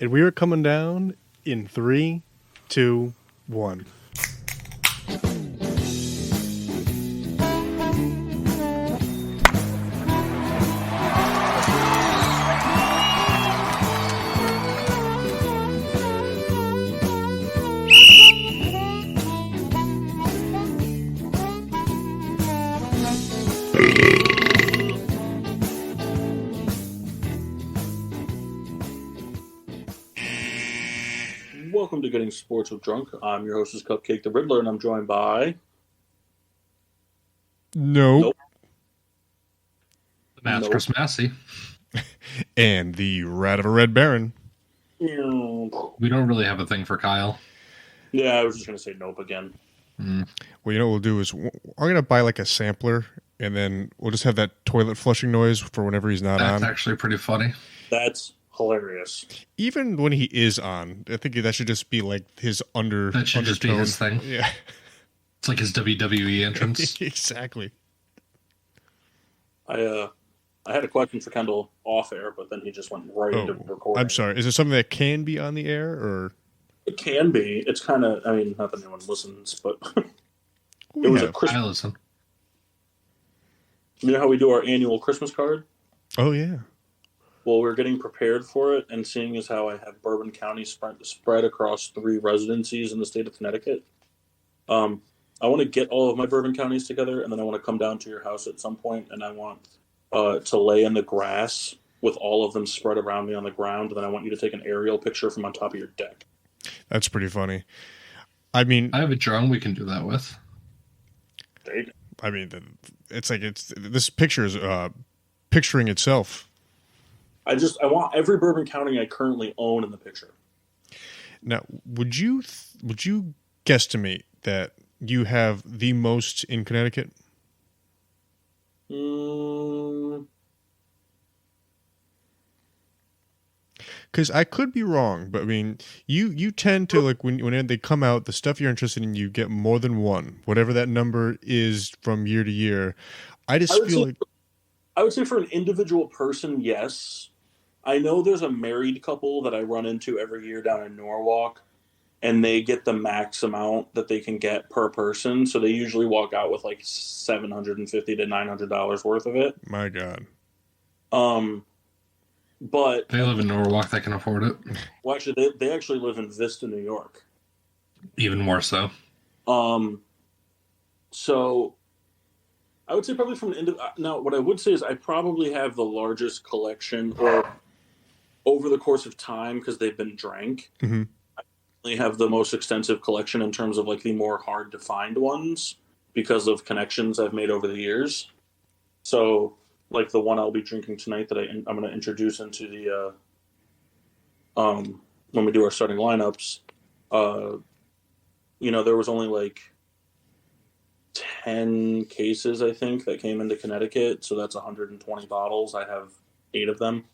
And we are coming down in 3, 2, 1. Welcome to Getting Sports with Drunk. I'm your hostess, Cupcake the Riddler, and I'm joined by... Nope. The Master Chris Massey. And the Rat of a Red Baron. We don't really have a thing for Kyle. Yeah, I was just going to say nope again. Well, you know what we'll do is we're going to buy like a sampler, and then we'll just have that toilet flushing noise for whenever he's not on. That's actually pretty funny. That's hilarious. Even when he is on, I think that should just be like his That should just be his thing. Yeah. It's like his WWE entrance. Exactly. I had a question for Kendall off air, but then he just went right into recording. I'm sorry. Is it something that can be on the air, or? It can be. It's kind of, I mean, not that anyone listens, but We it was a have. I Christmas. listen. You know how we do our annual Christmas card? Oh, yeah. Well, we're getting prepared for it, and seeing as how I have Bourbon County spread across 3 residencies in the state of Connecticut, I want to get all of my Bourbon counties together, and then I want to come down to your house at some point, and I want to lay in the grass with all of them spread around me on the ground, and then I want you to take an aerial picture from on top of your deck. That's pretty funny. I mean, I have a drone we can do that with. This picture is picturing itself. I want every Bourbon County I currently own in the picture. Now, would you guesstimate that you have the most in Connecticut? Because I could be wrong, but I mean, you tend to, like, when they come out, the stuff you're interested in, you get more than one, whatever that number is from year to year. I would say for an individual person, yes. I know there's a married couple that I run into every year down in Norwalk, and they get the max amount that they can get per person. So they usually walk out with like $750 to $900 worth of it. My God. But They live in Norwalk, they can afford it. Well, actually, they actually live in Vista, New York. Even more so. So I would say probably from now, what I would say is I probably have the largest collection, or over the course of time, because they've been drank. Mm-hmm. I probably have the most extensive collection in terms of like the more hard to find ones because of connections I've made over the years. So, like the one I'll be drinking tonight that I'm going to introduce into the when we do our starting lineups. There was only like 10 cases, I think, that came into Connecticut. So that's 120 bottles. I have 8 of them.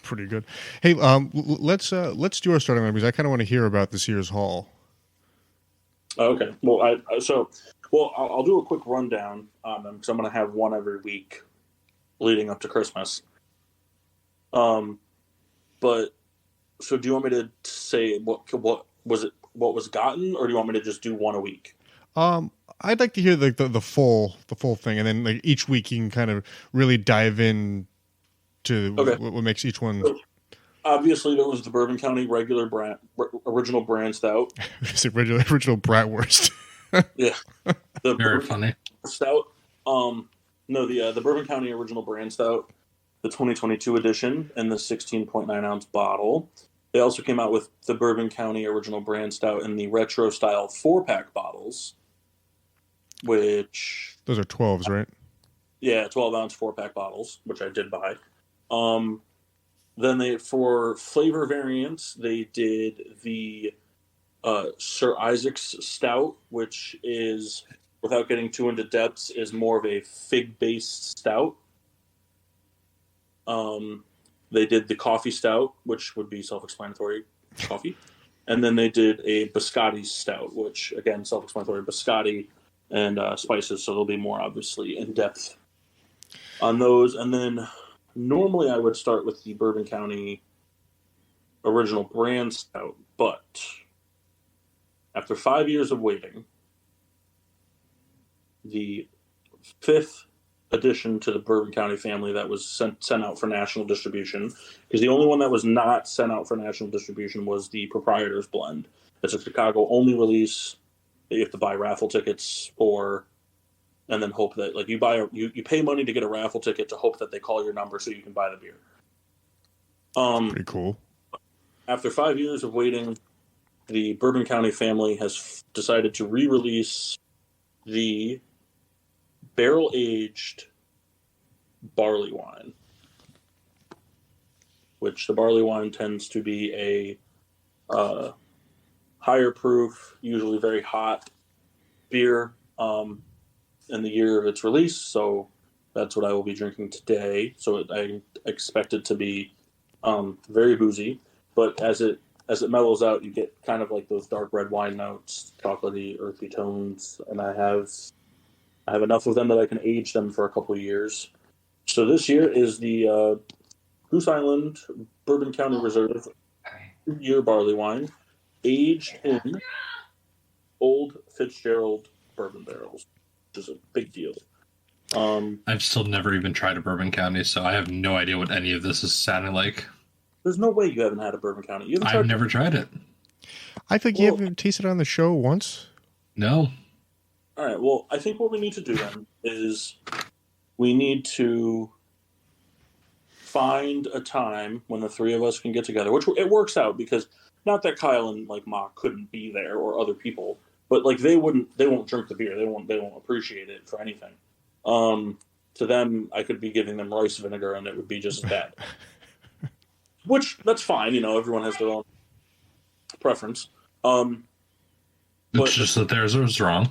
Pretty good. Hey, let's do our starting line, because I kind of want to hear about this year's haul. Okay. Well, I'll do a quick rundown on them, because I'm going to have one every week leading up to Christmas. But so do you want me to say what was gotten, or do you want me to just do one a week? I'd like to hear the full thing, and then like each week you can kind of really dive in to what makes each one. Obviously, there was the Bourbon County original brand stout. Is it original bratwurst? Yeah, the Very funny stout. The Bourbon County original brand stout, the 2022 edition, in the 16.9 ounce bottle. They also came out with the Bourbon County original brand stout in the retro style 4-pack bottles, which those are 12s, right? Yeah, 12-ounce 4-pack bottles, which I did buy. Then for flavor variants, they did the Sir Isaac's Stout, which is, without getting too into depths, is more of a fig-based stout. They did the Coffee Stout, which would be self-explanatory, coffee. And then they did a Biscotti Stout, which, again, self-explanatory, biscotti and spices, so they'll be more, obviously, in-depth on those. And then normally I would start with the Bourbon County original brand stout, but after 5 years of waiting, the fifth addition to the Bourbon County family that was sent out for national distribution, because the only one that was not sent out for national distribution was the Proprietor's Blend. It's a Chicago only release that you have to buy raffle tickets for, and then hope that you pay money to get a raffle ticket to hope that they call your number so you can buy the beer. Pretty cool. After 5 years of waiting, the Bourbon County family has decided to re-release the barrel-aged barley wine, which the barley wine tends to be a higher proof, usually very hot beer in the year of its release. So that's what I will be drinking today. So I expect it to be very boozy, but as it mellows out, you get kind of like those dark red wine notes, chocolatey, earthy tones, and I have enough of them that I can age them for a couple of years. So this year is the Goose Island Bourbon County Reserve 2-year barley wine, aged in Old Fitzgerald bourbon barrels, which is a big deal. I've still never even tried a Bourbon County, so I have no idea what any of this is sounding like. There's no way you haven't had a Bourbon County. I've never tried it. I think you haven't tasted it on the show once. No. All right, well, I think what we need to do then is we need to find a time when the three of us can get together, which it works out because not that Kyle and Ma couldn't be there or other people, but they won't drink the beer. They won't appreciate it for anything. To them, I could be giving them rice vinegar and it would be just as bad. Which, that's fine. Everyone has their own preference. It's just that theirs was wrong.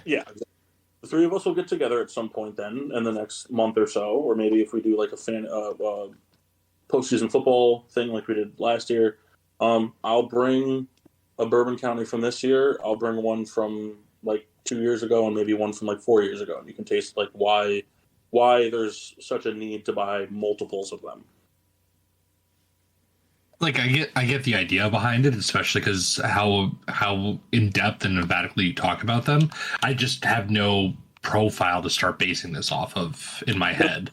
Yeah. The three of us will get together at some point then in the next month or so, or maybe if we do like a postseason football thing like we did last year. I'll bring a Bourbon County from this year. I'll bring one from 2 years ago and maybe one from 4 years ago. And you can taste why there's such a need to buy multiples of them. I get the idea behind it, especially because how in depth and emphatically you talk about them. I just have no profile to start basing this off of in my head.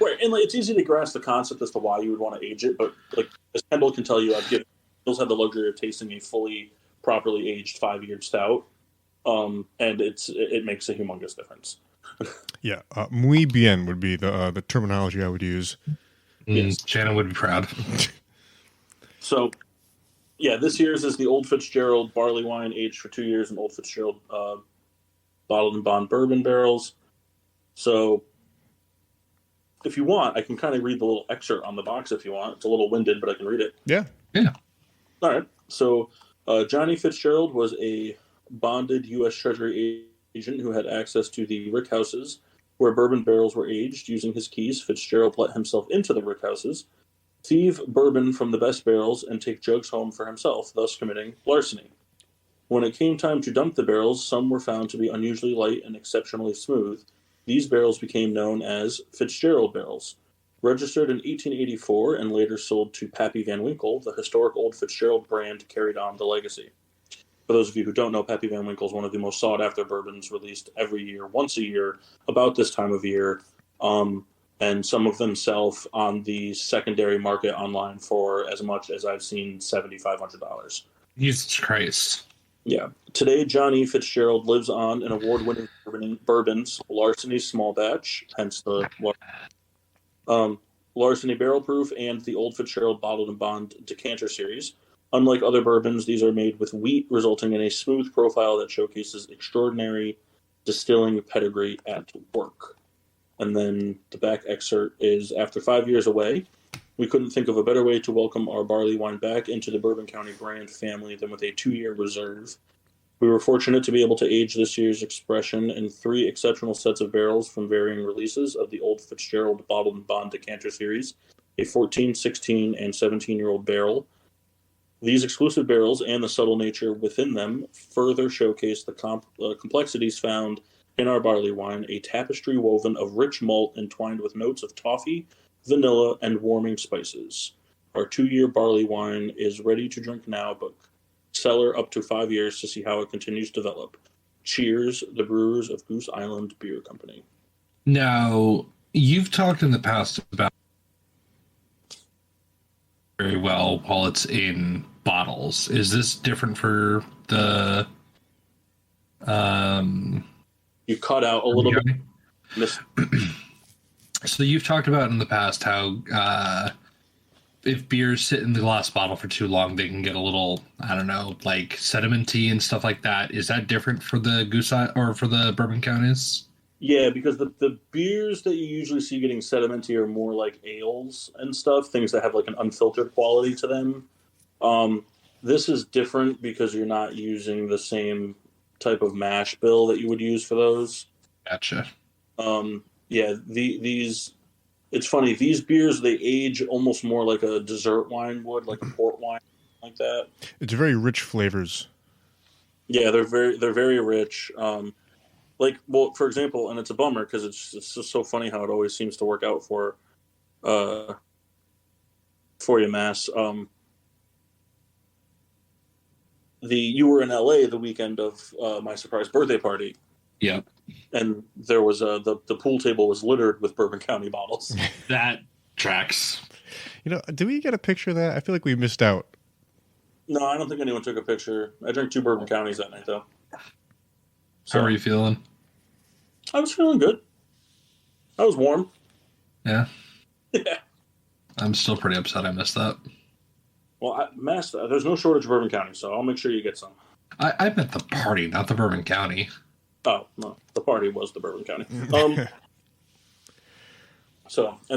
Right, and it's easy to grasp the concept as to why you would want to age it, but as Kendall can tell you, Bill's had the luxury of tasting a fully properly aged 5-year stout, and it makes a humongous difference. Yeah, muy bien would be the terminology I would use. Yes. Shannon would be proud. So, yeah, this year's is the Old Fitzgerald barley wine aged for 2 years in Old Fitzgerald bottled and bond bourbon barrels. So, if you want, I can kind of read the little excerpt on the box if you want. It's a little winded, but I can read it. Yeah. All right. So, Johnny Fitzgerald was a bonded U.S. Treasury agent who had access to the rick houses where bourbon barrels were aged. Using his keys, Fitzgerald let himself into the rick houses, thieve bourbon from the best barrels, and take jugs home for himself, thus committing larceny. When it came time to dump the barrels, some were found to be unusually light and exceptionally smooth. These barrels became known as Fitzgerald barrels. Registered in 1884 and later sold to Pappy Van Winkle, the historic Old Fitzgerald brand carried on the legacy. For those of you who don't know, Pappy Van Winkle is one of the most sought-after bourbons released every year, once a year, about this time of year. And some of them sell on the secondary market online for as much as I've seen $7,500. Jesus Christ. Yeah. Today, Johnny Fitzgerald lives on an award-winning bourbons, Larceny Small Batch, hence the Larceny Barrel Proof, and the Old Fitzgerald Bottled and Bond Decanter Series. Unlike other bourbons, these are made with wheat, resulting in a smooth profile that showcases extraordinary distilling pedigree at work. And then the back excerpt is, after 5 years away, we couldn't think of a better way to welcome our barley wine back into the Bourbon County brand family than with a 2-year reserve. We were fortunate to be able to age this year's expression in 3 exceptional sets of barrels from varying releases of the Old Fitzgerald Bottled and Bond Decanter Series, a 14, 16, and 17-year-old barrel. These exclusive barrels and the subtle nature within them further showcase the complexities found in our barley wine, a tapestry woven of rich malt entwined with notes of toffee, vanilla, and warming spices. Our 2-year barley wine is ready to drink now, but cellar up to 5 years to see how it continues to develop. Cheers, the brewers of Goose Island Beer Company. Now, you've talked in the past about very well while it's in bottles. Is this different for the You cut out a little bit. So you've talked about in the past how if beers sit in the glass bottle for too long, they can get a little, I don't know, like sedimenty and stuff like that. Is that different for the Goose or for the Bourbon Counties? Yeah, because the beers that you usually see getting sedimenty are more like ales and stuff, things that have like an unfiltered quality to them. This is different because you're not using the same type of mash bill that you would use for those. Gotcha. Yeah, these. It's funny. These beers, they age almost more like a dessert wine would, like a port wine, like that. It's very rich flavors. Yeah, they're very rich. Well, for example, and it's a bummer because it's just so funny how it always seems to work out for you, Mass. You were in LA the weekend of my surprise birthday party. Yep. And there was the pool table was littered with Bourbon County bottles. That tracks. You know, did we get a picture of that? I feel like we missed out. No, I don't think anyone took a picture. I drank 2 Bourbon Counties that night, though. So, How are you feeling? I was feeling good. I was warm. Yeah. Yeah. I'm still pretty upset I missed that. Well, Mass, there's no shortage of Bourbon County, so I'll make sure you get some. I meant the party, not the Bourbon County. Oh, no. The party was the Bourbon County. And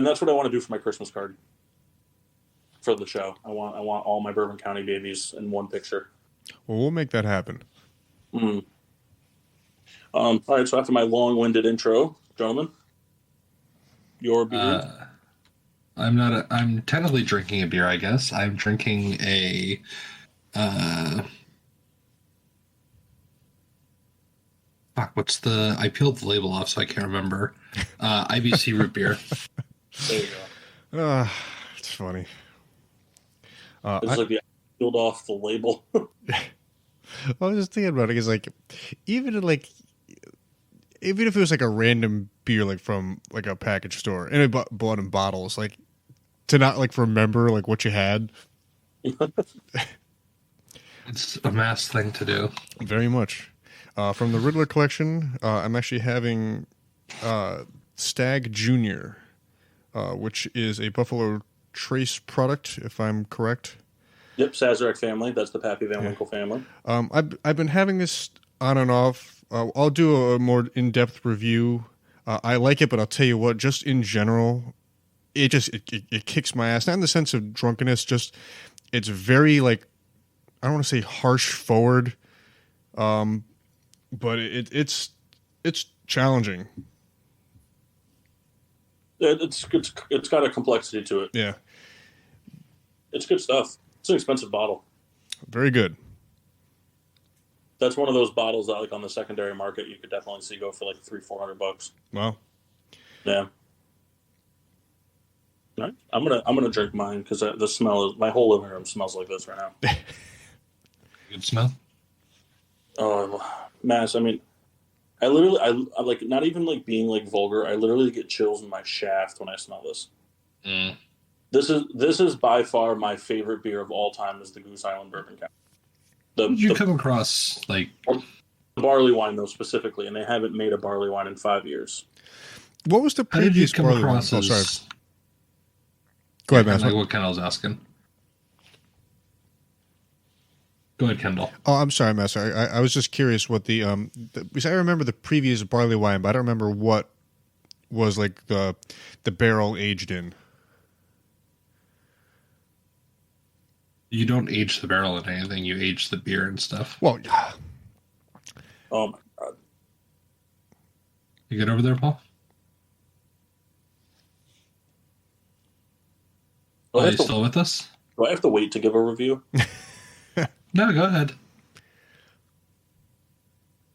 that's what I want to do for my Christmas card for the show. I want all my Bourbon County babies in one picture. Well, we'll make that happen. All right, so after my long-winded intro, gentlemen, your beer. I'm technically drinking a beer, I guess. I'm drinking a I peeled the label off so I can't remember. IBC root beer. There you go. It's funny. It's like I peeled off the label. I was just thinking about it because, like, even if it was like a random beer, like from like a package store and it bought in bottles, like to not like remember like what you had. It's a mass thing to do. Very much. From the Riddler collection, I'm actually having Stag Junior, which is a Buffalo Trace product, if I'm correct. Yep, Sazerac family. That's the Pappy Van Winkle family. I've been having this on and off. I'll do a more in-depth review. I like it, but I'll tell you what, just in general, it kicks my ass. Not in the sense of drunkenness, just it's very, like, I don't want to say harsh forward, but it's challenging. It's got a complexity to it. Yeah. It's good stuff. It's an expensive bottle. Very good. That's one of those bottles that, like, on the secondary market, you could definitely see go for like $300-400. Wow. Yeah. All right. I'm gonna drink mine because the smell is, my whole living room smells like this right now. Good smell. Oh, Mass. I mean, I like, not even like being like vulgar. I literally get chills in my shaft when I smell this. Mm. This is by far my favorite beer of all time. Is the Goose Island Bourbon County. Did you come across like barley wine though specifically, and they haven't made a barley wine in 5 years. What was the previous barley wine? Oh, sorry. Go ahead, Matt. What Kendall's asking. Go ahead, Kendall. Oh, I'm sorry, Matt. Sorry. I was just curious what because I remember the previous barley wine, but I don't remember what was like the barrel aged in. You don't age the barrel in anything. You age the beer and stuff. Well, oh my god. You good over there, Paul? Are you still with us? Do I have to wait to give a review? No, go ahead.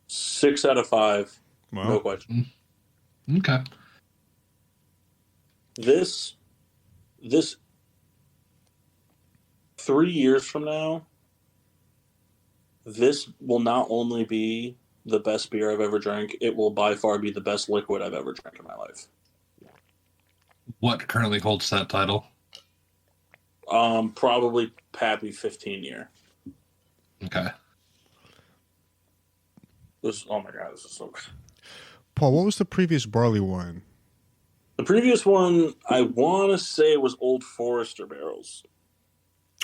6 out of 5. Wow. No question. Okay. This 3 years from now, this will not only be the best beer I've ever drank, it will by far be the best liquid I've ever drank in my life. What currently holds that title? Probably Pappy 15 year. Okay. Oh my god, this is so good. Paul, what was the previous barley wine? The previous one, I want to say, was Old Forester barrels.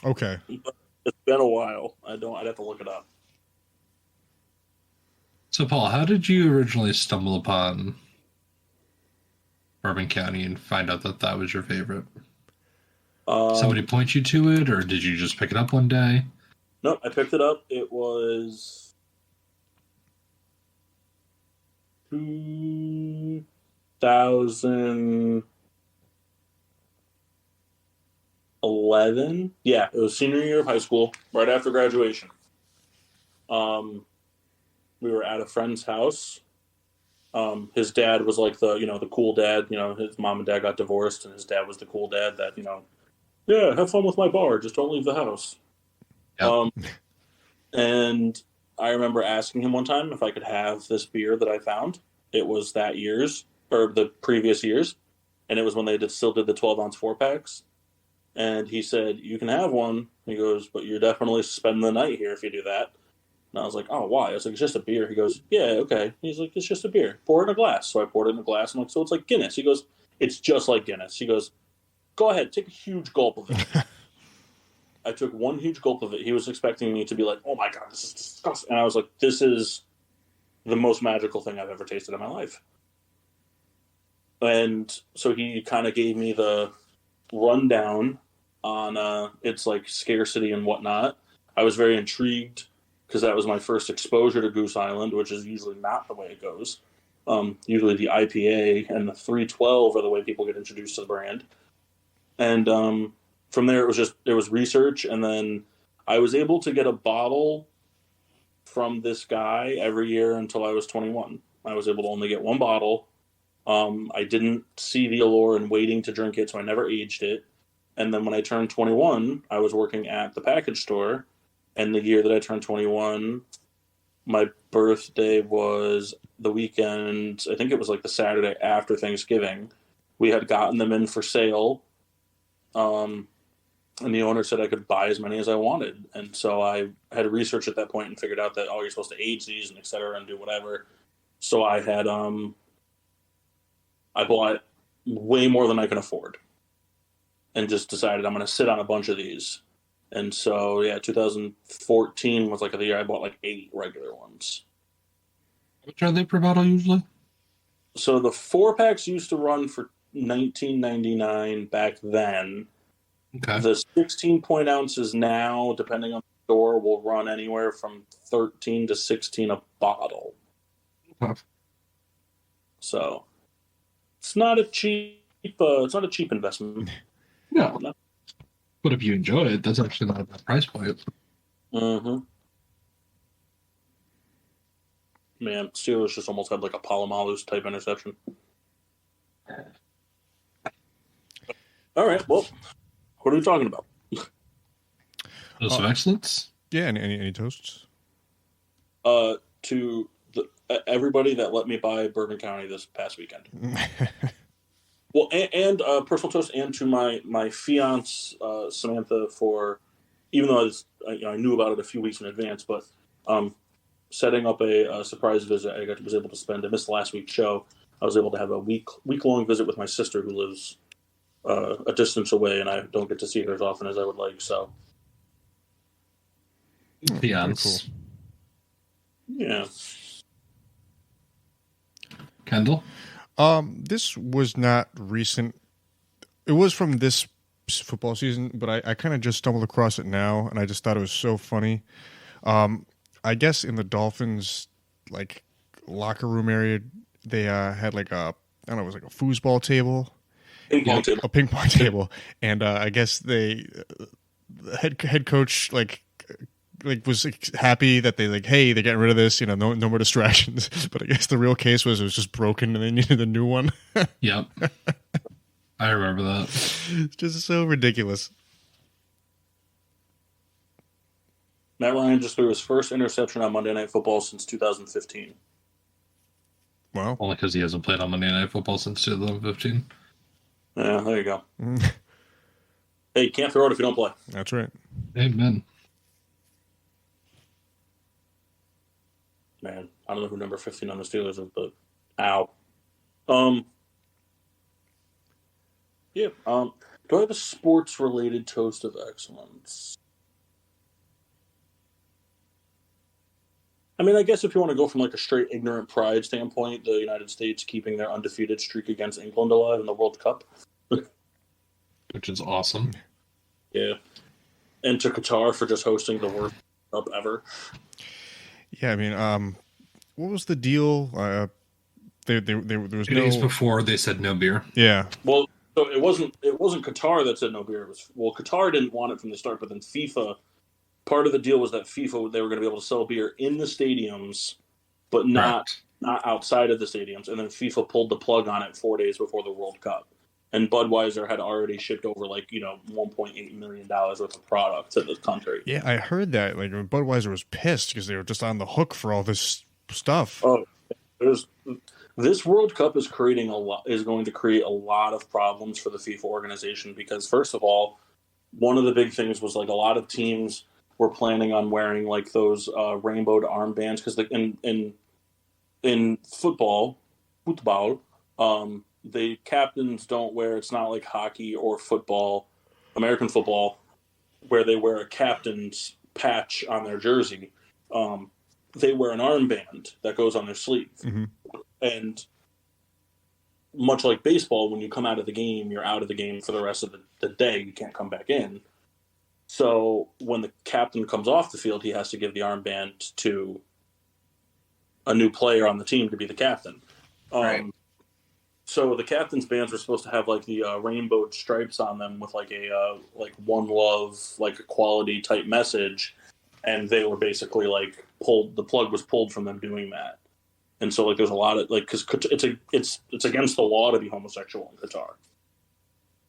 Okay. But it's been a while. I'd have to look it up. So, Paul, how did you originally stumble upon Bourbon County and find out that that was your favorite? Somebody point you to it, or did you just pick it up one day? No, I picked it up. It was 2011. Yeah, it was senior year of high school, right after graduation. We were at a friend's house. His dad was like the cool dad. His mom and dad got divorced, and his dad was the cool dad that, yeah, have fun with my bar, just don't leave the house. Yep. And I remember asking him one time if I could have this beer that I found. It was that year's, or the previous year's, and it was when they still did the 12-ounce 4-packs. And he said, "You can have one." He goes, "But you're definitely spending the night here if you do that." And I was like, "Oh, why?" I was like, "It's just a beer." He goes, "Yeah, okay." He's like, "It's just a beer. Pour it in a glass." So I poured it in a glass. I'm like, "So it's like Guinness?" He goes, "It's just like Guinness." He goes, "Go ahead, take a huge gulp of it." I took one huge gulp of it. He was expecting me to be like, "Oh my god, this is disgusting." And I was like, "This is the most magical thing I've ever tasted in my life." And so he kind of gave me the rundown on its like scarcity and whatnot. I was very intrigued because that was my first exposure to Goose Island, which is usually not the way it goes. Usually the IPA and the 312 are the way people get introduced to the brand. And from there, it was research, and then I was able to get a bottle from this guy every year until I was 21. I was able to only get one bottle. I didn't see the allure in waiting to drink it, so I never aged it. And then when I turned 21, I was working at the package store, and the year that I turned 21, my birthday was the weekend. I think it was like the Saturday after Thanksgiving. We had gotten them in for sale. And the owner said I could buy as many as I wanted. And so I had research at that point and figured out that, you're supposed to age these and et cetera and do whatever. So I had, I bought way more than I could afford and just decided I'm going to sit on a bunch of these. And so, yeah, 2014 was like the year I bought like 8 regular ones. Which are they per bottle usually? So the 4-packs used to run for $19.99 back then. Okay. The 16 ounces now, depending on the store, will run anywhere from 13 to 16 a bottle. Huh. So it's not a cheap investment. No. But if you enjoy it, that's actually not a bad price point. Mm-hmm. Man, Steelers just almost had like a Palomalu's type interception. All right, well, what are we talking about? Dose of excellence? Yeah, any toasts? To everybody that let me buy Bourbon County this past weekend. Well, and personal toast, and to my fiance Samantha, for, even though I knew about it a few weeks in advance, but setting up a surprise visit. I was able to spend. I missed last week's show. I was able to have a week-long visit with my sister, who lives a distance away, and I don't get to see her as often as I would like. So, Fiance. Cool. Yeah. Kendall? This was not recent. It was from this football season, but I kind of just stumbled across it now, and I just thought it was so funny. I guess in the Dolphins, like, locker room area, they had like a, I don't know, it was like a foosball table. Ping pong table. A ping pong table. And I guess the head coach like was happy that they like, hey, they're getting rid of this, no more distractions. But I guess the real case was it was just broken and they needed a new one. Yep. I remember that. It's just so ridiculous. Matt Ryan just threw his first interception on Monday Night Football since 2015. Wow. Only because he hasn't played on Monday Night Football since 2015. Yeah, there you go. Hey, you can't throw it if you don't play. That's right. Amen. Man, I don't know who number 15 on the Steelers is, but ow. Yeah. Do I have a sports-related toast of excellence? I mean, I guess if you want to go from like a straight ignorant pride standpoint, the United States keeping their undefeated streak against England alive in the World Cup. Which is awesome. Yeah. And to Qatar for just hosting the worst Cup ever. Yeah, I mean, what was the deal? There was 2 days before they said no beer. Yeah. Well, so it wasn't Qatar that said no beer. It was, well, Qatar didn't want it from the start, but then FIFA. Part of the deal was that FIFA, they were going to be able to sell beer in the stadiums, but not outside of the stadiums. And then FIFA pulled the plug on it 4 days before the World Cup. And Budweiser had already shipped over $1.8 million worth of product to the country. Yeah, I heard that. Like Budweiser was pissed because they were just on the hook for all this stuff. Oh, this World Cup is going to create a lot of problems for the FIFA organization because, first of all, one of the big things was like a lot of teams were planning on wearing like those rainbowed armbands because in football, the captains don't wear. It's not like hockey or football, American football, where they wear a captain's patch on their jersey. They wear an armband that goes on their sleeve, and much like baseball, when you come out of the game, you're out of the game for the rest of the day. You can't come back in. So when the captain comes off the field, he has to give the armband to a new player on the team to be the captain. Right. So the captain's bands were supposed to have like the rainbow stripes on them with like a one love, like equality type message, and they were basically like pulled. The plug was pulled from them doing that, and so like there's a lot of like because it's against the law to be homosexual in Qatar.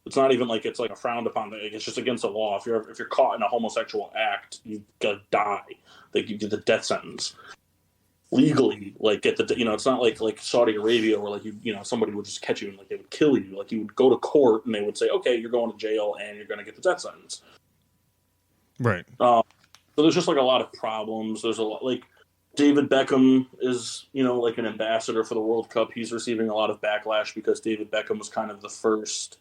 It's not even like it's like a frowned upon thing. It's just against the law. If you're caught in a homosexual act, you gotta die. Like you get the death sentence legally. Like get the it's not like Saudi Arabia where like somebody would just catch you and like they would kill you. Like you would go to court and they would say, okay, you're going to jail and you're gonna get the death sentence. Right. So there's just like a lot of problems. There's a lot like David Beckham is like an ambassador for the World Cup. He's receiving a lot of backlash because David Beckham was kind of the first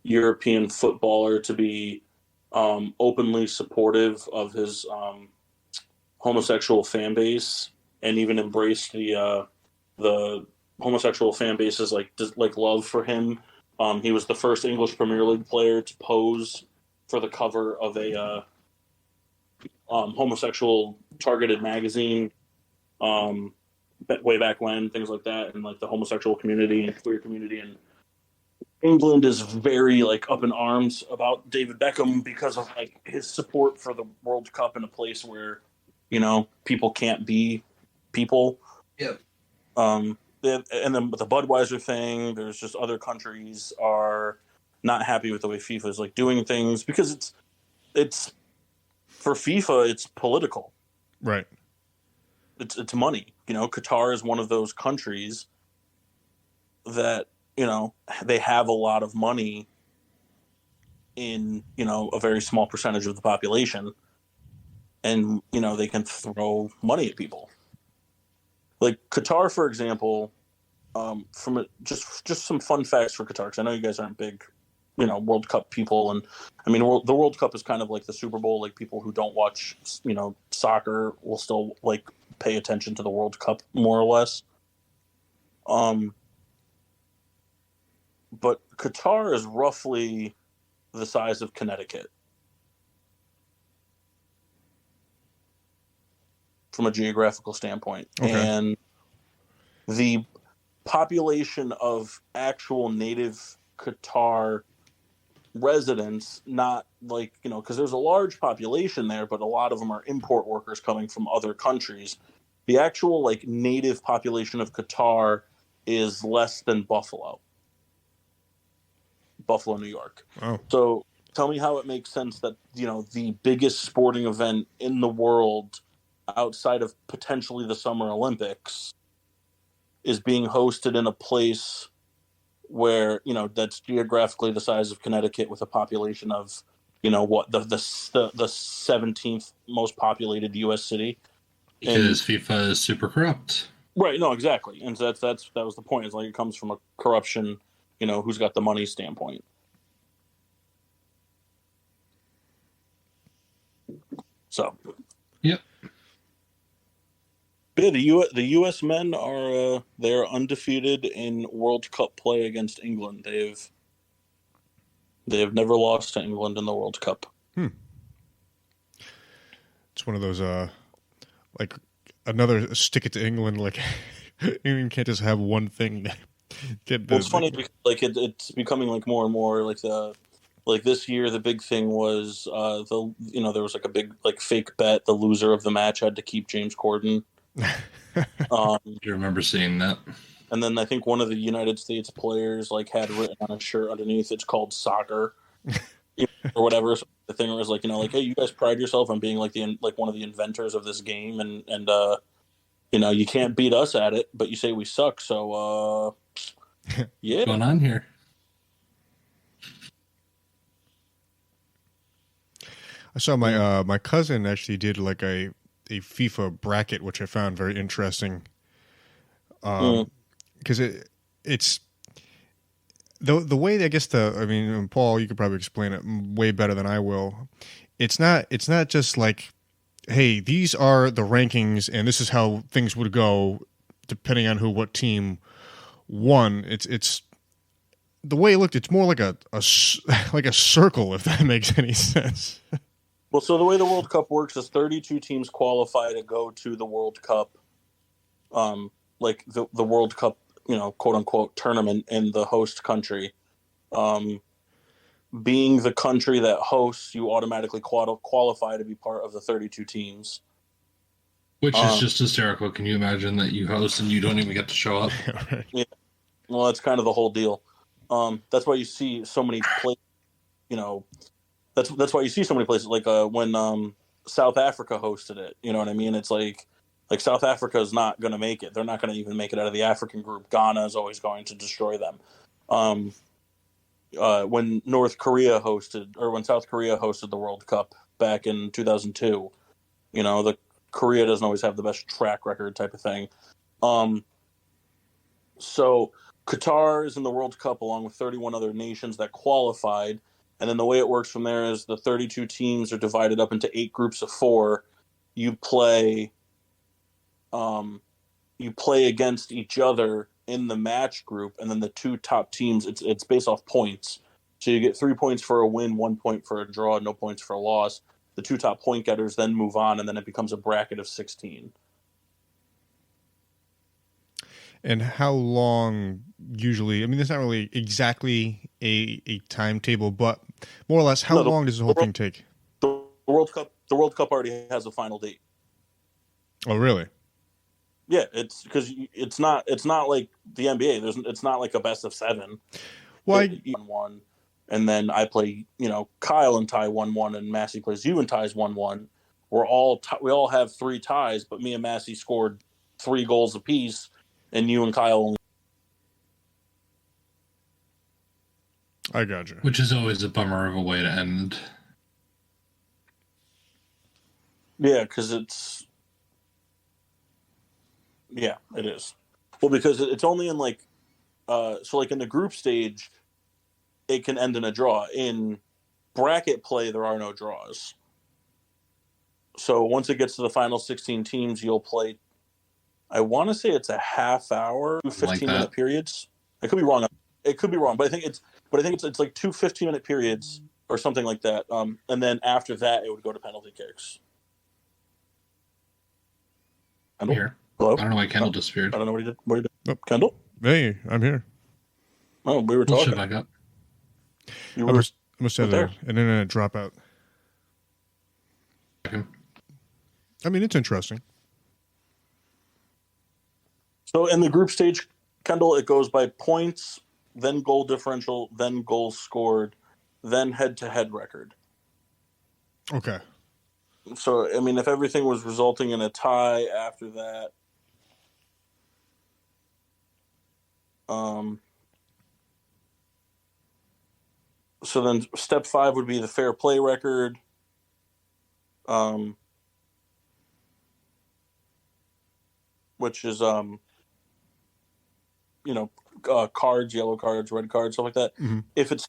European footballer to be openly supportive of his homosexual fan base and even embraced the homosexual fan base's like love for him. He was the first English Premier League player to pose for the cover of a homosexual targeted magazine way back when, things like that, and like the homosexual community and queer community and England is very like up in arms about David Beckham because of like his support for the World Cup in a place where people can't be people. Yep. And then with the Budweiser thing, there's just other countries are not happy with the way FIFA is like doing things because it's for FIFA it's political. Right. It's money. Qatar is one of those countries that they have a lot of money in, a very small percentage of the population. And, they can throw money at people. Like Qatar, for example, just some fun facts for Qatar, because I know you guys aren't big, World Cup people. And I mean, the World Cup is kind of like the Super Bowl. Like people who don't watch, soccer will still like pay attention to the World Cup more or less. But Qatar is roughly the size of Connecticut from a geographical standpoint. Okay. And the population of actual native Qatar residents, not like, because there's a large population there, but a lot of them are import workers coming from other countries. The actual like native population of Qatar is less than Buffalo, New York. Oh. So Tell me how it makes sense that, the biggest sporting event in the world outside of potentially the Summer Olympics is being hosted in a place where, that's geographically the size of Connecticut with a population of, the 17th most populated U.S. city. Because FIFA is super corrupt. Right, no, exactly. And so that was the point. It's like it comes from a corruption, who's got the money standpoint. So, yep. But yeah, the U.S. men are they're undefeated in World Cup play against England. They have never lost to England in the World Cup. It's one of those like another stick it to England. Like England can't just have one thing. It's funny because it's becoming like more and more like this year the big thing was there was like a big like fake bet. The loser of the match had to keep James Corden. You remember seeing that? And then I think one of the United States players like had written on a shirt underneath, it's called soccer or whatever. So the thing was like, hey, you guys pride yourself on being like one of the inventors of this game, and you can't beat us at it, but you say we suck. So yeah, what's going on here? I saw my cousin actually did like a FIFA bracket, which I found very interesting. Because it's the way I guess Paul, you could probably explain it way better than I will. It's not just like, hey, these are the rankings and this is how things would go depending on what team won. It's the way it looked. It's more like a circle, if that makes any sense. Well, so the way the World Cup works is 32 teams qualify to go to the World Cup, like the World Cup, quote unquote tournament in the host country. Being the country that hosts, you automatically qualify to be part of the 32 teams. Which is just hysterical. Can you imagine that you host and you don't even get to show up? Yeah. Well, that's kind of the whole deal. That's why you see so many places, That's why you see so many places like when South Africa hosted it. You know what I mean? It's like South Africa is not going to make it. They're not going to even make it out of the African group. Ghana is always going to destroy them. When South Korea hosted the World Cup back in 2002, the Korea doesn't always have the best track record type of thing. So Qatar is in the World Cup along with 31 other nations that qualified. And then the way it works from there is the 32 teams are divided up into 8 groups of 4. You play against each other in the match group, and then the 2 top teams, it's based off points. So you get 3 points for a win, 1 point for a draw, no points for a loss. The 2 top point getters then move on, and then it becomes a bracket of 16. And how long usually? I mean, there's not really exactly a timetable, but more or less, how long does the whole thing take? The World Cup already has a final date. Oh, really? Yeah, it's because it's not like the NBA. It's not like a best of 7. Well, one, and then I play. Kyle and Ty 1-1, and Massey plays you and Ty's 1-1. We all have 3 ties, but me and Massey scored 3 goals apiece. And you and Kyle only. I gotcha. Which is always a bummer of a way to end. Yeah, because it's. Yeah, it is. Well, because it's only in like. So, like in the group stage, it can end in a draw. In bracket play, there are no draws. So, once it gets to the final 16 teams, you'll play. I want to say it's a half hour, 15-minute periods. I could be wrong. But I think it's like 2 15-minute periods or something like that. And then after that, it would go to penalty kicks. Kendall? Here. Hello? I don't know why Kendall disappeared. I don't know what he did. What did he do? Oh. Kendall? Hey, I'm here. Oh, we were talking. Shut back up. I must have an internet dropout. I mean, it's interesting. So in the group stage, Kendall, it goes by points, then goal differential, then goals scored, then head-to-head record. Okay. So, I mean, if everything was resulting in a tie after that, so then step 5 would be the fair play record. Which is, cards, yellow cards, red cards, stuff like that. Mm-hmm. If it's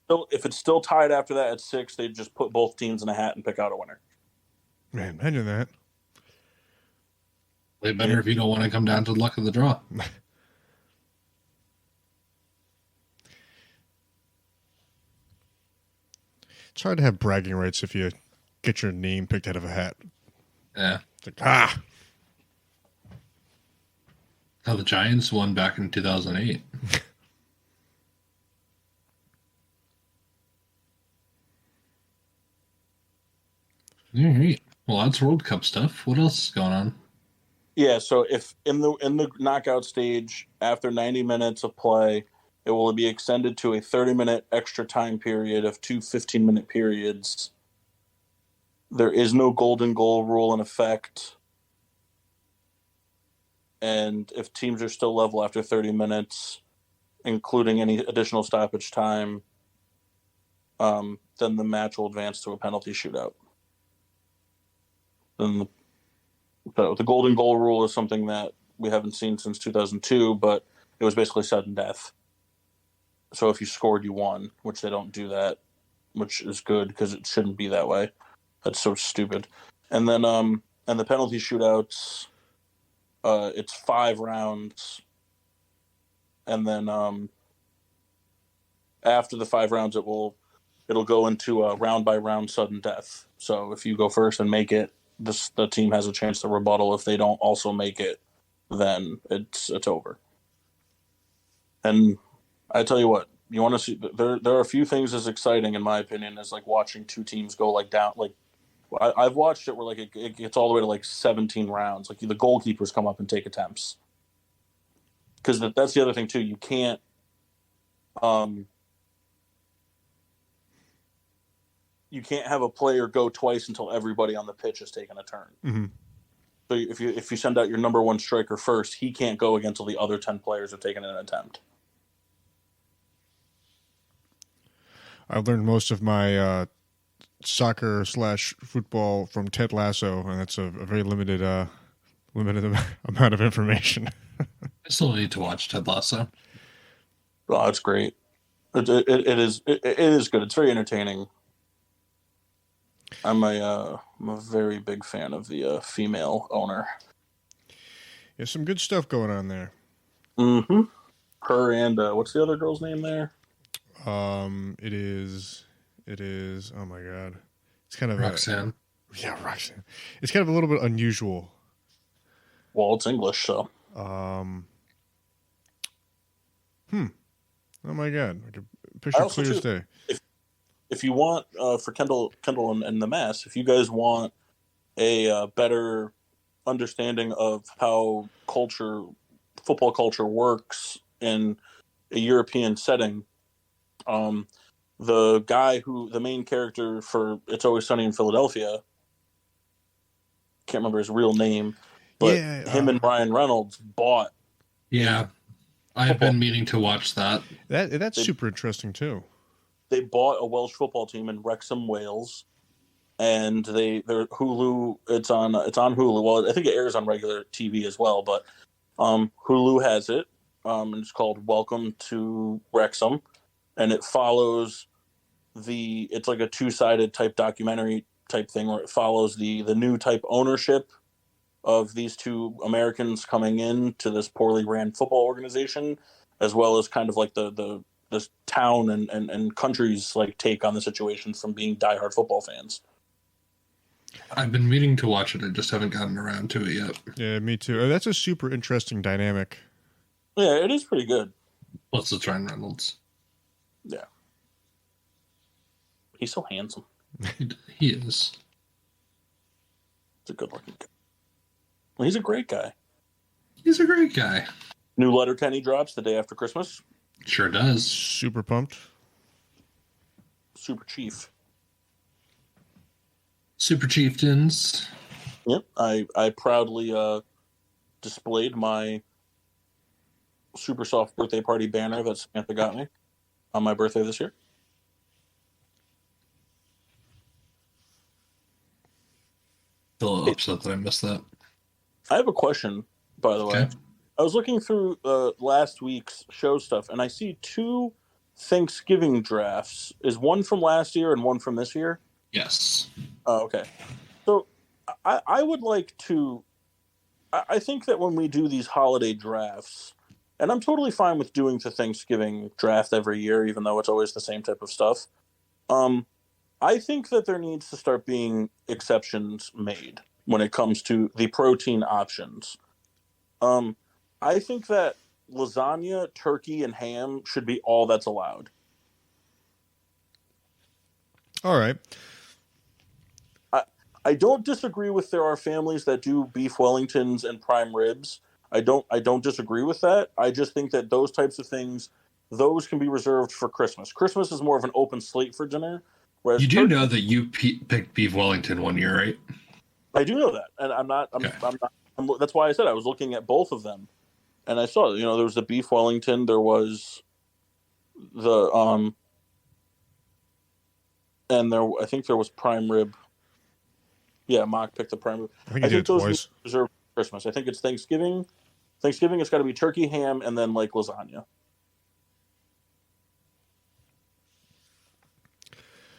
still tied after that at 6, they just put both teams in a hat and pick out a winner. Man, imagine that. Way better if you don't want to come down to the luck of the draw. It's hard to have bragging rights if you get your name picked out of a hat. Yeah. It's like, How the Giants won back in 2008. All right. Well, that's World Cup stuff. What else is going on? Yeah, so if in the knockout stage, after 90 minutes of play, it will be extended to a 30-minute extra time period of 2 15-minute periods. There is no golden goal rule in effect. And if teams are still level after 30 minutes, including any additional stoppage time, then the match will advance to a penalty shootout. Then the golden goal rule is something that we haven't seen since 2002, but it was basically sudden death. So if you scored, you won, which they don't do that, which is good because it shouldn't be that way. That's so stupid. And then and the penalty shootouts, it's 5 rounds, and then after the 5 rounds, it'll go into a round by round sudden death. So if you go first and make it, the team has a chance to rebuttal. If they don't also make it, then it's over. And I tell you what, you want to see there are a few things as exciting in my opinion as like watching two teams go like down. Like I've watched it where like it gets all the way to like 17 rounds. Like the goalkeepers come up and take attempts. Because that's the other thing too. You can't have a player go twice until everybody on the pitch has taken a turn. Mm-hmm. So if you send out your number 1 striker first, he can't go again until the other 10 players have taken an attempt. I learned most of my soccer/football from Ted Lasso, and that's a very limited amount of information. I still need to watch Ted Lasso. Oh, it's great. It is good. It's very entertaining. I'm a very big fan of the female owner. There's some good stuff going on there. Mm-hmm. Her and what's the other girl's name there? It is. Oh my god, it's kind of Roxanne. Roxanne. It's kind of a little bit unusual. Well, it's English, so. Oh my god, I could picture clear as day. If you want, for Kendall and the Mass, if you guys want a better understanding of how football culture works in a European setting, the main character for It's Always Sunny in Philadelphia, can't remember his real name, but him and Ryan Reynolds bought. Yeah, I've been meaning to watch that. That's super interesting too. They bought a Welsh football team in Wrexham, Wales, and they're Hulu. It's on Hulu. Well, I think it airs on regular TV as well, but Hulu has it. And it's called Welcome to Wrexham, and it follows it's like a 2-sided type documentary type thing where it follows the new type ownership of these 2 Americans coming in to this poorly ran football organization, as well as kind of like the this town and country's like take on the situation from being diehard football fans. I've been meaning to watch it. I just haven't gotten around to it yet. Yeah, me too. That's a super interesting dynamic. Yeah, it is pretty good. Plus it's Ryan Reynolds. Yeah. He's so handsome. He is. He's a good-looking guy. Well, he's a great guy. He's a great guy. New Letterkenny drops the day after Christmas. Sure does. Super pumped. Super Chief. Super Chieftains. Yep, I proudly displayed my super soft birthday party banner that Samantha got me on my birthday this year. Still a little upset that I missed that. I have a question, by the way. Okay. I was looking through last week's show stuff, and I see 2 Thanksgiving drafts. Is one from last year and one from this year? Yes. Oh, okay. So I would like to. I think that when we do these holiday drafts, and I'm totally fine with doing the Thanksgiving draft every year, even though it's always the same type of stuff. I think that there needs to start being exceptions made when it comes to the protein options. I think that lasagna, turkey, and ham should be all that's allowed. All right. I don't disagree with there are families that do beef Wellingtons and prime ribs. I don't disagree with that. I just think that those types of things, those can be reserved for Christmas. Christmas is more of an open slate for dinner. Whereas You do know that you picked beef Wellington one year, right? I do know that, and that's why I said I was looking at both of them, and I saw there was the beef Wellington, there was the and I think there was prime rib. Yeah, Mock picked the prime rib. I think he did it twice. Reserved for Christmas. I think it's Thanksgiving. Thanksgiving, it's got to be turkey, ham, and then like lasagna.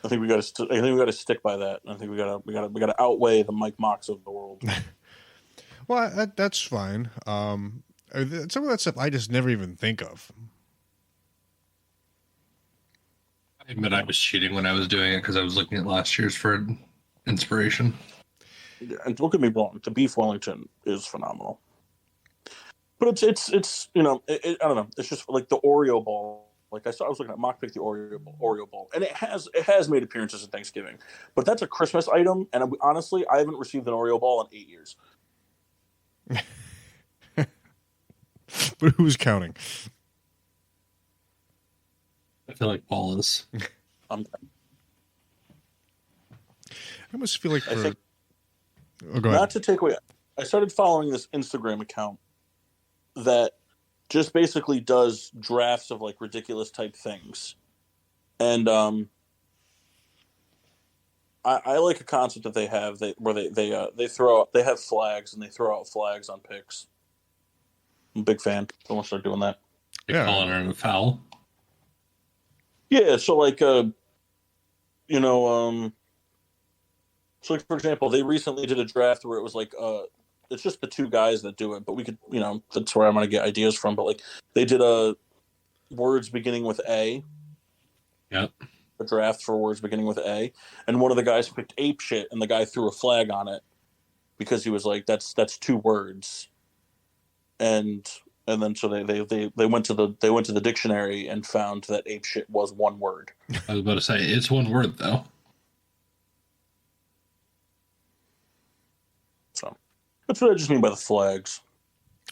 I think we got to stick by that. I think we got to outweigh the Mike Mocks of the world. Well, that's fine. Some of that stuff I just never even think of. I admit I was cheating when I was doing it because I was looking at last year's for inspiration. And don't get me wrong, the beef Wellington is phenomenal. But it's I don't know. It's just like the Oreo ball. Like I was looking at Mock pick the Oreo ball, and it has made appearances at Thanksgiving. But that's a Christmas item, and honestly, I haven't received an Oreo ball in 8 years. But who's counting? I feel like Paul is. I almost feel like not to take away. I started following this Instagram account that just basically does drafts of like ridiculous type things, and I like a concept that they have where they have flags and they throw out flags on picks. I'm a big fan. I want to start doing that. You're calling her a foul. Yeah, so like so like for example, they recently did a draft where it was like it's just the 2 guys that do it, but we could that's where I'm gonna get ideas from. But like they did words beginning with A. Yep. A draft for words beginning with A, and one of the guys picked ape shit, and the guy threw a flag on it because he was like, that's 2 words, and then so they went to the dictionary and found that ape shit was 1 word. I was about to say it's 1 word though. So that's what I just mean by the flags.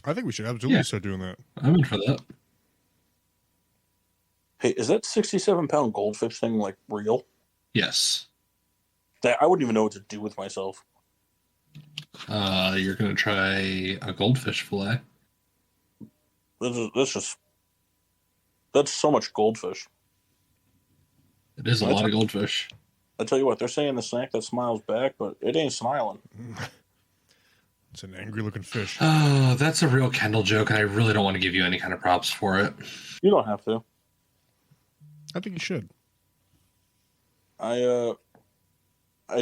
I think we should absolutely start doing that. I'm in for that. Hey, is that 67-pound goldfish thing like real? Yes. I wouldn't even know what to do with myself. You're gonna try a goldfish fillet. That's so much goldfish. It is a lot of goldfish. I tell you what, they're saying the snack that smiles back, but it ain't smiling. It's an angry-looking fish. Oh, that's a real Kendall joke, and I really don't want to give you any kind of props for it. You don't have to. I think you should. I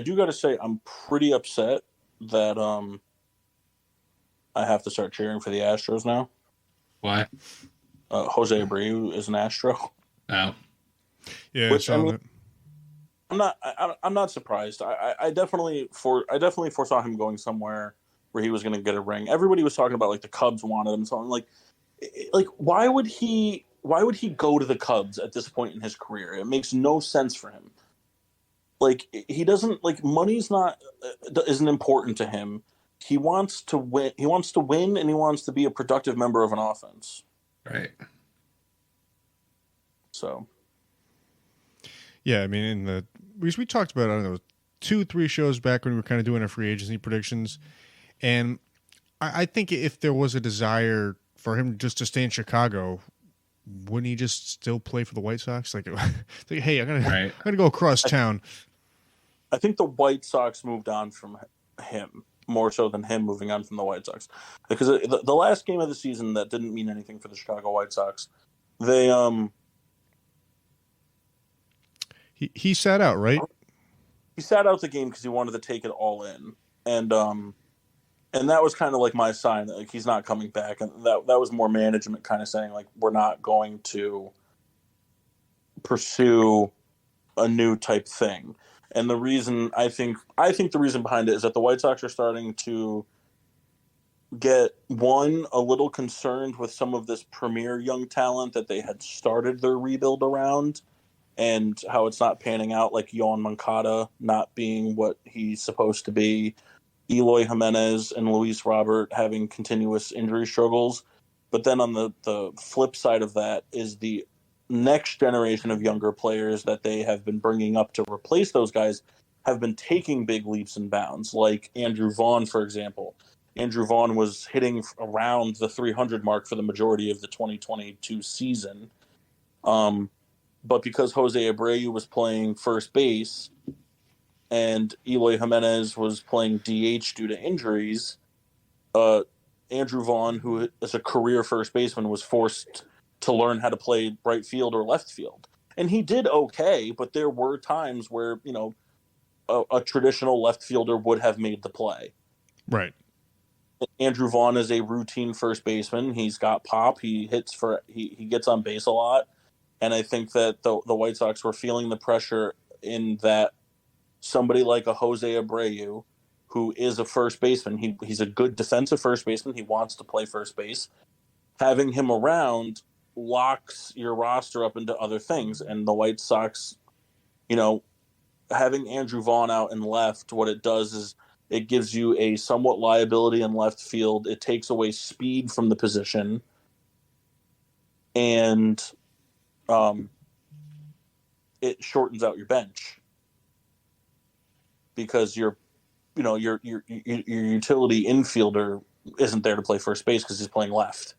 do got to say I'm pretty upset that I have to start cheering for the Astros now. Why? Jose Abreu is an Astro. Oh. Yeah, I'm not surprised. I definitely foresaw him going somewhere where he was going to get a ring. Everybody was talking about like the Cubs wanted him, so I'm like why would he go to the Cubs at this point in his career? It makes no sense for him. Like he doesn't money's isn't important to him. He wants to win. He wants to win, and he wants to be a productive member of an offense. Right. So. Yeah, I mean, we talked about, I don't know, 2-3 shows back when we were kind of doing our free agency predictions, and I think if there was a desire for him just to stay in Chicago, wouldn't he just still play for the White Sox? Like, hey, I'm gonna go across town. I think the White Sox moved on from him more so than him moving on from the White Sox, because the last game of the season that didn't mean anything for the Chicago White Sox. They he sat out, right? he sat out the game because he wanted to take it all in, and that was kind of like my sign that like he's not coming back, and that was more management kind of saying like we're not going to pursue a new type thing. And the reason I think the reason behind it is that the White Sox are starting to get a little concerned with some of this premier young talent that they had started their rebuild around, and how it's not panning out, like Yohan Moncada not being what he's supposed to be, Eloy Jimenez and Luis Robert having continuous injury struggles. But then on the flip side of that is the next generation of younger players that they have been bringing up to replace those guys have been taking big leaps and bounds, like Andrew Vaughn, for example. Andrew Vaughn was hitting around the 300 mark for the majority of the 2022 season. But because Jose Abreu was playing first base and Eloy Jimenez was playing DH due to injuries, Andrew Vaughn, who is a career first baseman, was forced to learn how to play right field or left field. And he did okay, but there were times where, a traditional left fielder would have made the play. Right. Andrew Vaughn is a routine first baseman. He's got pop. He gets on base a lot. And I think that the White Sox were feeling the pressure in that somebody like a Jose Abreu, who is a first baseman, he's a good defensive first baseman. He wants to play first base. Having him around locks your roster up into other things. And the White Sox, having Andrew Vaughn out in left, what it does is it gives you a somewhat liability in left field. It takes away speed from the position. And it shortens out your bench because your utility infielder isn't there to play first base because he's playing left.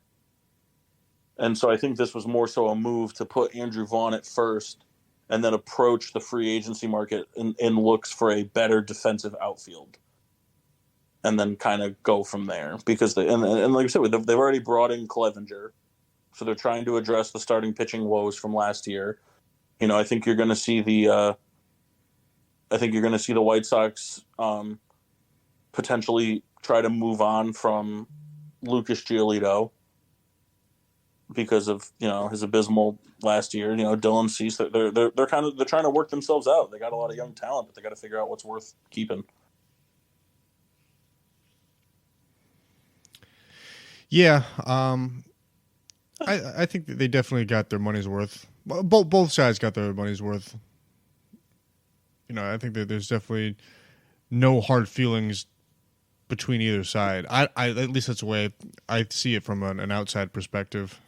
And so I think this was more so a move to put Andrew Vaughn at first and then approach the free agency market in looks for a better defensive outfield. And then kind of go from there. Because and like I said, they've already brought in Clevenger. So they're trying to address the starting pitching woes from last year. I think you're going to see the White Sox potentially try to move on from Lucas Giolito because of his abysmal last year. Dylan Cease. They're trying to work themselves out. They got a lot of young talent, but they got to figure out what's worth keeping. Yeah, I think that they definitely got their money's worth. Both sides got their money's worth. I think that there's definitely no hard feelings between either side. I at least that's the way I see it from an outside perspective.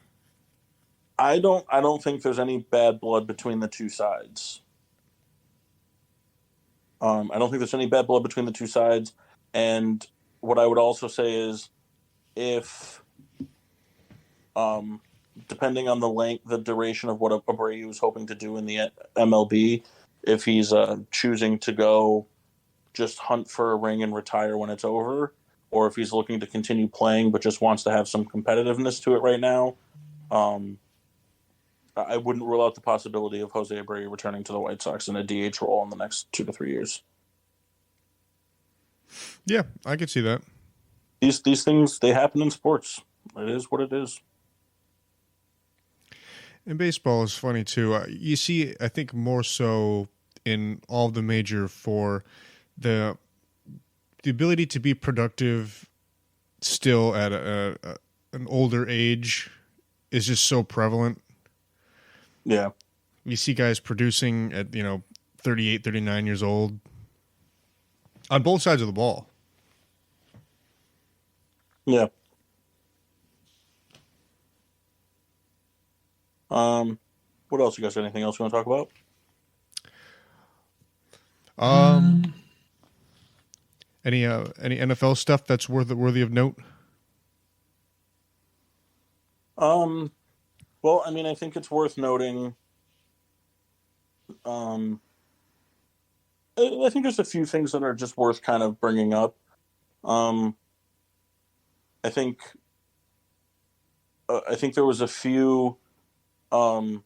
I don't think there's any bad blood between the two sides. I don't think there's any bad blood between the two sides. And what I would also say is, if depending on the duration of what Abreu is hoping to do in the MLB, if he's choosing to go just hunt for a ring and retire when it's over, or if he's looking to continue playing but just wants to have some competitiveness to it right now, I wouldn't rule out the possibility of Jose Abreu returning to the White Sox in a DH role in the next 2 to 3 years. Yeah, I could see that. These things, they happen in sports. It is what it is. And baseball is funny too. You see, I think more so in all the major four, the ability to be productive still at an older age is just so prevalent. Yeah. You see guys producing at 38, 39 years old on both sides of the ball. Yeah. What else? You guys got anything else you want to talk about? Any NFL stuff that's worthy of note? Well, I mean, I think it's worth noting. I think there's a few things that are just worth kind of bringing up. I think there was a few kind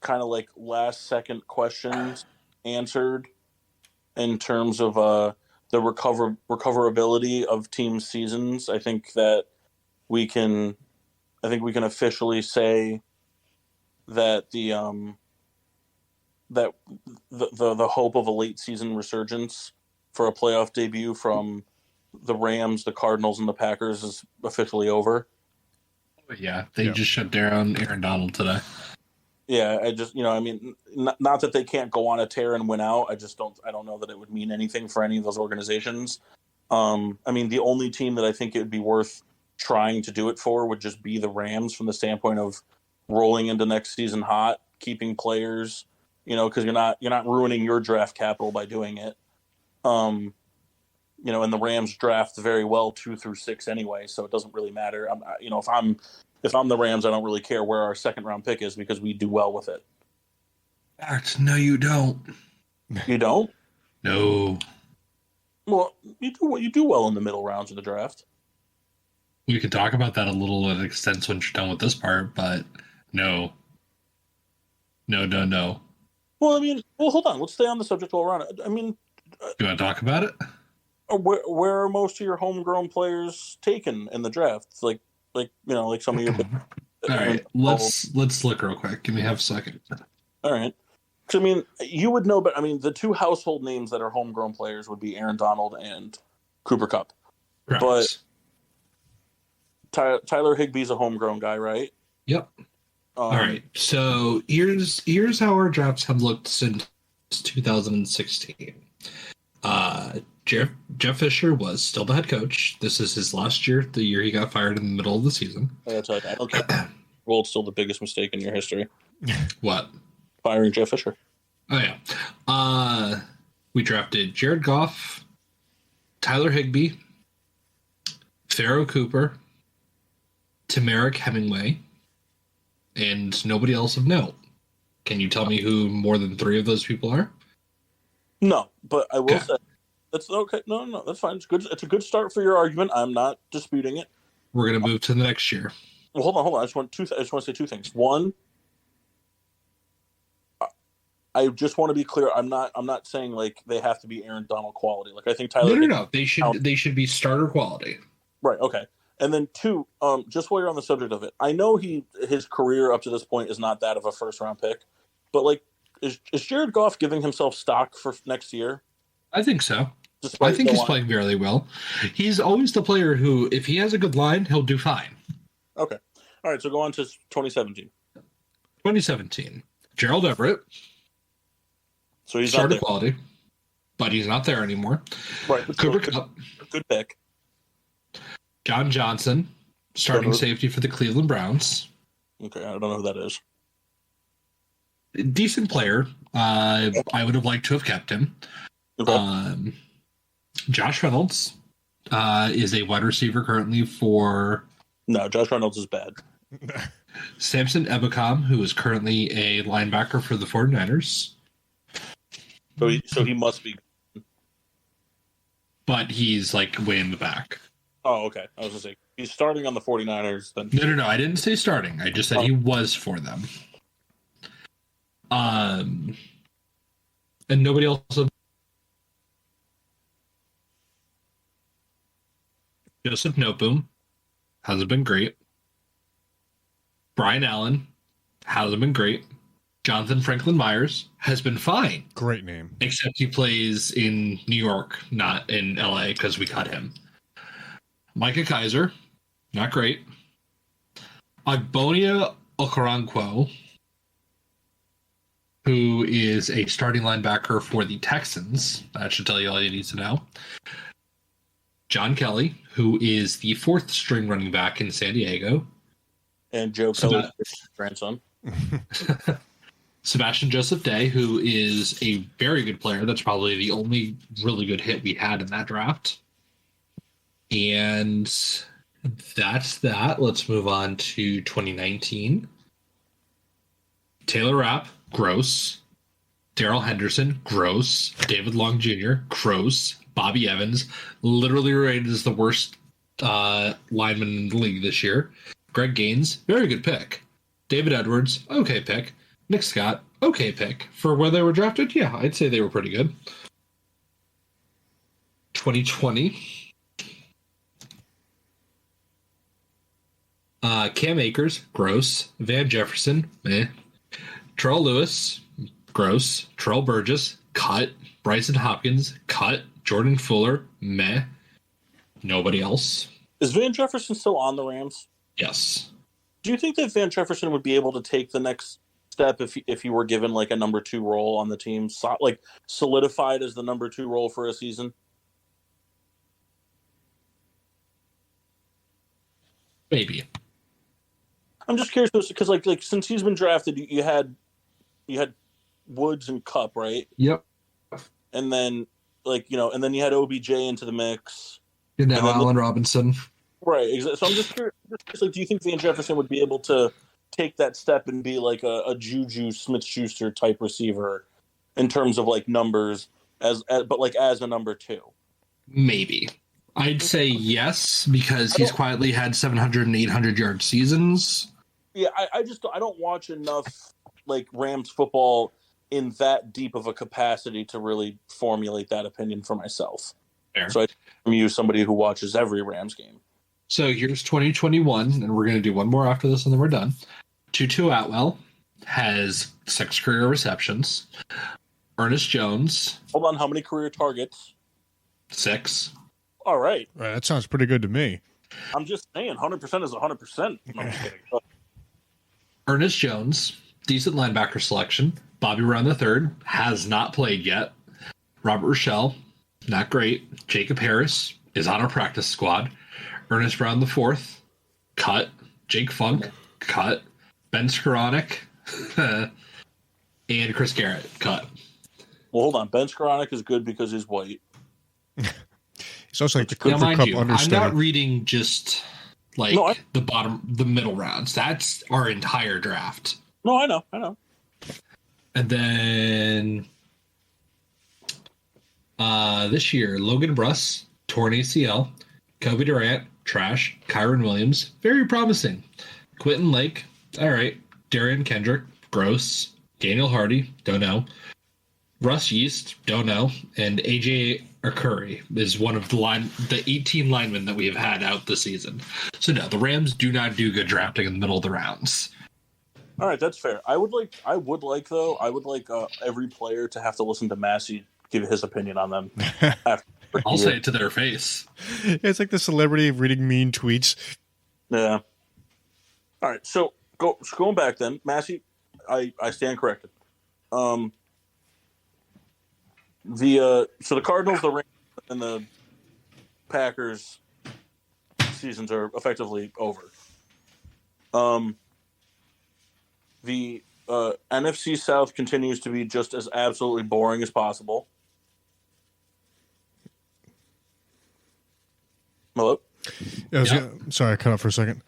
of like last second questions answered in terms of the recoverability of team seasons. I think we can officially say that the hope of a late season resurgence for a playoff debut from the Rams, the Cardinals, and the Packers is officially over. Yeah, they just shut down Aaron Donald today. Yeah, I just, I mean, not that they can't go on a tear and win out. I don't know that it would mean anything for any of those organizations. I mean, the only team that I think it would be worth trying to do it for would just be the Rams from the standpoint of rolling into next season hot, keeping players, because you're not ruining your draft capital by doing it. And the Rams draft very well 2 through 6 anyway, so it doesn't really matter. If I'm the Rams, I don't really care where our second round pick is because we do well with it. Fact, no, you don't. You don't? No. Well, you do well in the middle rounds of the draft. We could talk about that a little at extent once you're done with this part, but no. No. Well, hold on. Let's stay on the subject while we're on it. I mean, do you want to talk about it? Where are most of your homegrown players taken in the draft? Like some of your. All right, let's look real quick. Give me half a second. All right. Because, you would know, but the two household names that are homegrown players would be Aaron Donald and Cooper Kupp. Right. But Tyler Higbee's a homegrown guy, right? Yep. All right. So here's how our drafts have looked since 2016. Jeff Fisher was still the head coach. This is his last year, the year he got fired in the middle of the season. I don't think world's still the biggest mistake in your history. What? Firing Jeff Fisher. Oh, yeah. We drafted Jared Goff, Tyler Higbee, Pharaoh Cooper, Tamarick Hemingway, and nobody else of note. Can you tell me who more than 3 of those people are? No, but I will say that's okay. No, that's fine. It's good. It's a good start for your argument. I'm not disputing it. We're gonna move to the next year. Well, hold on. I just want to say 2 things. One, I just want to be clear. I'm not saying like they have to be Aaron Donald quality. Like I think Tyler. No. They should be starter quality. Right. Okay. And then 2, just while you're on the subject of it, I know his career up to this point is not that of a first round pick, but like, is Jared Goff giving himself stock for next year? I think so. I think he's playing very well. He's always the player who, if he has a good line, he'll do fine. Okay. All right. So go on to 2017. 2017. Gerald Everett. So he's starter quality, but he's not there anymore. Right. Cooper Kupp. Good pick. John Johnson, starting safety for the Cleveland Browns. Okay, I don't know who that is. Decent player. I would have liked to have kept him. Okay. Josh Reynolds is a wide receiver currently for... No, Josh Reynolds is bad. Samson Ebukam, who is currently a linebacker for the 49ers. So he must be... But he's like way in the back. Oh, okay. I was going to say, he's starting on the 49ers. Then. No. I didn't say starting. I just said he was for them. And nobody else... Joseph Noteboom hasn't been great. Brian Allen hasn't been great. Jonathan Franklin Myers has been fine. Great name. Except he plays in New York, not in LA, because we cut him. Micah Kaiser, not great. Agbonia Okoronkwo, who is a starting linebacker for the Texans. That should tell you all you need to know. John Kelly, who is the 4th string running back in San Diego. And Joe Kelly's grandson. Sebastian Joseph Day, who is a very good player. That's probably the only really good hit we had in that draft. And that's that. Let's move on to 2019. Taylor Rapp, gross. Darrell Henderson, gross. David Long Jr., gross. Bobby Evans, literally rated as the worst lineman in the league this year. Greg Gaines, very good pick. David Edwards, okay pick. Nick Scott, okay pick. For where they were drafted, yeah, I'd say they were pretty good. 2020. Cam Akers, gross. Van Jefferson, meh. Terrell Lewis, gross. Terrell Burgess, cut. Bryson Hopkins, cut. Jordan Fuller, meh. Nobody else. Is Van Jefferson still on the Rams? Yes. Do you think that Van Jefferson would be able to take the next step if he were given like a number 2 role on the team, like solidified as the number 2 role for a season? Maybe. I'm just curious because like since he's been drafted, you had Woods and Kupp, right? Yep. And then and then you had OBJ into the mix. And now Allen Robinson. Right. So I'm just curious, like, do you think Van Jefferson would be able to take that step and be like a Juju Smith-Schuster type receiver in terms of like numbers but like as a number 2? Maybe. I'd say yes, because he's quietly had 700 and 800 yard seasons. Yeah, I don't watch enough like Rams football in that deep of a capacity to really formulate that opinion for myself. Fair. So I'm you, somebody who watches every Rams game. So here's 2021, and we're going to do one more after this, and then we're done. Tutu Atwell has 6 career receptions. Ernest Jones. Hold on, how many career targets? 6. All right. That sounds pretty good to me. I'm just saying, 100% is 100%. No, I'm just kidding. Ernest Jones, decent linebacker selection. Bobby Brown III has not played yet. Robert Rochelle, not great. Jacob Harris is on our practice squad. Ernest Brown IV, cut. Jake Funk, cut. Ben Skoranek, and Chris Garrett, cut. Well, hold on. Ben Skoranek is good because he's white. It's also like the Cooper Cup understudy. I'm not reading just like the middle rounds. That's our entire draft. No, I know. And then this year, Logan Bruss, torn ACL. Kobe Durant, trash. Kyron Williams, very promising. Quentin Lake, all right. Darian Kendrick, gross. Daniel Hardy, don't know. Russ Yeast, don't know. And AJ Curry is one of the 18 linemen that we have had out this season. So no, the Rams do not do good drafting in the middle of the rounds. All right, that's fair. I would like every player to have to listen to Massey give his opinion on them. I'll say it to their face. It's like the celebrity reading mean tweets. Yeah. All right, so going back then, Massey, I stand corrected. The Cardinals, the Rams, and the Packers seasons are effectively over. The NFC South continues to be just as absolutely boring as possible. Hello? Sorry, I cut off for a second.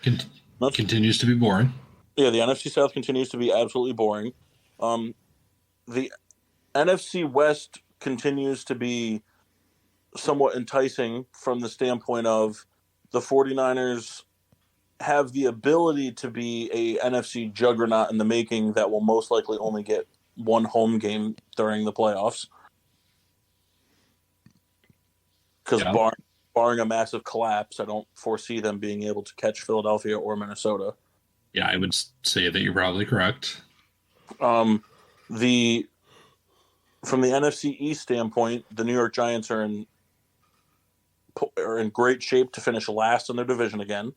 Continues to be boring. Yeah, the NFC South continues to be absolutely boring. The NFC West continues to be somewhat enticing from the standpoint of the 49ers have the ability to be a NFC juggernaut in the making that will most likely only get one home game during the playoffs. Because barring a massive collapse, I don't foresee them being able to catch Philadelphia or Minnesota. Yeah, I would say that you're probably correct. From the NFC East standpoint, the New York Giants are in great shape to finish last in their division again.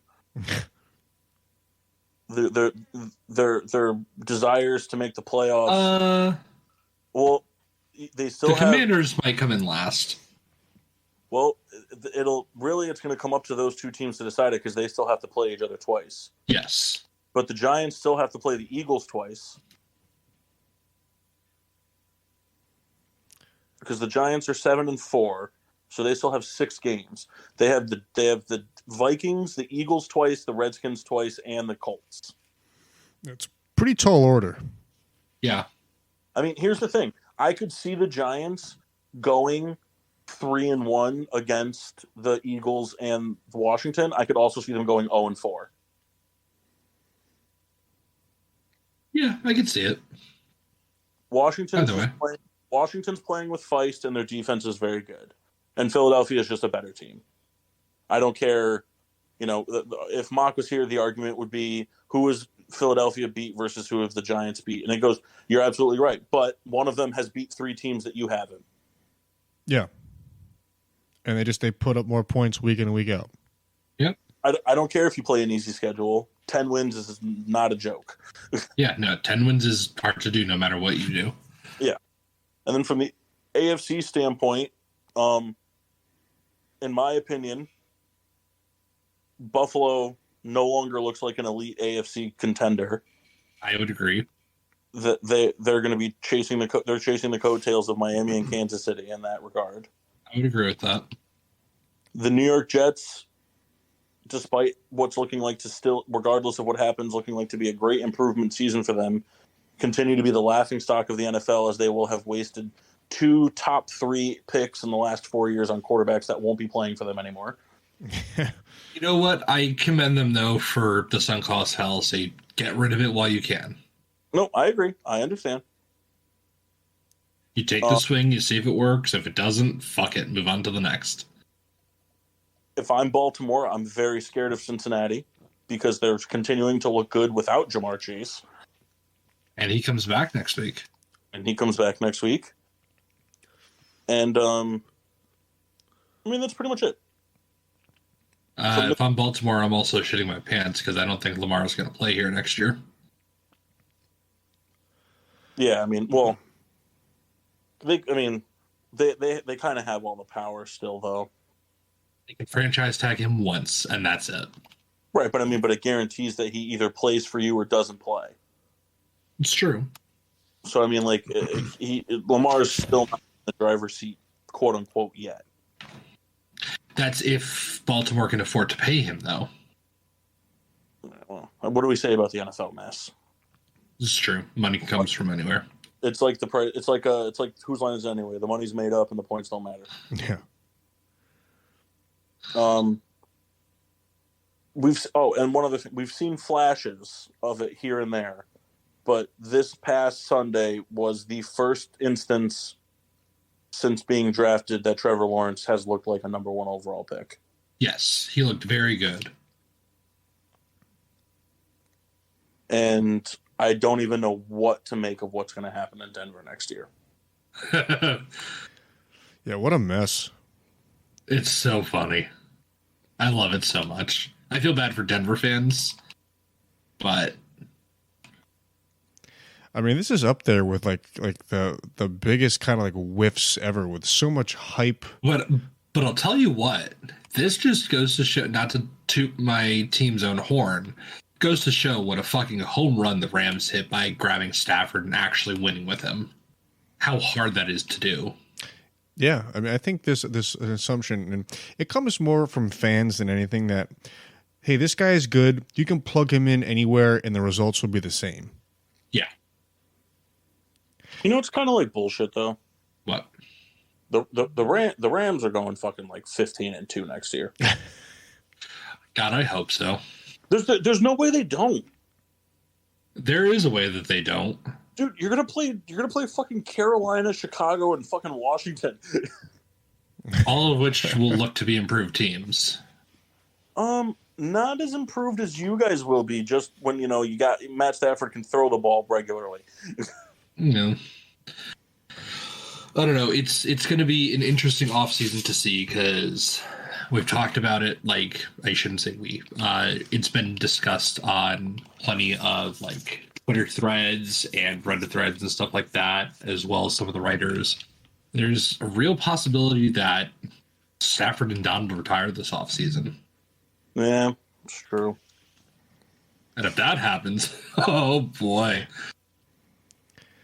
Their desires to make the playoffs. Well, they still the Commanders might come in last. Well, it's going to come up to those two teams to decide it because they still have to play each other twice. Yes, but the Giants still have to play the Eagles twice. because the Giants are 7-4, so they still have 6 games. They have the Vikings, the Eagles twice, the Redskins twice, and the Colts. It's pretty tall order. Yeah. I mean, here's the thing. I could see the Giants going 3-1 against the Eagles and Washington. I could also see them going 0-4. Yeah, I can see it. Washington's playing with feist, and their defense is very good. And Philadelphia is just a better team. I don't care. You know, if Mock was here, the argument would be who is Philadelphia beat versus who have the Giants beat. And it goes, you're absolutely right. But one of them has beat 3 teams that you haven't. Yeah. And they put up more points week in and week out. Yep. I don't care if you play an easy schedule. 10 wins is not a joke. Yeah, no, 10 wins is hard to do no matter what you do. Yeah. And then from the AFC standpoint, in my opinion, Buffalo no longer looks like an elite AFC contender. I would agree. That they're going to be chasing the coattails of Miami and Kansas City in that regard. I would agree with that. The New York Jets, despite what's looking like to still, regardless of what happens, looking like to be a great improvement season for them, continue to be the laughingstock of the NFL, as they will have wasted 2 top 3 picks in the last 4 years on quarterbacks that won't be playing for them anymore. You know what? I commend them, though, for the sunk cost fallacy. Get rid of it while you can. No, I agree. I understand. You take the swing, you see if it works. If it doesn't, fuck it. Move on to the next. If I'm Baltimore, I'm very scared of Cincinnati because they're continuing to look good without Jamar Chase. And he comes back next week. And I mean, that's pretty much it. If I'm Baltimore, I'm also shitting my pants because I don't think Lamar's going to play here next year. Yeah, I mean, well, they kind of have all the power still, though. They can franchise tag him once, and that's it. Right, but it guarantees that he either plays for you or doesn't play. It's true. So I mean, like, Lamar's still not in the driver's seat, quote unquote, yet. That's if Baltimore can afford to pay him, though. Well, what do we say about the NFL mess? It's true. Money comes from anywhere. It's like the price. It's like whose line is it anyway? The money's made up and the points don't matter. Yeah. We've seen flashes of it here and there, but this past Sunday was the first instance since being drafted that Trevor Lawrence has looked like a number 1 overall pick. Yes, he looked very good. And I don't even know what to make of what's going to happen in Denver next year. Yeah, what a mess. It's so funny. I love it so much. I feel bad for Denver fans, but I mean, this is up there with like the biggest kind of like whiffs ever, with so much hype. But I'll tell you what, this just goes to show, not to toot my team's own horn, goes to show what a fucking home run the Rams hit by grabbing Stafford and actually winning with him. How hard that is to do. Yeah, I mean, I think this assumption, and it comes more from fans than anything, that, hey, this guy is good. You can plug him in anywhere, and the results will be the same. Yeah. You know, it's kind of like bullshit, though. What? The Rams are going fucking like 15-2 next year. God, I hope so. There's no way they don't. There is a way that they don't. Dude, you're gonna play fucking Carolina, Chicago, and fucking Washington. All of which will look to be improved teams. Not as improved as you guys will be. Just when you got Matt Stafford can throw the ball regularly. No. I don't know. It's going to be an interesting offseason to see because we've talked about it. Like, I shouldn't say we. It's been discussed on plenty of like Twitter threads and Reddit threads and stuff like that, as well as some of the writers. There's a real possibility that Stafford and Donald retire this offseason. Yeah, it's true. And if that happens, oh boy.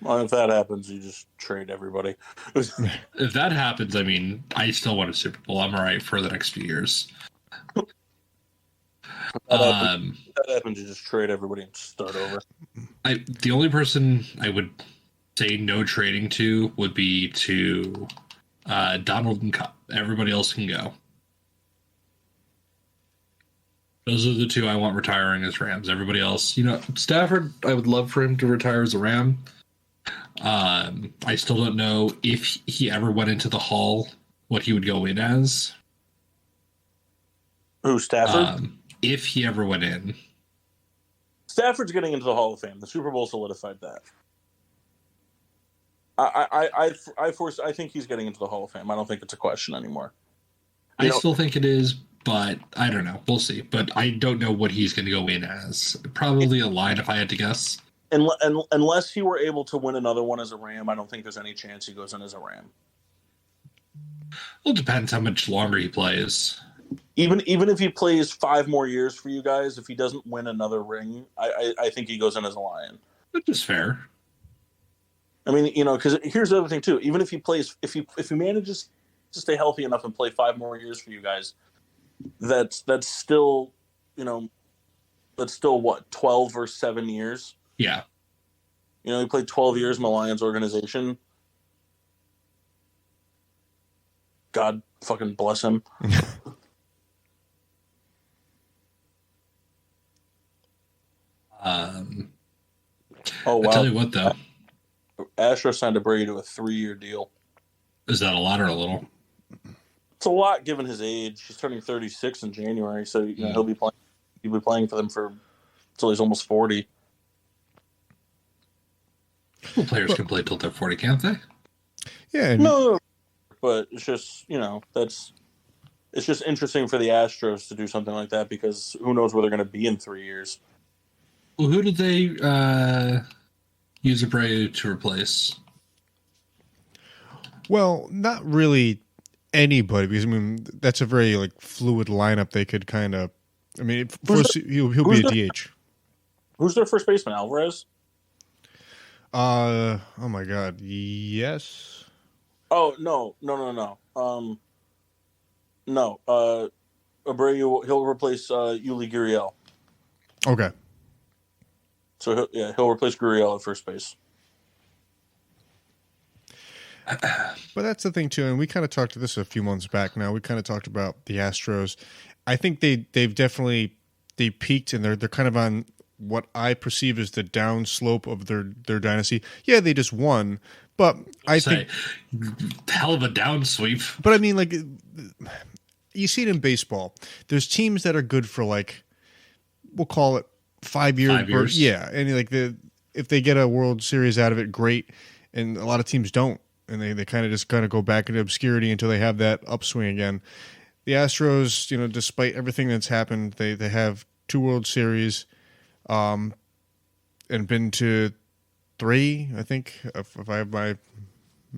Well, if that happens, you just trade everybody. If that happens, I mean, I still want a Super Bowl. I'm all right for the next few years. If that happens, you just trade everybody and start over. The only person I would say no trading to would be to Donald and Cup. Everybody else can go. Those are the two I want retiring as Rams. Everybody else, Stafford, I would love for him to retire as a Ram. I still don't know if he ever went into the Hall, what he would go in as. Who, Stafford? If he ever went in. Stafford's getting into the Hall of Fame. The Super Bowl solidified that. I think he's getting into the Hall of Fame. I don't think it's a question anymore. I still think it is, but I don't know. We'll see. But I don't know what he's going to go in as. Probably a line, if I had to guess. Unless he were able to win another one as a Ram, I don't think there's any chance he goes in as a Ram. Well, it depends how much longer he plays. Even if he plays 5 more years for you guys, if he doesn't win another ring, I think he goes in as a Lion. Which is fair. I mean, because here's the other thing too. Even if he plays, if he manages to stay healthy enough and play 5 more years for you guys, that's still, that's still what, 12 or 7 years. Yeah. He played 12 years in the Lions organization. God fucking bless him. Oh wow! I tell you what, though, Astros signed Abreu to a 3-year deal. Is that a lot or a little? It's a lot given his age. He's turning 36 in January, so he'll be playing. He'll be playing for them until he's almost 40. Well, players can play till they're 40, can't they? Yeah. No, but it's just it's just interesting for the Astros to do something like that because who knows where they're going to be in 3 years. Well, who did they use Abreu to replace? Well, not really anybody, because that's a very fluid lineup. They could kind of, first he'll be a DH. Who's their first baseman? Alvarez? Oh my God, yes. Oh no. Abreu, he'll replace Yuli Gurriel. Okay. So he'll replace Gurriel at first base. But that's the thing too, and we kind of talked to this a few months back. Now we kind of talked about the Astros. I think they've definitely peaked, and they're kind of on what I perceive as the down slope of their dynasty. Yeah, they just won, but I think hell of a down sweep. But I mean, you see it in baseball. There's teams that are good for we'll call it 5 years. 5 years. Yeah, and if they get a World Series out of it, great. And a lot of teams don't, and they kind of go back into obscurity until they have that upswing again. The Astros, despite everything that's happened, they have 2 World Series, and been to 3, I think, if I have my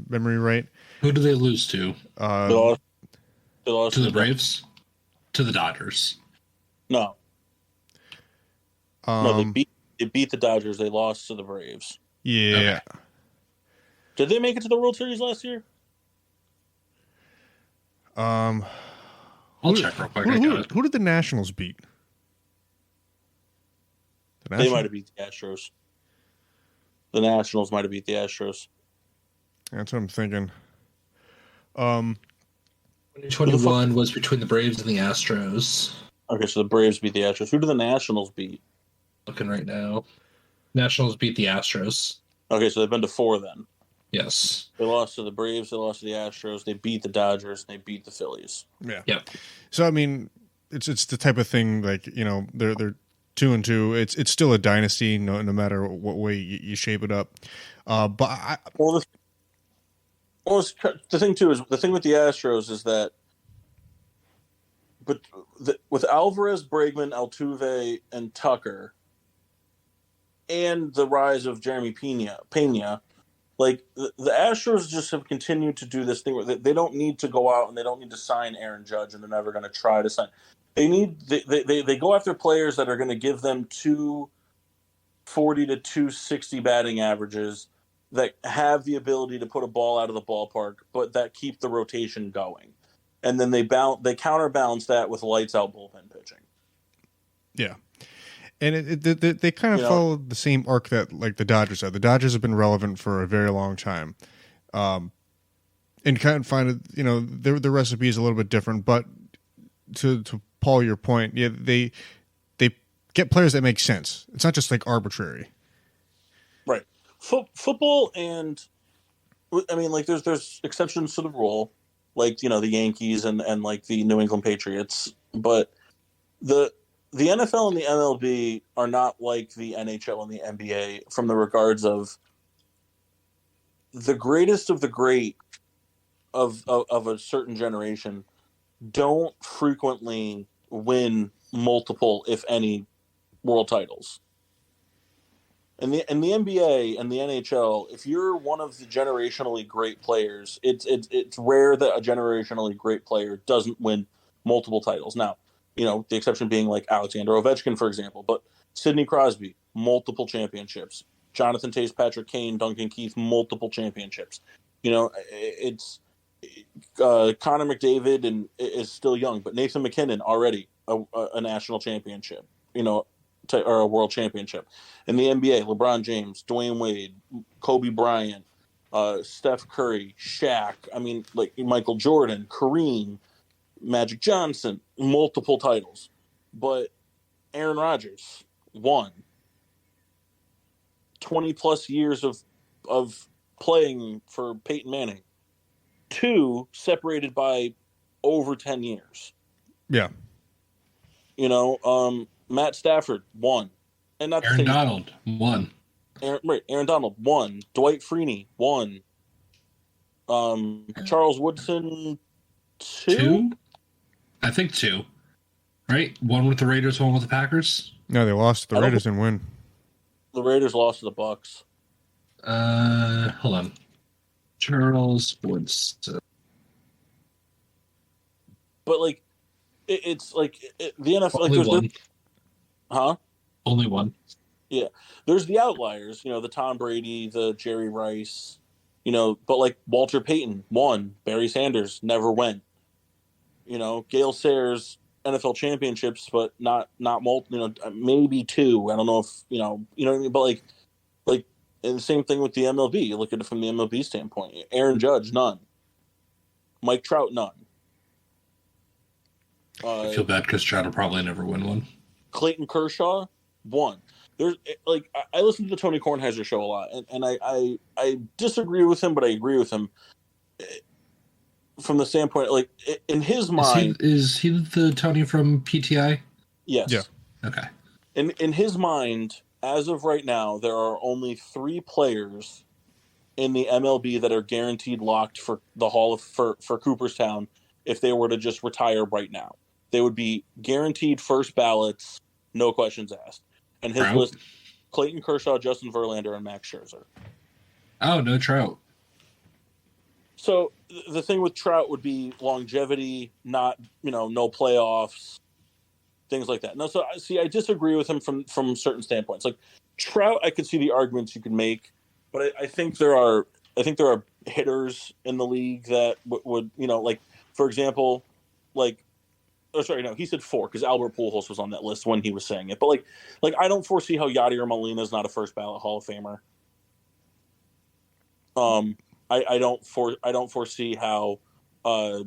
memory right. Who do they lose to? They lost to the Braves? To the Dodgers? No. No, they beat the Dodgers. They lost to the Braves. Yeah. Okay. Did they make it to the World Series last year? I'll check real quick. Who did the Nationals beat? They might have beat the Astros. The Nationals might have beat the Astros. That's what I'm thinking. 2021 was between the Braves and the Astros. Okay, so the Braves beat the Astros. Who do the Nationals beat? Looking right now. Nationals beat the Astros. Okay, so they've been to 4 then. Yes. They lost to the Braves. They lost to the Astros. They beat the Dodgers. They beat the Phillies. Yeah. Yep. So it's the type of thing they're 2-2. It's still a dynasty, no matter what way you shape it up. But the thing too is the thing with the Astros is that, with Alvarez, Bregman, Altuve, and Tucker, and the rise of Jeremy Pena, the Astros just have continued to do this thing where they don't need to go out and they don't need to sign Aaron Judge, and they're never going to try to sign. They go after players that are going to give them 240 to 260 batting averages that have the ability to put a ball out of the ballpark, but that keep the rotation going. And then they counterbalance that with lights out bullpen pitching. Yeah. And they kind of follow the same arc that like the Dodgers have. The Dodgers have been relevant for a very long time. And kind of find it, the recipe is a little bit different, but to Paul, your point, yeah, they get players that make sense. It's not just like arbitrary. Right. Football, and I mean, like there's exceptions to the rule, like the Yankees and like the New England Patriots, but the NFL and the MLB are not like the NHL and the NBA from the regards of the greatest of the great of a certain generation don't frequently win multiple, if any, world titles. In the NBA and the NHL, if you're one of the generationally great players, it's rare that a generationally great player doesn't win multiple titles. Now, the exception being like Alexander Ovechkin, for example, but Sidney Crosby, multiple championships. Jonathan Tays, Patrick Kane, Duncan Keith, multiple championships. It's Connor McDavid and is still young, but Nathan McKinnon already a national championship, or a world championship. In the NBA, LeBron James, Dwayne Wade, Kobe Bryant, Steph Curry, Shaq. I mean, like Michael Jordan, Kareem, Magic Johnson, multiple titles. But Aaron Rodgers won 20 plus years of playing for Peyton Manning. 2 separated by over 10 years. Yeah. Matt Stafford won. And not Aaron Donald won. Aaron Donald won. Dwight Freeney won. Charles Woodson 2? I think 2. Right? One with the Raiders, one with the Packers. No, they lost. The Raiders didn't win. The Raiders lost to the Bucks. Hold on. Charles Woodson. But like, it's like the NFL. Only one. Huh? Only one. Yeah, there's the outliers. The Tom Brady, the Jerry Rice. But like Walter Payton won. Barry Sanders never went. Gale Sayers NFL championships, but not multiple. Maybe 2. I don't know if what I mean. But like, and the same thing with the MLB. You look at it from the MLB standpoint. Aaron Judge, none. Mike Trout, none. I feel bad because Trout will probably never win one. Clayton Kershaw, 1. There's like I listen to the Tony Kornheiser show a lot, and I disagree with him, but I agree with him from the standpoint, like in his mind. Is he the Tony from PTI? Yes. Yeah. Okay. In his mind, as of right now, there are only 3 players in the MLB that are guaranteed locked for the for Cooperstown if they were to just retire right now. They would be guaranteed first ballots, no questions asked. And his list: Clayton Kershaw, Justin Verlander, and Max Scherzer. Oh, no Trout. So the thing with Trout would be longevity, not no playoffs, things like that. No, so I disagree with him from certain standpoints. Like Trout, I could see the arguments you could make, but I think there are hitters in the league that would like, for example, like. Oh, sorry, no, he said 4 because Albert Pujols was on that list when he was saying it. But like I don't foresee how Yadier Molina is not a first ballot Hall of Famer. I don't foresee how Paul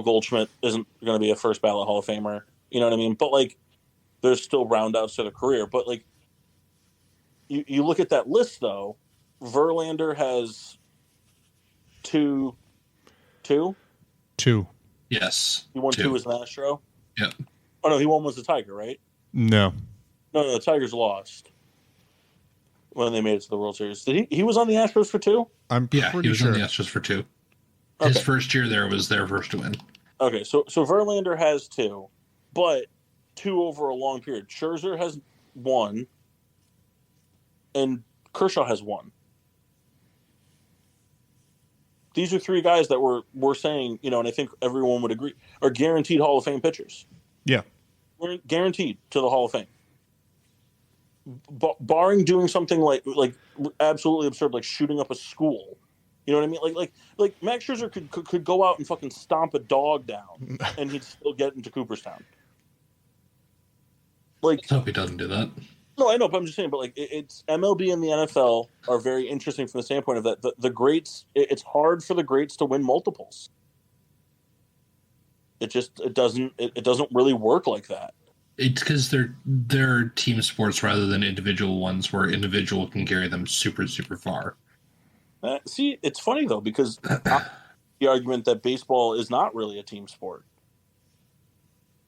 Goldschmidt isn't going to be a first ballot Hall of Famer. You know what I mean? But like, there's still roundouts to the career. But like, you look at that list though. Verlander has 2. Yes. He won 2 as an Astro? Yep. Oh, no, he won was the Tiger, right? No. No, the Tigers lost when they made it to the World Series. Did he was on the Astros for 2? I'm he pretty was sure. on the Astros for 2. His first year there was their first win. Okay, so Verlander has 2, but 2 over a long period. Scherzer has 1, and Kershaw has 1. These are 3 guys that we're saying, and I think everyone would agree, are guaranteed Hall of Fame pitchers. Yeah. We're guaranteed to the Hall of Fame. barring doing something like absolutely absurd, like shooting up a school. You know what I mean? Like Max Scherzer could go out and fucking stomp a dog down, and he'd still get into Cooperstown. Like, Let's hope he doesn't do that. no, I know, but I'm just saying. But like, it's MLB and the NFL are very interesting from the standpoint of that the greats. It's hard for the greats to win multiples. It doesn't really work like that. It's because they're team sports rather than individual ones, where individual can carry them super super far. See, it's funny though, because the argument that baseball is not really a team sport.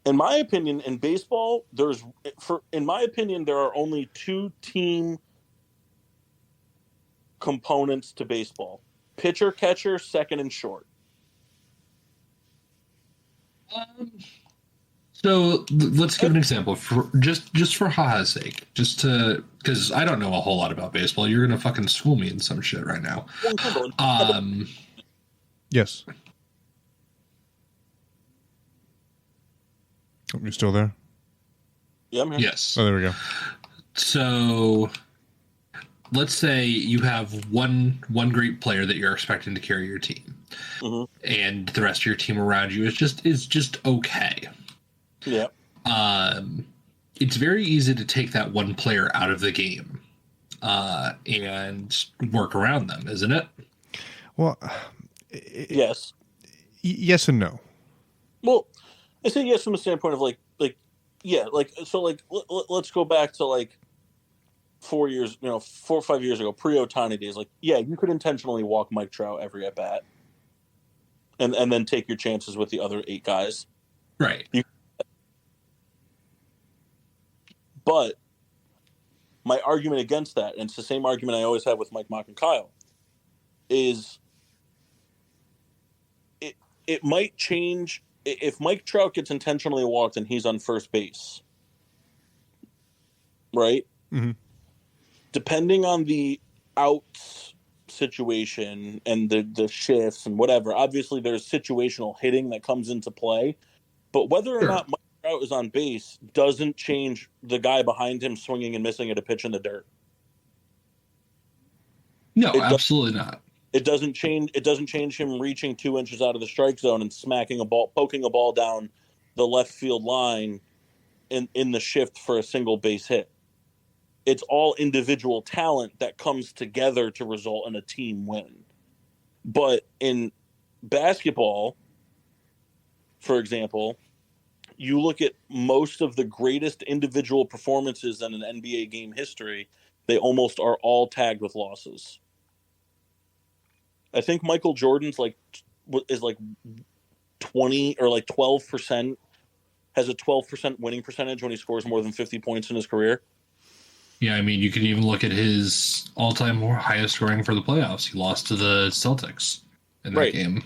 In my opinion, in baseball, there are only two team components to baseball: pitcher, catcher, second, and short. So let's give an example for just for haha's sake, just to, because I don't know a whole lot about baseball. You're gonna fucking school me in some shit right now. Yes. Oh, you're still there? Yeah, I'm here. Yes. Oh, there we go. So let's say you have one great player that you're expecting to carry your team, and the rest of your team around you is just okay. Yeah. It's very easy to take that one player out of the game and work around them, isn't it? Well, yes. Yes and no. Well, I say yes from the standpoint of let's go back to 4 years, 4 or 5 years ago, pre-Ohtani days. You could intentionally walk Mike Trout every at bat, and then take your chances with the other 8 guys. Right. But my argument against that, and it's the same argument I always have with Mike Mock and Kyle, is it might change if Mike Trout gets intentionally walked and he's on first base, right? Mm-hmm. Depending on the outs situation and the shifts and whatever, obviously there's situational hitting that comes into play, but whether or not Mike Trout is on base doesn't change the guy behind him swinging and missing at a pitch in the dirt. No, absolutely not. It doesn't change him reaching 2 inches out of the strike zone and poking a ball down the left field line in the shift for a single base hit. It's all individual talent that comes together to result in a team win. But in basketball, for example, you look at most of the greatest individual performances in an NBA game history, they almost are all tagged with losses. I think Michael Jordan's is 20 or 12%, has a 12% winning percentage when he scores more than 50 points in his career. Yeah, I mean, you can even look at his all-time highest scoring for the playoffs. He lost to the Celtics in that game.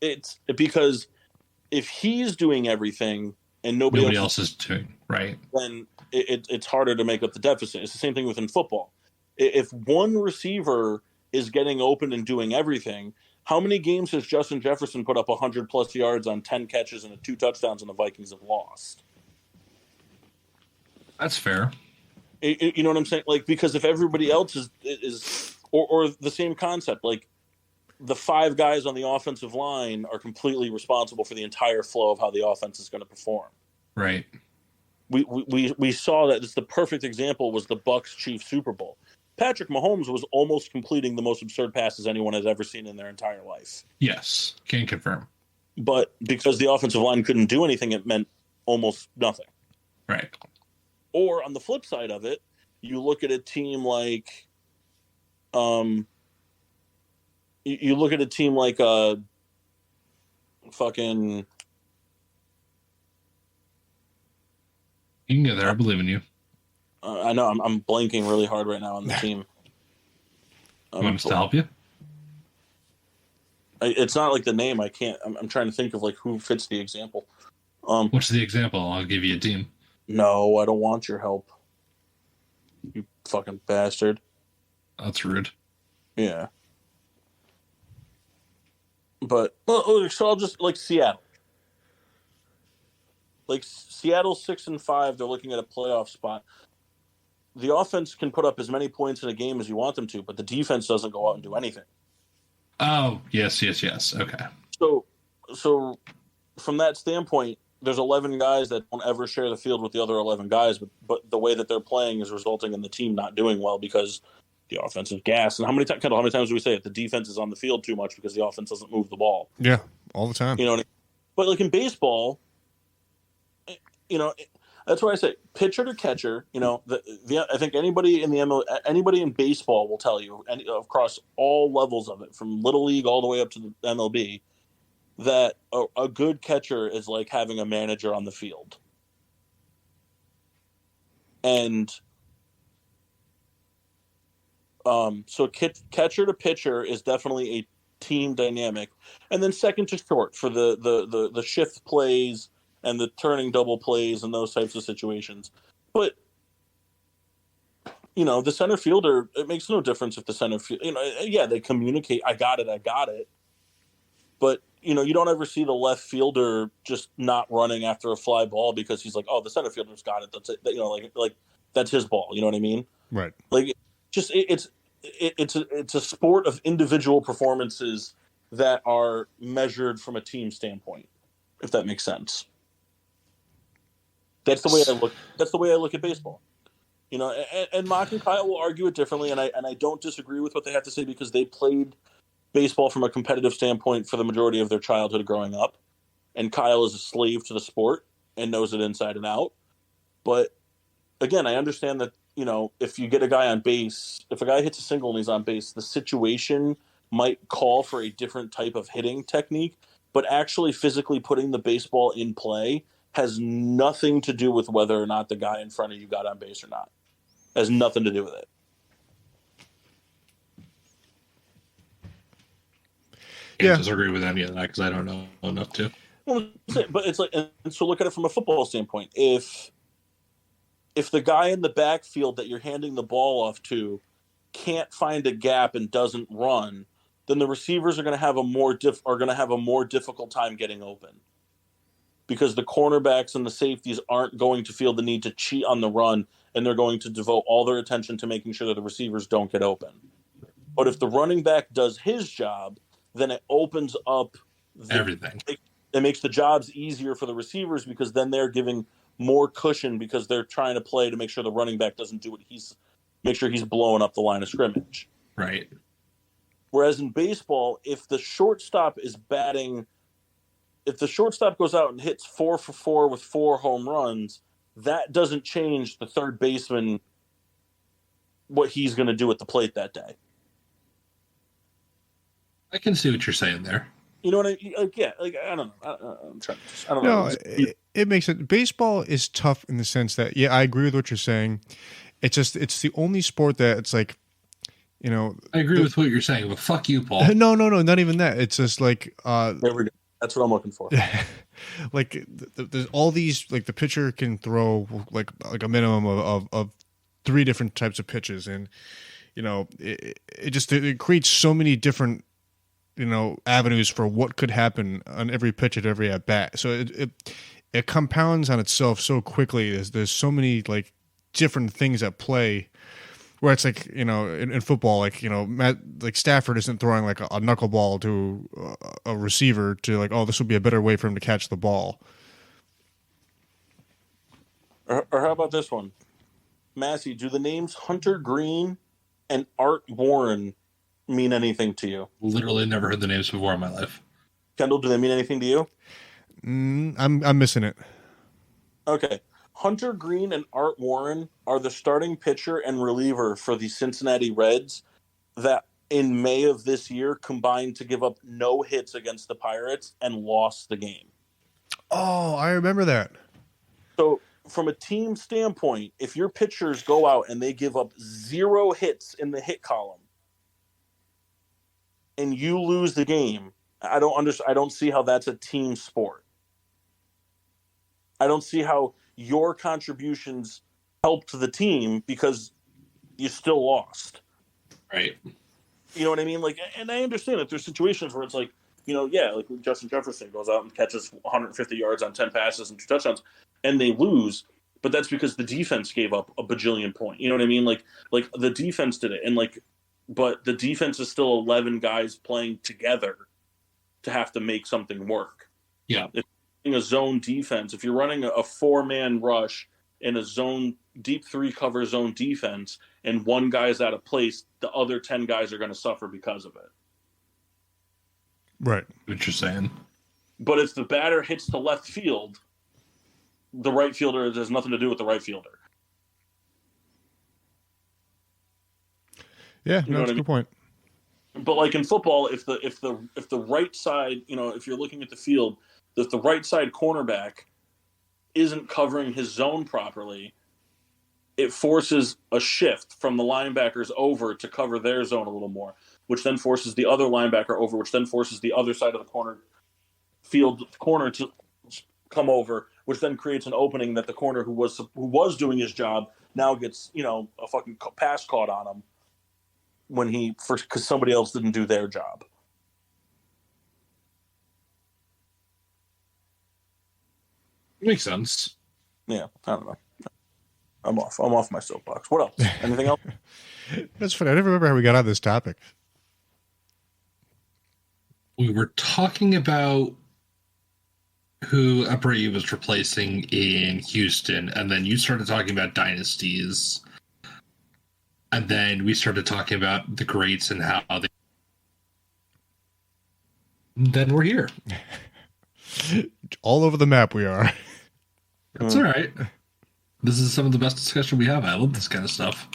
It's because if he's doing everything and nobody else is doing, right, then it's harder to make up the deficit. It's the same thing within football. If one receiver is getting open and doing everything, how many games has Justin Jefferson put up 100+ yards on 10 catches and 2 touchdowns and the Vikings have lost? That's fair. You know what I'm saying? Because if everybody else is or the same concept, the 5 guys on the offensive line are completely responsible for the entire flow of how the offense is going to perform. Right. We saw that. It's the perfect example was the Bucs-Chiefs Super Bowl. Patrick Mahomes was almost completing the most absurd passes anyone has ever seen in their entire life. Yes, can confirm. But because the offensive line couldn't do anything, it meant almost nothing. Right. Or on the flip side of it, you look at a team like, fucking. You can get there. I believe in you. I know I'm blanking really hard right now on the team. You want us to help you? It's not like the name. I can't. I'm trying to think of who fits the example. What's the example? I'll give you a team. No, I don't want your help. You fucking bastard. That's rude. Yeah. But so I'll just Seattle. Seattle 6-5. They're looking at a playoff spot. the offense can put up as many points in a game as you want them to, but the defense doesn't go out and do anything. Oh, yes. Okay. So from that standpoint, there's 11 guys that don't ever share the field with the other 11 guys, but the way that they're playing is resulting in the team not doing well because the offensive gas. And how many times do we say it? The defense is on the field too much because the offense doesn't move the ball. Yeah, all the time. You know what I mean? But like in baseball, that's why I say pitcher to catcher. I think anybody in anybody in baseball will tell you, and across all levels of it, from little league all the way up to the MLB, that a good catcher is like having a manager on the field. And so catcher to pitcher is definitely a team dynamic, and then second to short for the shift plays and the turning double plays and those types of situations. But the center fielder, it makes no difference if the center field, they communicate. I got it. But you don't ever see the left fielder just not running after a fly ball because he's like, oh, the center fielder's got it. That's it. Like that's his ball. You know what I mean? Right. Like just it's a sport of individual performances that are measured from a team standpoint, if that makes sense. That's the way I look. That's the way I look at baseball. And Mock and Kyle will argue it differently, and I don't disagree with what they have to say because they played baseball from a competitive standpoint for the majority of their childhood growing up, and Kyle is a slave to the sport and knows it inside and out. But again, I understand that if you get a guy on base, if a guy hits a single and he's on base, the situation might call for a different type of hitting technique, but actually physically putting the baseball in play has nothing to do with whether or not the guy in front of you got on base or not. It has nothing to do with it. Can't disagree with any of that because I don't know enough to. Well, but it's like, and so look at it from a football standpoint. If the guy in the backfield that you're handing the ball off to can't find a gap and doesn't run, then the receivers are going to have a more difficult time getting open. Because the cornerbacks and the safeties aren't going to feel the need to cheat on the run, and they're going to devote all their attention to making sure that the receivers don't get open. But if the running back does his job, then it opens up everything. It makes the jobs easier for the receivers because then they're giving more cushion because they're trying to play to make sure the running back doesn't do what make sure he's blowing up the line of scrimmage. Right. Whereas in baseball, if the shortstop goes out and hits 4 for 4 with 4 home runs, that doesn't change the third baseman what he's going to do at the plate that day. I can see what you're saying there. You know what I mean? Like, yeah, like I don't know. I don't know. know. It makes it. Baseball is tough in the sense that, yeah, I agree with what you're saying. It's the only sport that it's like, I agree with what you're saying, but fuck you, Paul. No, not even that. It's just like there we go. That's what I'm looking for. Like there's all these, like the pitcher can throw like a minimum of 3 different types of pitches, and it creates so many different avenues for what could happen on every pitch at every at bat. So it compounds on itself so quickly. There's so many like different things at play. Where it's like, in football, like Stafford isn't throwing like a knuckleball to a receiver to like, oh, this would be a better way for him to catch the ball. Or how about this one? Massey, do the names Hunter Green and Art Warren mean anything to you? Literally never heard the names before in my life. Kendall, do they mean anything to you? I'm missing it. Okay. Hunter Green and Art Warren are the starting pitcher and reliever for the Cincinnati Reds that in May of this year combined to give up no hits against the Pirates and lost the game. Oh, I remember that. So from a team standpoint, if your pitchers go out and they give up 0 hits in the hit column and you lose the game, I don't see how that's a team sport. I don't see how your contributions helped the team because you still lost. Right. You know what I mean? Like, and I understand that there's situations where it's like, like Justin Jefferson goes out and catches 150 yards on 10 passes and 2 touchdowns and they lose. but that's because the defense gave up a bajillion point. You know what I mean? Like the defense did it, and but the defense is still 11 guys playing together to have to make something work. Yeah. If you're running a zone defense, if you're running a 4-man rush in a zone deep 3 cover zone defense, and one guy's out of place, the other 10 guys are going to suffer because of it. Right. What you're saying. But if the batter hits the left field, the right fielder has nothing to do with the right fielder. Yeah, that's a good point. But like in football, if the right side, if you're looking at the field, if the right side cornerback isn't covering his zone properly, it forces a shift from the linebackers over to cover their zone a little more, which then forces the other linebacker over, which then forces the other side of the corner to come over, which then creates an opening that the corner who was doing his job now gets, a fucking pass caught on him because somebody else didn't do their job. Makes sense. Yeah, I don't know. I'm off my soapbox. What else? Anything else? That's funny. I never remember how we got on this topic. We were talking about who Abreu was replacing in Houston, and then you started talking about dynasties. And then we started talking about the greats and how they... Then we're here. All over the map we are. That's all right. This is some of the best discussion we have. I love this kind of stuff.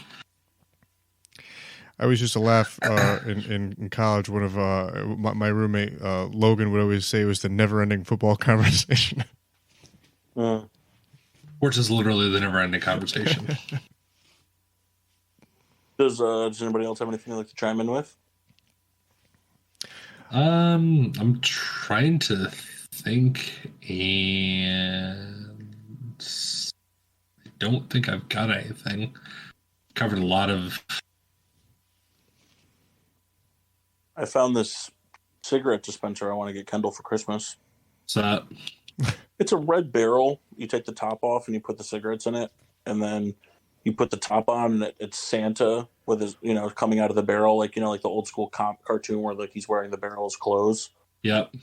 I always used to laugh in college. One of my roommate, Logan, would always say it was the never-ending football conversation. Which is literally the never-ending conversation. Does anybody else have anything they'd like to chime in with? I'm trying to think, and I don't think I've got anything. Covered a lot of... I found this cigarette dispenser I want to get Kendall for Christmas. What's that? It's a red barrel. You take the top off and you put the cigarettes in it, and then you put the top on, and it's Santa with his, coming out of the barrel, like the old school cartoon where like he's wearing the barrel's clothes. Yep.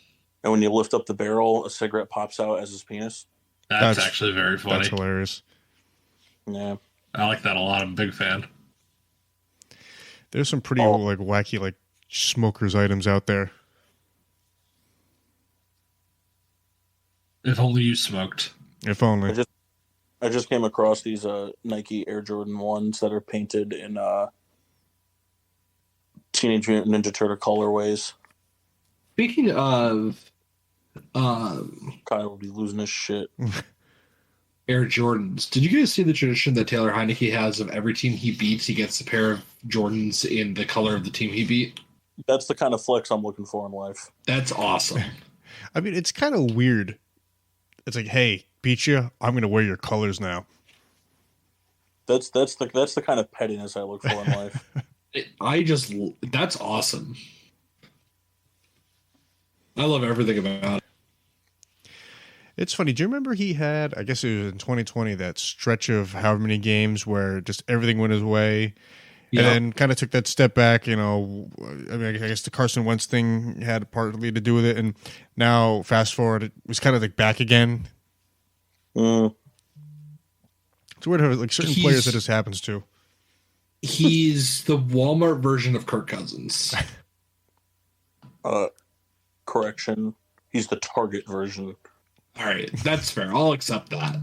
And when you lift up the barrel, a cigarette pops out as his penis. That's actually very funny. That's hilarious. Yeah. I like that a lot. I'm a big fan. There's some pretty wacky smokers items out there. If only you smoked. If only. I just came across these Nike Air Jordan 1s that are painted in Teenage Mutant Ninja Turtle colorways. Speaking of Kyle will be losing his shit. Air Jordans, did you guys see the tradition that Taylor Heineke has of every team he beats, he gets a pair of Jordans in the color of the team he beat? That's the kind of flex I'm looking for in life. That's awesome. I mean, it's kind of weird. It's like, hey, beat you, I'm going to wear your colors now. That's the kind of pettiness I look for in life. That's awesome. I love everything about it. It's funny. Do you remember he had, I guess it was in 2020, that stretch of however many games where just everything went his way? Yeah. And then kind of took that step back, I mean, I guess the Carson Wentz thing had partly to do with it. And now, fast forward, it was kind of like back again. It's weird how certain players that this happens to. He's the Walmart version of Kirk Cousins. Correction. He's the Target version. All right, that's fair. I'll accept that.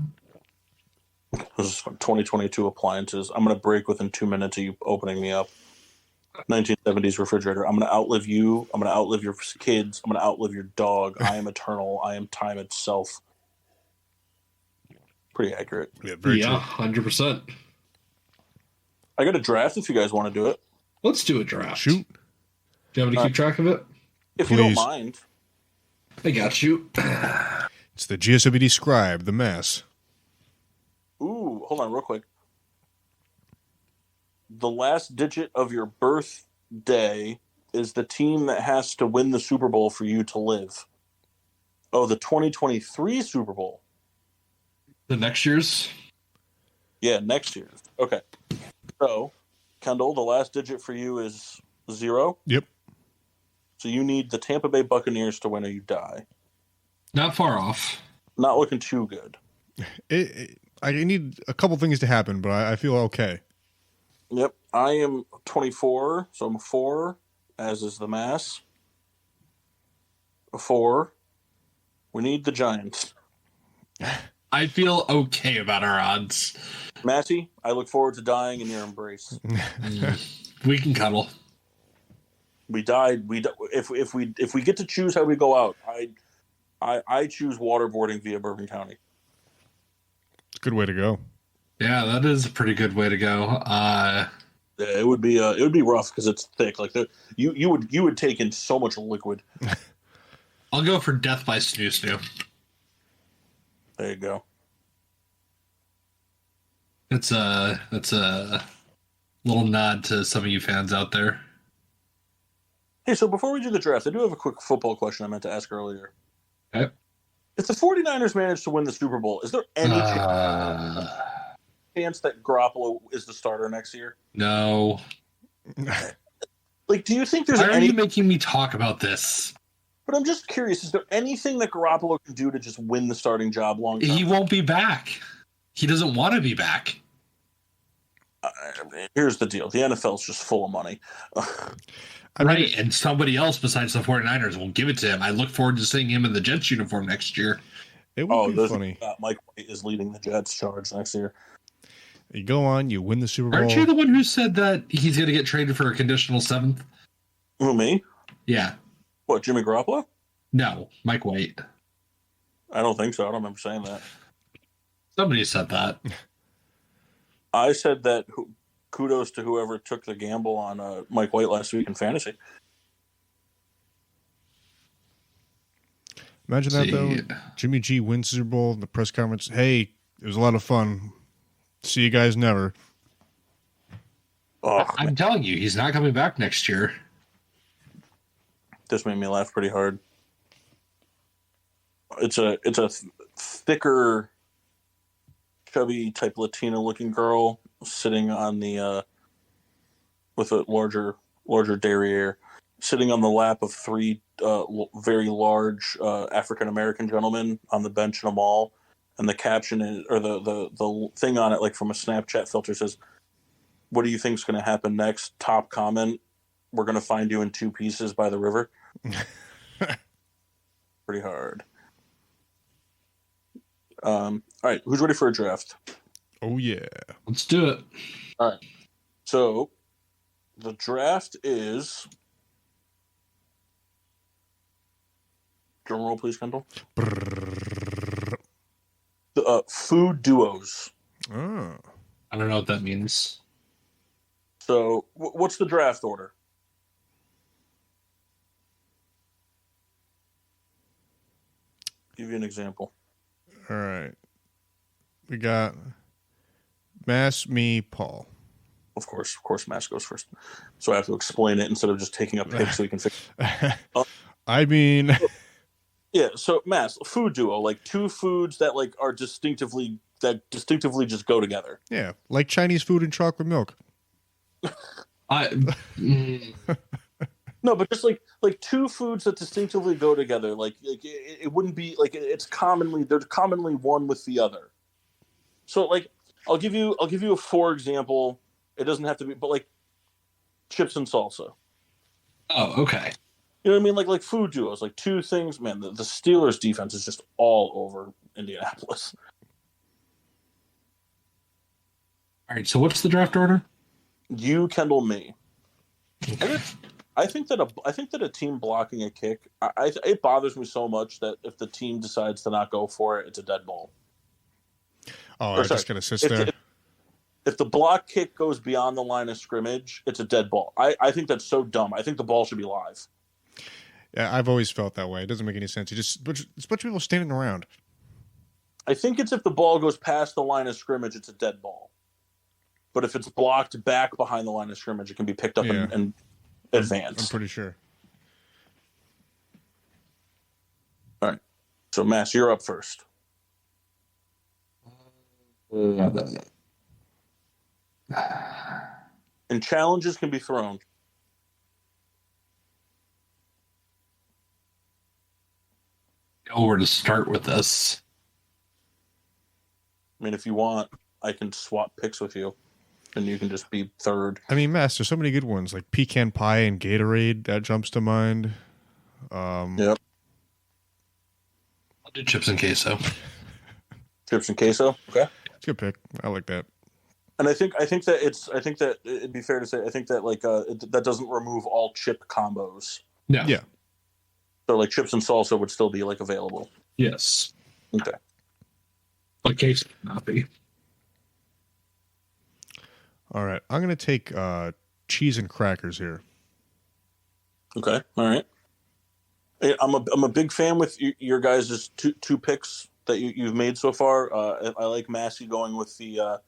This is from 2022 appliances. I'm going to break within 2 minutes of you opening me up. 1970s refrigerator. I'm going to outlive you. I'm going to outlive your kids. I'm going to outlive your dog. I am eternal. I am time itself. Pretty accurate. Yeah, very true. 100%. I got a draft if you guys want to do it. Let's do a draft. Shoot. Do you have to keep track of it? If you don't mind. I got you. It's the GSWD Scribe, the mess. Ooh, hold on real quick. The last digit of your birthday is the team that has to win the Super Bowl for you to live. Oh, the 2023 Super Bowl. The next year's? Yeah, next year. Okay. So, Kendall, the last digit for you is 0. Yep. So you need the Tampa Bay Buccaneers to win or you die. Not far off. Not looking too good. I need a couple things to happen, but I feel okay. Yep. I am 24, so I'm 4, as is the mass. 4. We need the Giants. I feel okay about our odds. Matty, I look forward to dying in your embrace. We can cuddle. We died. If we get to choose how we go out, I choose waterboarding via Bourbon County. It's a good way to go. Yeah, that is a pretty good way to go. Yeah, it would be rough because it's thick. Like you would take in so much liquid. I'll go for death by snoo. There you go. That's a little nod to some of you fans out there. Hey, so before we do the draft, I do have a quick football question I meant to ask earlier. Okay. If the 49ers manage to win the Super Bowl, is there any chance that Garoppolo is the starter next year? No. Like, do you think there's Why are you making me talk about this? But I'm just curious, is there anything that Garoppolo can do to just win the starting job long term? He won't be back. He doesn't want to be back. Here's the deal. The NFL is just full of money. Right, and somebody else besides the 49ers will give it to him. I look forward to seeing him in the Jets uniform next year. It would be funny. Mike White is leading the Jets charge next year. You go on, you win the Super Bowl. Aren't you the one who said that he's going to get traded for a conditional 7th? Who, me? Yeah. What, Jimmy Garoppolo? No, Mike White. I don't think so. I don't remember saying that. Somebody said that. I said that kudos to whoever took the gamble on Mike White last week in fantasy. Imagine that, though. Jimmy G wins Super Bowl in the press conference. Hey, it was a lot of fun. See you guys never. Oh, I'm telling you, he's not coming back next year. This made me laugh pretty hard. It's a thicker, chubby type Latina looking girl sitting on the with a larger derriere, sitting on the lap of 3 very large African American gentlemen on the bench in a mall, and the caption is, or the thing on it, like from a Snapchat filter, says, "What do you think's going to happen next?" Top comment: "We're going to find you in 2 pieces by the river." Pretty hard. All right, who's ready for a draft? Oh, yeah. Let's do it. All right. So, the draft is... Drum roll, please, Kendall. Food duos. Oh. I don't know what that means. So, what's the draft order? Give you an example. All right. We got Mass, me, Paul. Of course, Mass goes first. So I have to explain it instead of just taking a pick so we can fix it. I mean... Yeah, so Mass, food duo, like 2 foods that like are distinctively just go together. Yeah, like Chinese food and chocolate milk. No, but just like 2 foods that distinctively go together. Like it wouldn't be like they're commonly one with the other. So like I'll give you a for example. It doesn't have to be, but like chips and salsa. Oh, okay. You know what I mean? Like food duos, like 2 things. Man, the Steelers defense is just all over Indianapolis. All right. So what's the draft order? You, Kendall, me. I think that a team blocking a kick, it bothers me so much that if the team decides to not go for it, it's a dead ball. Oh, I'm just gonna sit there. If the block kick goes beyond the line of scrimmage, it's a dead ball. I think that's so dumb. I think the ball should be live. Yeah, I've always felt that way. It doesn't make any sense. It's a bunch of people standing around. I think it's if the ball goes past the line of scrimmage, it's a dead ball. But if it's blocked back behind the line of scrimmage, it can be picked up and advance. I'm pretty sure. All right. So, Mass, you're up first. and challenges can be thrown. Know where to start with this. I mean, if you want, I can swap picks with you, and you can just be third. I mean, Mass, there's so many good ones like pecan pie and Gatorade. That jumps to mind. Yep. I'll do chips and queso. Chips and queso. Okay. It's a good pick. I like that. And I think that it'd be fair to say I think that that doesn't remove all chip combos. No. Yeah. So like chips and salsa would still be like available. Yes. Okay. But queso not be. All right. I'm going to take cheese and crackers here. Okay. All right. Hey, I'm a big fan with your guys' two picks that you've made so far. I like Massey going with the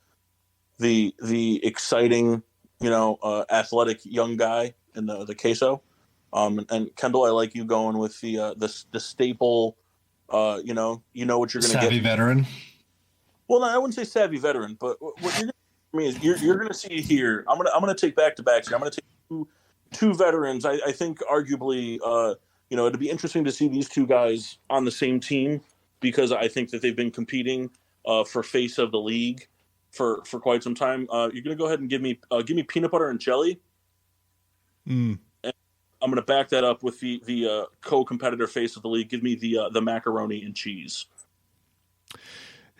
exciting, athletic young guy in the queso. And Kendall, I like you going with the staple. You know what you're going to get. Savvy veteran. Well, no, I wouldn't say savvy veteran, but what you're going to me is you're going to see here. I'm going to take back-to-backs here. I'm going to take two veterans. I think arguably, it'd be interesting to see these two guys on the same team because I think that they've been competing for face of the league for quite some time. You're going to go ahead and give me peanut butter and jelly. Mm. And I'm going to back that up with the co-competitor face of the league. Give me the macaroni and cheese.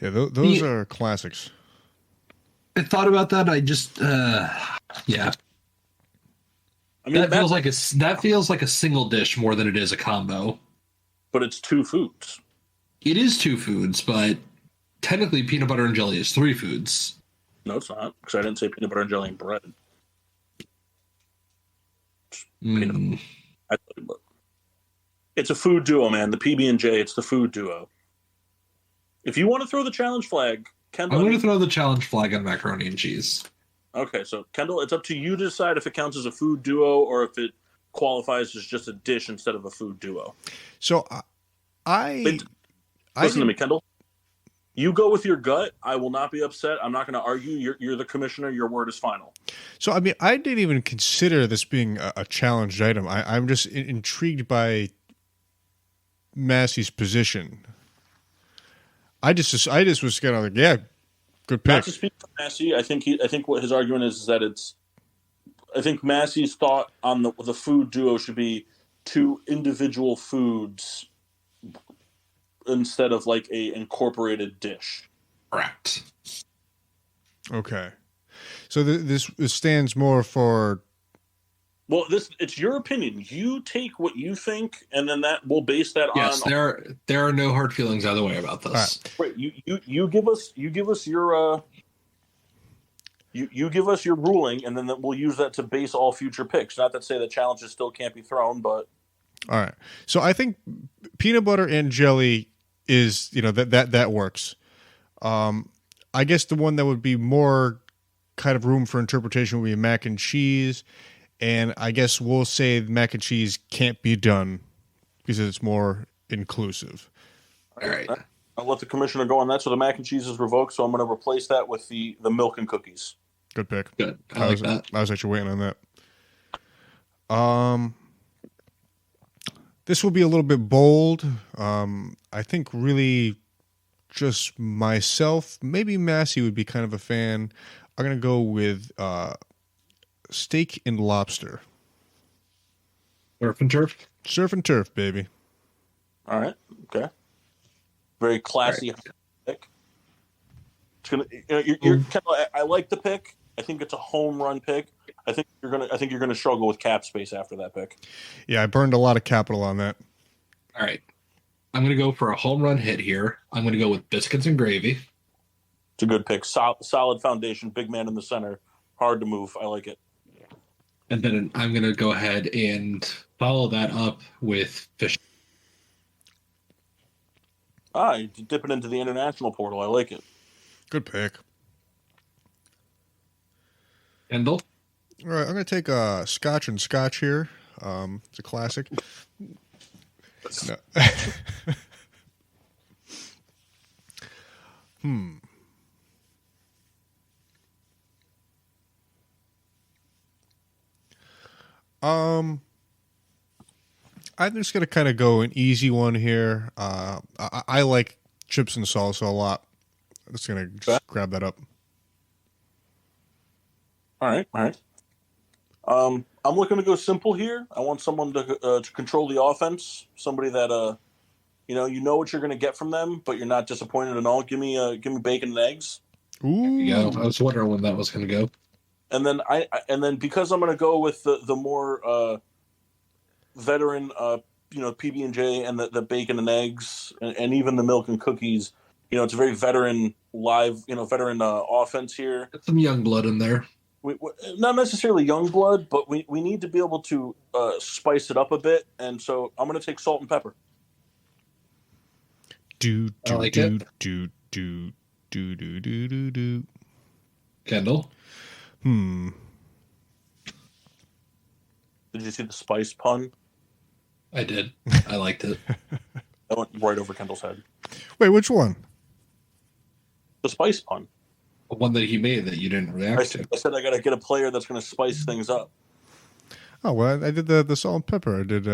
Yeah, those are classics. I thought about that. I just, yeah. I mean, that feels like a single dish more than it is a combo. But it's two foods. It is two foods, but technically peanut butter and jelly is three foods. No, it's not, because I didn't say peanut butter and jelly and bread. It's a food duo, man. The PB&J, it's the food duo. If you want to throw the challenge flag, Kendall... I'm going to throw the challenge flag on macaroni and cheese. Okay, so Kendall, it's up to you to decide if it counts as a food duo or if it qualifies as just a dish instead of a food duo. So listen to me, Kendall. You go with your gut. I will not be upset. I'm not going to argue. You're the commissioner. Your word is final. So, I mean, I didn't even consider this being a challenged item. I'm just intrigued by Massey's position. I just was kind of like, yeah, good pick. Not to speak for Massey, I think what his argument is that I think Massey's thought on the food duo should be two individual foods instead of like a incorporated dish. Correct. Okay. So this stands more for... Well, it's your opinion. You take what you think, and then we'll base that on... Yes, there are no hard feelings either way about this. Right. You give us your... You give us your ruling, and then we'll use that to base all future picks. Not to say that challenges still can't be thrown, but... All right. So I think peanut butter and jelly is, that works. I guess the one that would be more kind of room for interpretation would be mac and cheese. And I guess we'll say mac and cheese can't be done because it's more inclusive. All right. I'll let the commissioner go on that. So the mac and cheese is revoked. So I'm going to replace that with the milk and cookies. Good pick. Good. I like that. I was actually waiting on that. This will be a little bit bold. I think really just myself, maybe Massey would be kind of a fan. I'm going to go with steak and lobster. Surf and turf? Surf and turf, baby. All right. Okay. Very classy pick. It's gonna. I like the pick. I think it's a home run pick. I think you're gonna struggle with cap space after that pick. Yeah, I burned a lot of capital on that. All right. I'm going to go for a home run hit here. I'm going to go with biscuits and gravy. It's a good pick. Solid foundation. Big man in the center. Hard to move. I like it. And then I'm going to go ahead and follow that up with fish. You dip it into the international portal. I like it. Good pick. Kendall? All right, I'm going to take scotch and scotch here. It's a classic. No. I'm just gonna kind of go an easy one here. I like chips and salsa a lot. I'm just gonna grab that up. All right. I'm looking to go simple here. I want someone to control the offense. Somebody that you know what you're going to get from them, but you're not disappointed at all. Give me bacon and eggs. Ooh. Yeah, I was wondering when that was going to go. And then because I'm going to go with the more veteran, PB&J and the bacon and eggs and even the milk and cookies. It's a very veteran offense here. Get some young blood in there. We not necessarily young blood, but we need to be able to spice it up a bit. And so I'm going to take salt and pepper. I like it. Kendall? Did you see the spice pun? I did. I liked it. That went right over Kendall's head. Wait, which one? The spice pun. The one that he made that you didn't react to. I said I got to get a player that's going to spice things up. Oh, well, I did the salt and pepper. I did...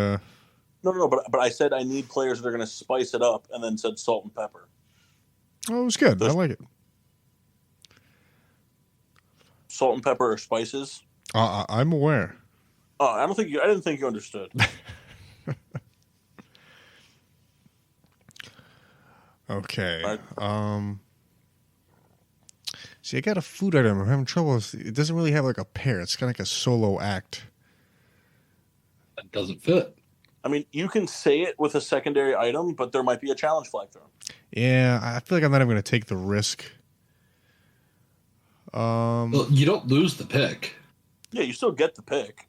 No, but I said I need players that are going to spice it up, and then said salt and pepper. Oh, it was good. I like it. Salt and pepper are spices. I'm aware. Oh, I didn't think you understood. Okay. Right. See, I got a food item. I'm having trouble. It doesn't really have like a pair. It's kind of like a solo act. That doesn't fit. I mean, you can say it with a secondary item, but there might be a challenge flag thrown. Yeah, I feel like I'm not even going to take the risk. Well, you don't lose the pick. Yeah, you still get the pick.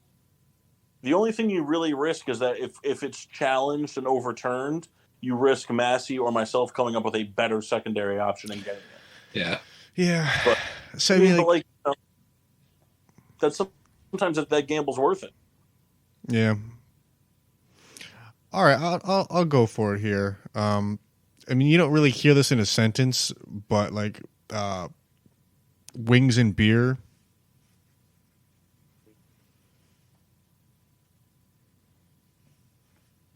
The only thing you really risk is that if it's challenged and overturned, you risk Massey or myself coming up with a better secondary option and getting it. Yeah. Yeah. But, so, I mean, that's sometimes that gamble's worth it. Yeah. All right, I'll go for it here. I mean, you don't really hear this in a sentence, but like wings and beer.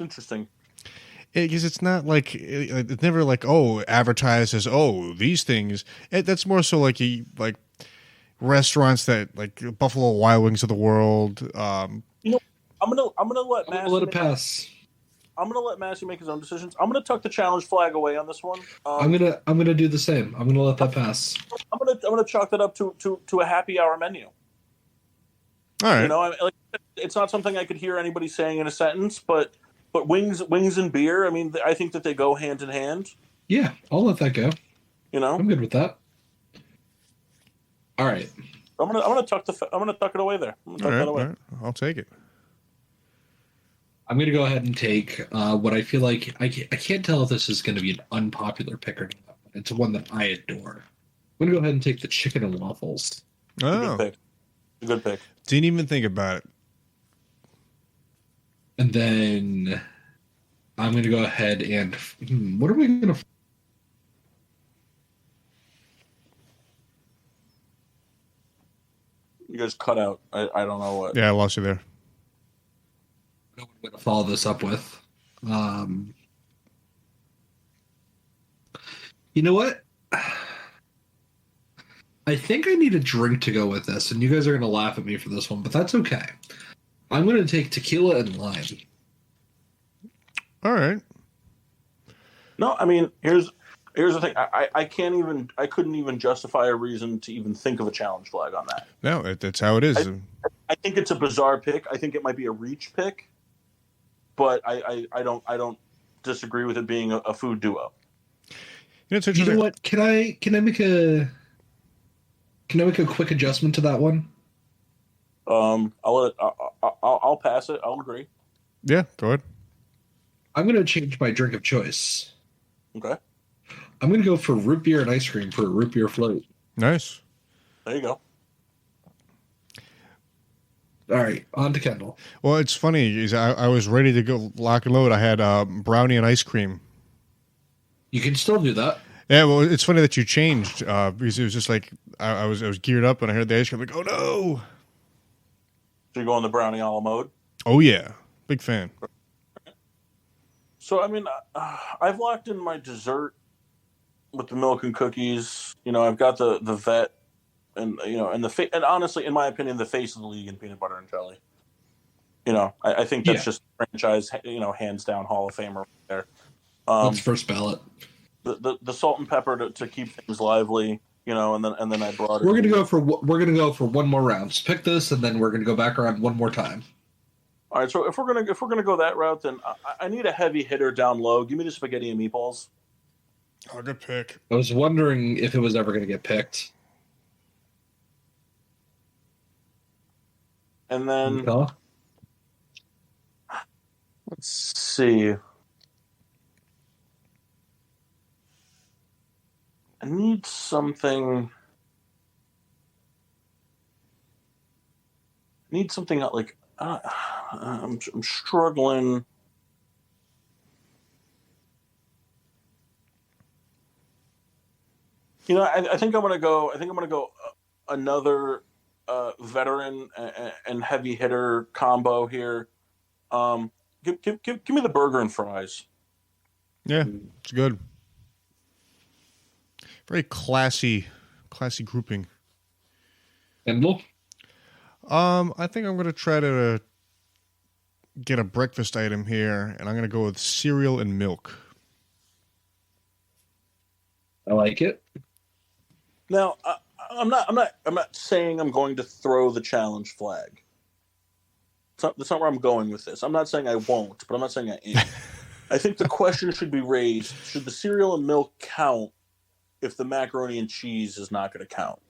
Interesting. Because it's not like it's never like advertised as these things. That's more so like restaurants that like Buffalo Wild Wings of the world. I'm gonna let Massey let it pass. I'm gonna let Massey make his own decisions. I'm gonna tuck the challenge flag away on this one. I'm gonna do the same. I'm gonna let that pass. I'm gonna chalk that up to a happy hour menu. All right. It's not something I could hear anybody saying in a sentence, but wings and beer. I mean, I think that they go hand in hand. Yeah, I'll let that go. I'm good with that. All right. I'm gonna tuck it away there. I'm gonna tuck that away. All right. I'll take it. I'm going to go ahead and take what I feel like... I can't tell if this is going to be an unpopular pick or not. It's one that I adore. I'm going to go ahead and take the chicken and waffles. Oh. A good pick. Didn't even think about it. And then I'm going to go ahead and... what are we going to... You guys cut out. I don't know what... Yeah, I lost you there. I don't know what I'm going to follow this up with. You know what? I think I need a drink to go with this, and you guys are going to laugh at me for this one, but that's okay. I'm going to take tequila and lime. All right. No, I mean, here's the thing. I couldn't even justify a reason to even think of a challenge flag on that. No, that's how it is. I think it's a bizarre pick. I think it might be a reach pick, but I don't disagree with it being a food duo. You know what? Can I make a quick adjustment to that one? I'll pass it. I'll agree. Yeah, go ahead. I'm going to change my drink of choice. Okay. I'm going to go for root beer and ice cream for a root beer float. Nice. There you go. All right, on to Kendall. Well, it's funny. Is I was ready to go lock and load. I had brownie and ice cream. You can still do that. Yeah, well, it's funny that you changed because it was just like I was geared up and I heard the ice cream. I'm like, oh no! So you're going the brownie a la mode? Oh yeah, big fan. So I mean, I've locked in my dessert with the milk and cookies. You know, I've got the vet, and and honestly, in my opinion, the face of the league in peanut butter and jelly. You know, I think that's just franchise. You know, hands down Hall of Famer right there. That's first ballot. The salt and pepper to keep things lively. You know, and then I brought it. We're gonna go for one more round. Just pick this, and then we're gonna go back around one more time. All right, so if we're gonna go that route, then I need a heavy hitter down low. Give me the spaghetti and meatballs. Oh, good pick. I was wondering if it was ever gonna get picked. And then let's see. I need something. Like I'm struggling. You know, I think I'm gonna go. I think I'm gonna go another veteran and heavy hitter combo here. Give me the burger and fries. Yeah, it's good. Very classy grouping. Kendall? I think I'm going to try to get a breakfast item here, and I'm going to go with cereal and milk. I like it. Now, I'm not saying I'm going to throw the challenge flag. That's not where I'm going with this. I'm not saying I won't, but I'm not saying I am. I think the question should be raised: should the cereal and milk count if the macaroni and cheese is not going to count?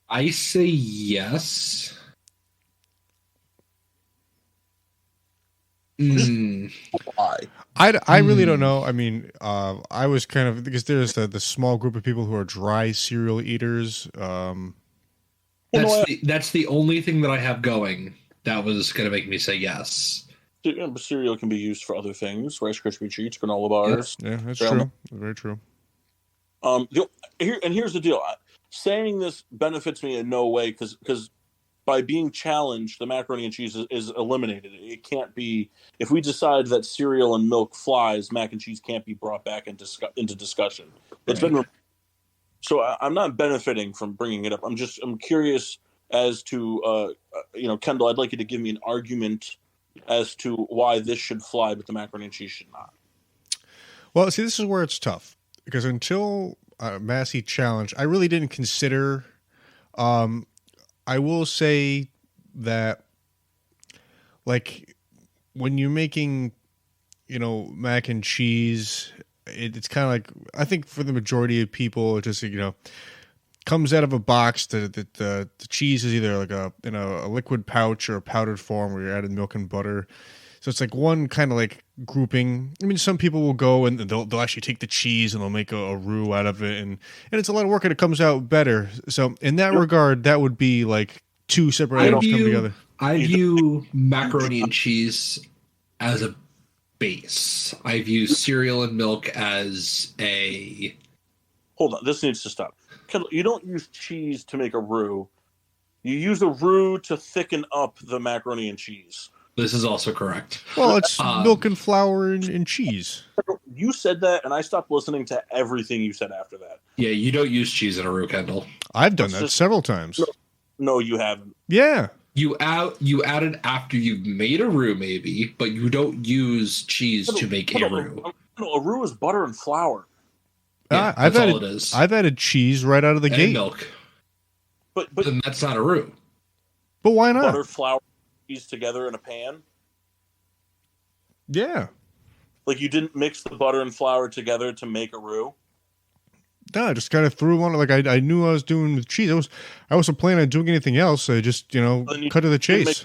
I say yes. Why? I really don't know. I mean, I was kind of, because there's the small group of people who are dry cereal eaters. That's the only thing that I have going that was going to make me say yes. Cereal can be used for other things: Rice Krispie treats, granola bars. Yeah, that's true. Very true. Here's the deal. Saying this benefits me in no way, because by being challenged, the macaroni and cheese is eliminated. It can't be, if we decide that cereal and milk flies, mac and cheese can't be brought back into discussion. It's been, so I'm not benefiting from bringing it up. I'm curious as to, Kendall, I'd like you to give me an argument as to why this should fly, but the macaroni and cheese should not. Well, see, this is where it's tough, because until Massey challenge, I really didn't consider. I will say that, like, when you're making, mac and cheese, it's kind of like, I think for the majority of people, it just, comes out of a box. The cheese is either like in a liquid pouch or a powdered form where you're adding milk and butter. So it's like one kind of like grouping. I mean, some people will go and they'll actually take the cheese and they'll make a roux out of it, and it's a lot of work and it comes out better. So in that regard, that would be like two separate items come together. I view macaroni and cheese as a base. I view cereal and milk as a... Hold on, this needs to stop. Kendall, you don't use cheese to make a roux. You use a roux to thicken up the macaroni and cheese. This is also correct. Well, it's milk and flour and cheese. You said that, and I stopped listening to everything you said after that. Yeah, you don't use cheese in a roux, Kendall. I've done that several times. No, you haven't. Yeah. You add it after you've made a roux, maybe, but you don't use cheese to make a roux. No, a roux is butter and flour. Yeah, that's all it is. I've added cheese right out of the gate. And milk. But then that's not a roux. But why not? Butter, flour, cheese together in a pan? Yeah. Like, you didn't mix the butter and flour together to make a roux? No, I just kind of threw one. Like, I knew I was doing with cheese. I wasn't planning on doing anything else. I just, cut to the chase.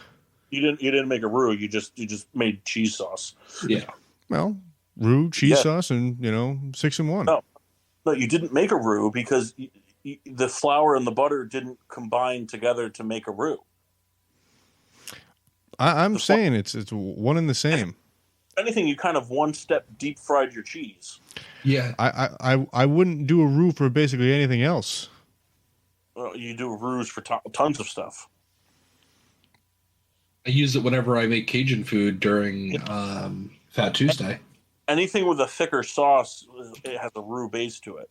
You didn't make a roux. You just made cheese sauce. Yeah. Well, roux, cheese sauce, and 6 in 1. No, you didn't make a roux because the flour and the butter didn't combine together to make a roux. I'm saying it's one and the same. If anything, you kind of one step deep fried your cheese. Yeah. I wouldn't do a roux for basically anything else. Well, you do roux for tons of stuff. I use it whenever I make Cajun food during Fat Tuesday. Anything with a thicker sauce, it has a roux base to it.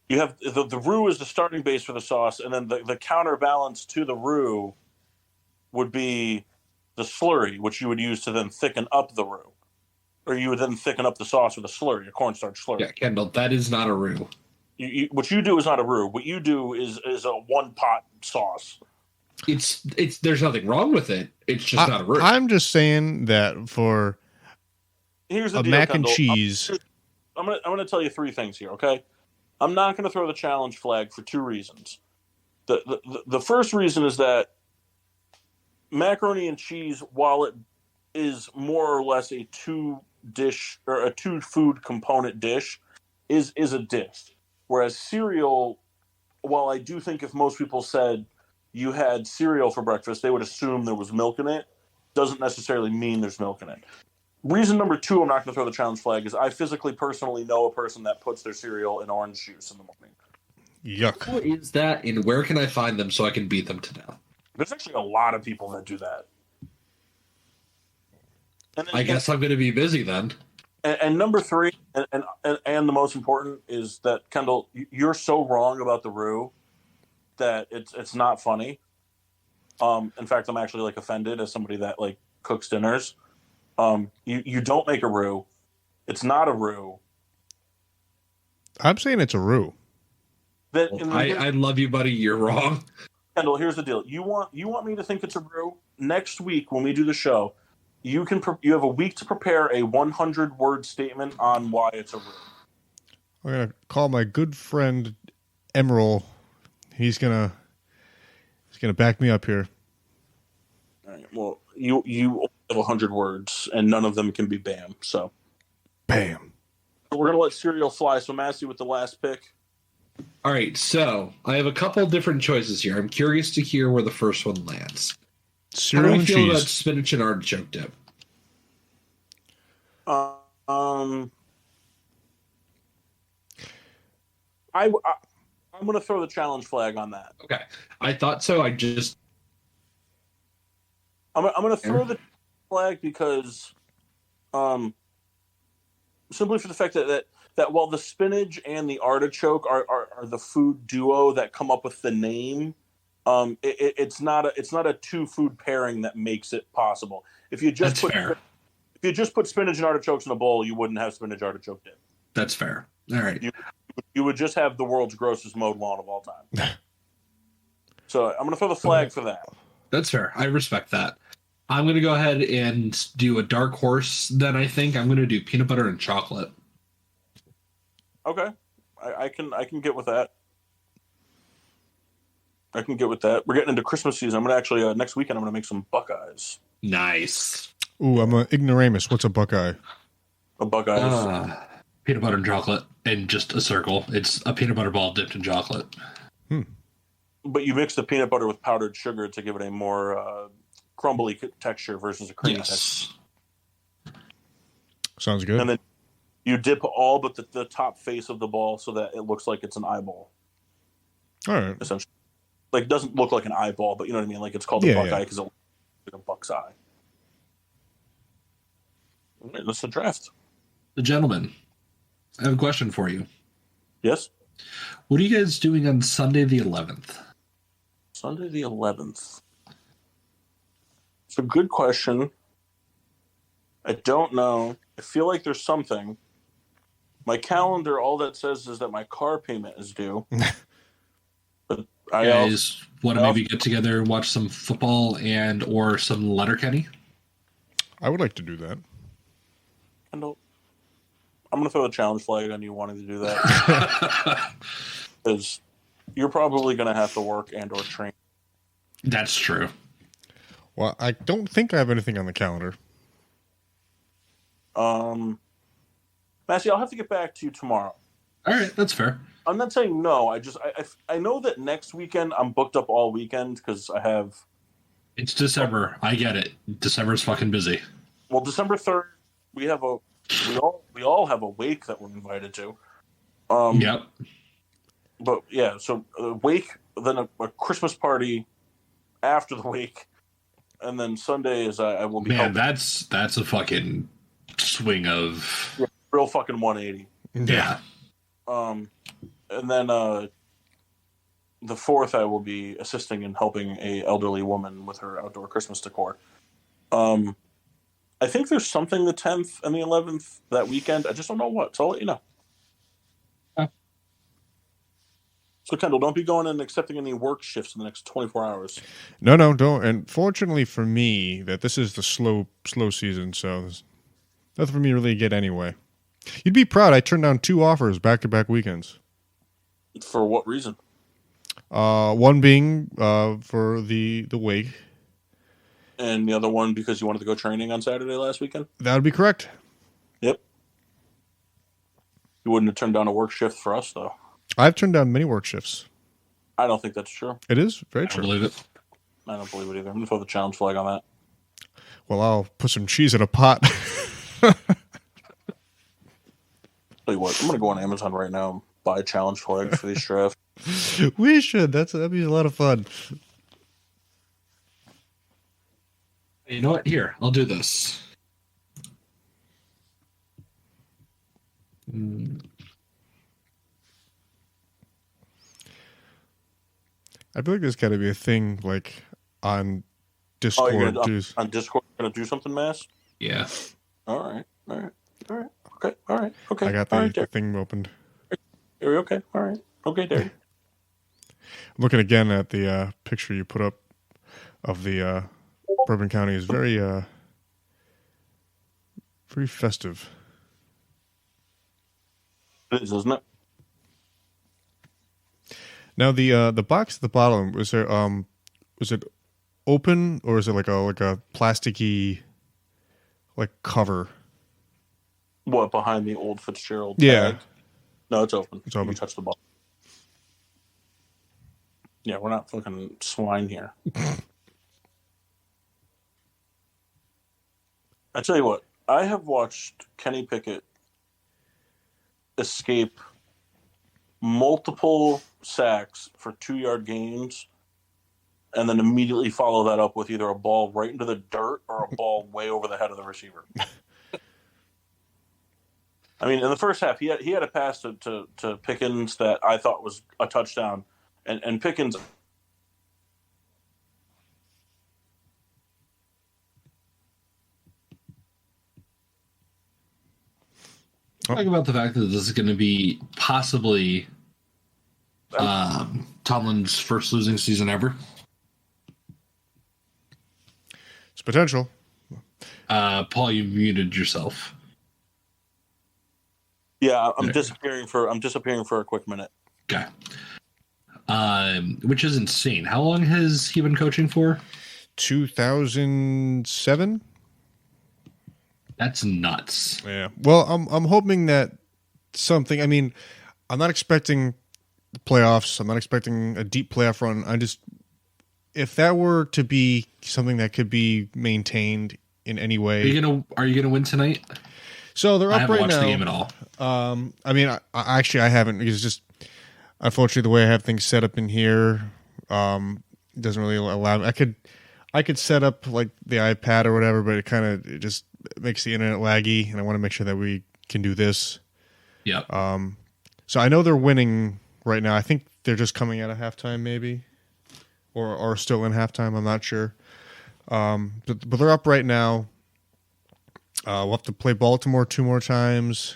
You have the roux is the starting base for the sauce, and then the counterbalance to the roux would be the slurry, which you would use to then thicken up the roux. Or you would then thicken up the sauce with a slurry, a cornstarch slurry. Yeah, Kendall, that is not a roux. What you do is not a roux. What you do is a one-pot sauce. It's there's nothing wrong with it. It's just not a roux. I'm just saying that for Here's the a deal, mac Kendall. and cheese. I'm gonna tell you three things here, okay? I'm not gonna throw the challenge flag for two reasons. The first reason is that macaroni and cheese, while it is more or less a two food component dish, is a dish. Whereas cereal, while I do think if most people said you had cereal for breakfast, they would assume there was milk in it, doesn't necessarily mean there's milk in it. Reason number two, I'm not going to throw the challenge flag, is I personally know a person that puts their cereal in orange juice in the morning. Yuck. What is that, and where can I find them so I can beat them to death? There's actually a lot of people that do that. And I guess I'm going to be busy then. And number three, and the most important, is that, Kendall, you're so wrong about the roux that it's not funny. In fact, I'm actually offended as somebody that cooks dinners. You don't make a roux. It's not a roux. I'm saying it's a roux. I love you, buddy. You're wrong. Kendall, here's the deal. You want me to think it's a roux? Next week when we do the show, you have a week to prepare a 100-word statement on why it's a roux. I'm gonna call my good friend Emerald. He's gonna back me up here. All right. Well, you have 100 words, and none of them can be bam. So, bam. We're gonna let cereal fly. So, Massey with the last pick. All right. So I have a couple different choices here. I'm curious to hear where the first one lands. Cereal and cheese. How do you feel about spinach and artichoke dip? I'm going to throw the challenge flag on that. Okay, I thought so. I'm going to throw the flag because, simply for the fact that while the spinach and the artichoke are the food duo that come up with the name. It's not a two food pairing that makes it possible. If you just put spinach and artichokes in a bowl, you wouldn't have spinach artichoke dip. That's fair. All right. You would just have the world's grossest mowed lawn of all time. So I'm going to throw the flag for that. That's fair. I respect that. I'm going to go ahead and do a dark horse. Then I think I'm going to do peanut butter and chocolate. Okay, I can get with that. I can get with that. We're getting into Christmas season. I'm going to actually, next weekend, I'm going to make some Buckeyes. Nice. Ooh, I'm an ignoramus. What's a Buckeye? A Buckeyes. Peanut butter and chocolate and just a circle. It's a peanut butter ball dipped in chocolate. But you mix the peanut butter with powdered sugar to give it a more crumbly texture versus a creamy texture. Sounds good. And then you dip all but the top face of the ball so that it looks like it's an eyeball. All right. Essentially. It doesn't look like an eyeball, but you know what I mean? It's called a Buckeye because it looks like a buck's eye. All right, that's the draft. The gentleman, I have a question for you. Yes? What are you guys doing on Sunday the 11th? Sunday the 11th. It's a good question. I don't know. I feel like there's something. My calendar, all that says is that my car payment is due. But I guys want to maybe get together and watch some football and or some Letterkenny? I would like to do that. Kendall, I'm going to throw the challenge flag on you wanting to do that. Because you're probably going to have to work and or train. That's true. Well, I don't think I have anything on the calendar. Massey, I'll have to get back to you tomorrow. All right, that's fair. I'm not saying no. I know that next weekend I'm booked up all weekend because I have. It's December. I get it. December's fucking busy. Well, December 3rd, we all have a wake that we're invited to. Yep. But yeah, so a wake, then a Christmas party after the wake, and then Sunday is I will be. Man, that's a fucking swing of real fucking 180. Yeah. And then the 4th, I will be assisting in helping a elderly woman with her outdoor Christmas decor. I think there's something the 10th and the 11th that weekend. I just don't know what, so I'll let you know. So, Kendall, don't be going and accepting any work shifts in the next 24 hours. No, don't. And fortunately for me, that this is the slow season, so there's nothing for me really to get anyway. You'd be proud. I turned down 2 offers back-to-back weekends. For what reason? One being for the wake. And the other one because you wanted to go training on Saturday last weekend? That would be correct. Yep. You wouldn't have turned down a work shift for us, though. I've turned down many work shifts. I don't think that's true. It is very I true. don't believe it. I don't believe it either. I'm going to throw the challenge flag on that. Well, I'll put some cheese in a pot. Tell you what, I'm going to go on Amazon right now and buy challenge flags for these drafts. We should. That'd be a lot of fun. You know what? Here, I'll do this. I feel like there's got to be a thing like on Discord. On Discord, you're going to do something, Mass? Yeah. All right. Okay. I got the thing opened. Are you okay? All right. Okay, Derek. I'm looking again at the picture you put up of the Bourbon County. Is very festive. It is, isn't it? Now the box at the bottom, was it open or is it like a plasticky like cover? What, behind the old Fitzgerald Yeah. tag? No, it's open. It's open. You touch the ball. Yeah, we're not fucking swine here. I tell you what, I have watched Kenny Pickett escape multiple sacks for 2-yard gains and then immediately follow that up with either a ball right into the dirt or a ball way over the head of the receiver. I mean, in the first half, he had a pass to Pickens that I thought was a touchdown, and Pickens. Talk about the fact that this is going to be possibly Tomlin's first losing season ever. It's potential. Paul, you muted yourself. Yeah, I'm disappearing for a quick minute. Okay. Which is insane. How long has he been coaching for? 2007. That's nuts. Yeah. Well, I'm hoping that something. I mean, I'm not expecting the playoffs. I'm not expecting a deep playoff run. If that were to be something that could be maintained in any way. Are you gonna win tonight? So they're up right now. I haven't watched the game at all. I mean, I haven't, because just unfortunately the way I have things set up in here doesn't really allow me. I could set up like the iPad or whatever, but it just makes the internet laggy, and I want to make sure that we can do this. Yeah. So I know they're winning right now. I think they're just coming out of halftime, maybe, or still in halftime. I'm not sure. But they're up right now. We'll have to play Baltimore 2 more times.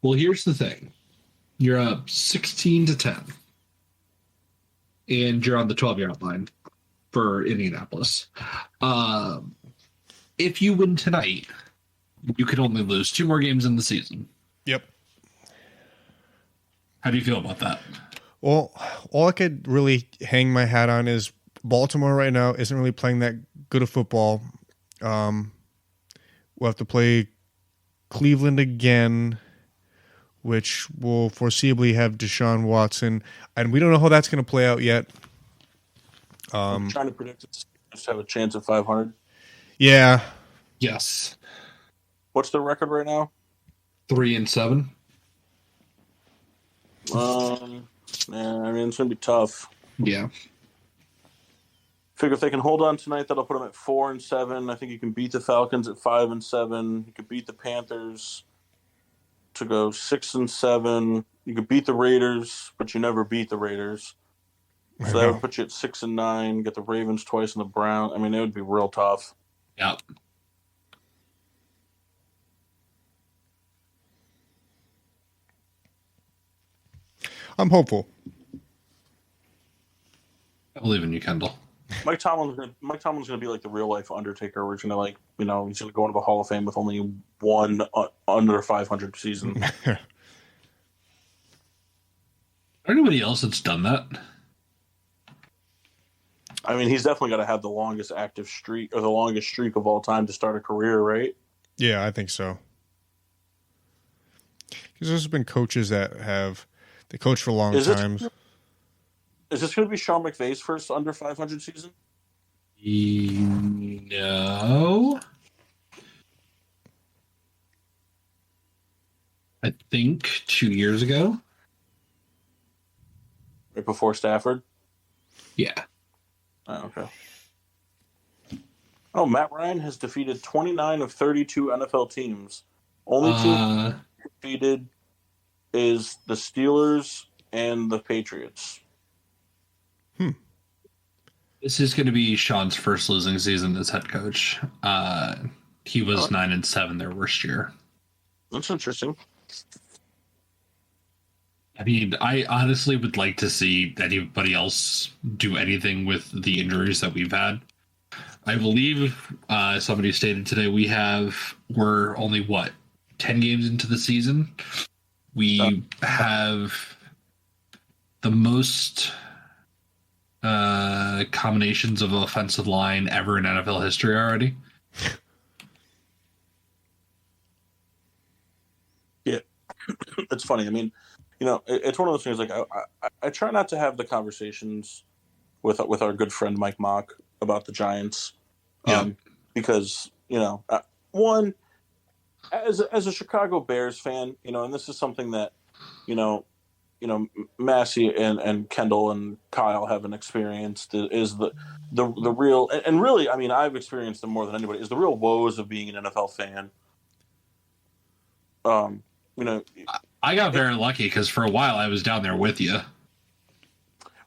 Well, here's the thing. You're up 16-10. And you're on the 12-yard line for Indianapolis. If you win tonight, you could only lose 2 more games in the season. Yep. How do you feel about that? Well, all I could really hang my hat on is Baltimore right now isn't really playing that good of football. We'll have to play Cleveland again, which will foreseeably have Deshaun Watson, and we don't know how that's going to play out yet. I'm trying to predict it just have a chance at 500. Yeah. Yes. What's the record right now? 3-7. Yeah, I mean, it's going to be tough. Yeah. Figure if they can hold on tonight, that'll put them at 4-7. I think you can beat the Falcons at 5-7. You could beat the Panthers to go 6-7. You could beat the Raiders, but you never beat the Raiders. So that would put you at 6-9. Get the Ravens twice and the Browns. I mean, it would be real tough. Yeah. I'm hopeful. I believe in you, Kendall. Mike Tomlin's gonna be like the real life Undertaker. We're gonna he's gonna go into the Hall of Fame with only one under 500 season. Anybody else that's done that? I mean, he's definitely got to have the longest active streak or the longest streak of all time to start a career, right? Yeah, I think so. Because there's been coaches that they coach for long times. Is this going to be Sean McVay's first under 500 season? No. I think 2 years ago. Right before Stafford? Yeah. Oh, okay. Oh, Matt Ryan has defeated 29 of 32 NFL teams. Only two defeated is the Steelers and the Patriots. This is going to be Sean's first losing season as head coach. He was 9-7 their worst year. That's interesting. I mean, I honestly would like to see anybody else do anything with the injuries that we've had. I believe somebody stated today we're only 10 games into the season. We have the most combinations of offensive line ever in NFL history already. Yeah, it's funny. I mean, it's one of those things. Like I try not to have the conversations with our good friend Mike Mock about the Giants, because one, as a Chicago Bears fan, and this is something that Massey and Kendall and Kyle haven't experienced, is the real, and really, I mean, I've experienced them more than anybody, is the real woes of being an NFL fan. I got very lucky because for a while I was down there with you.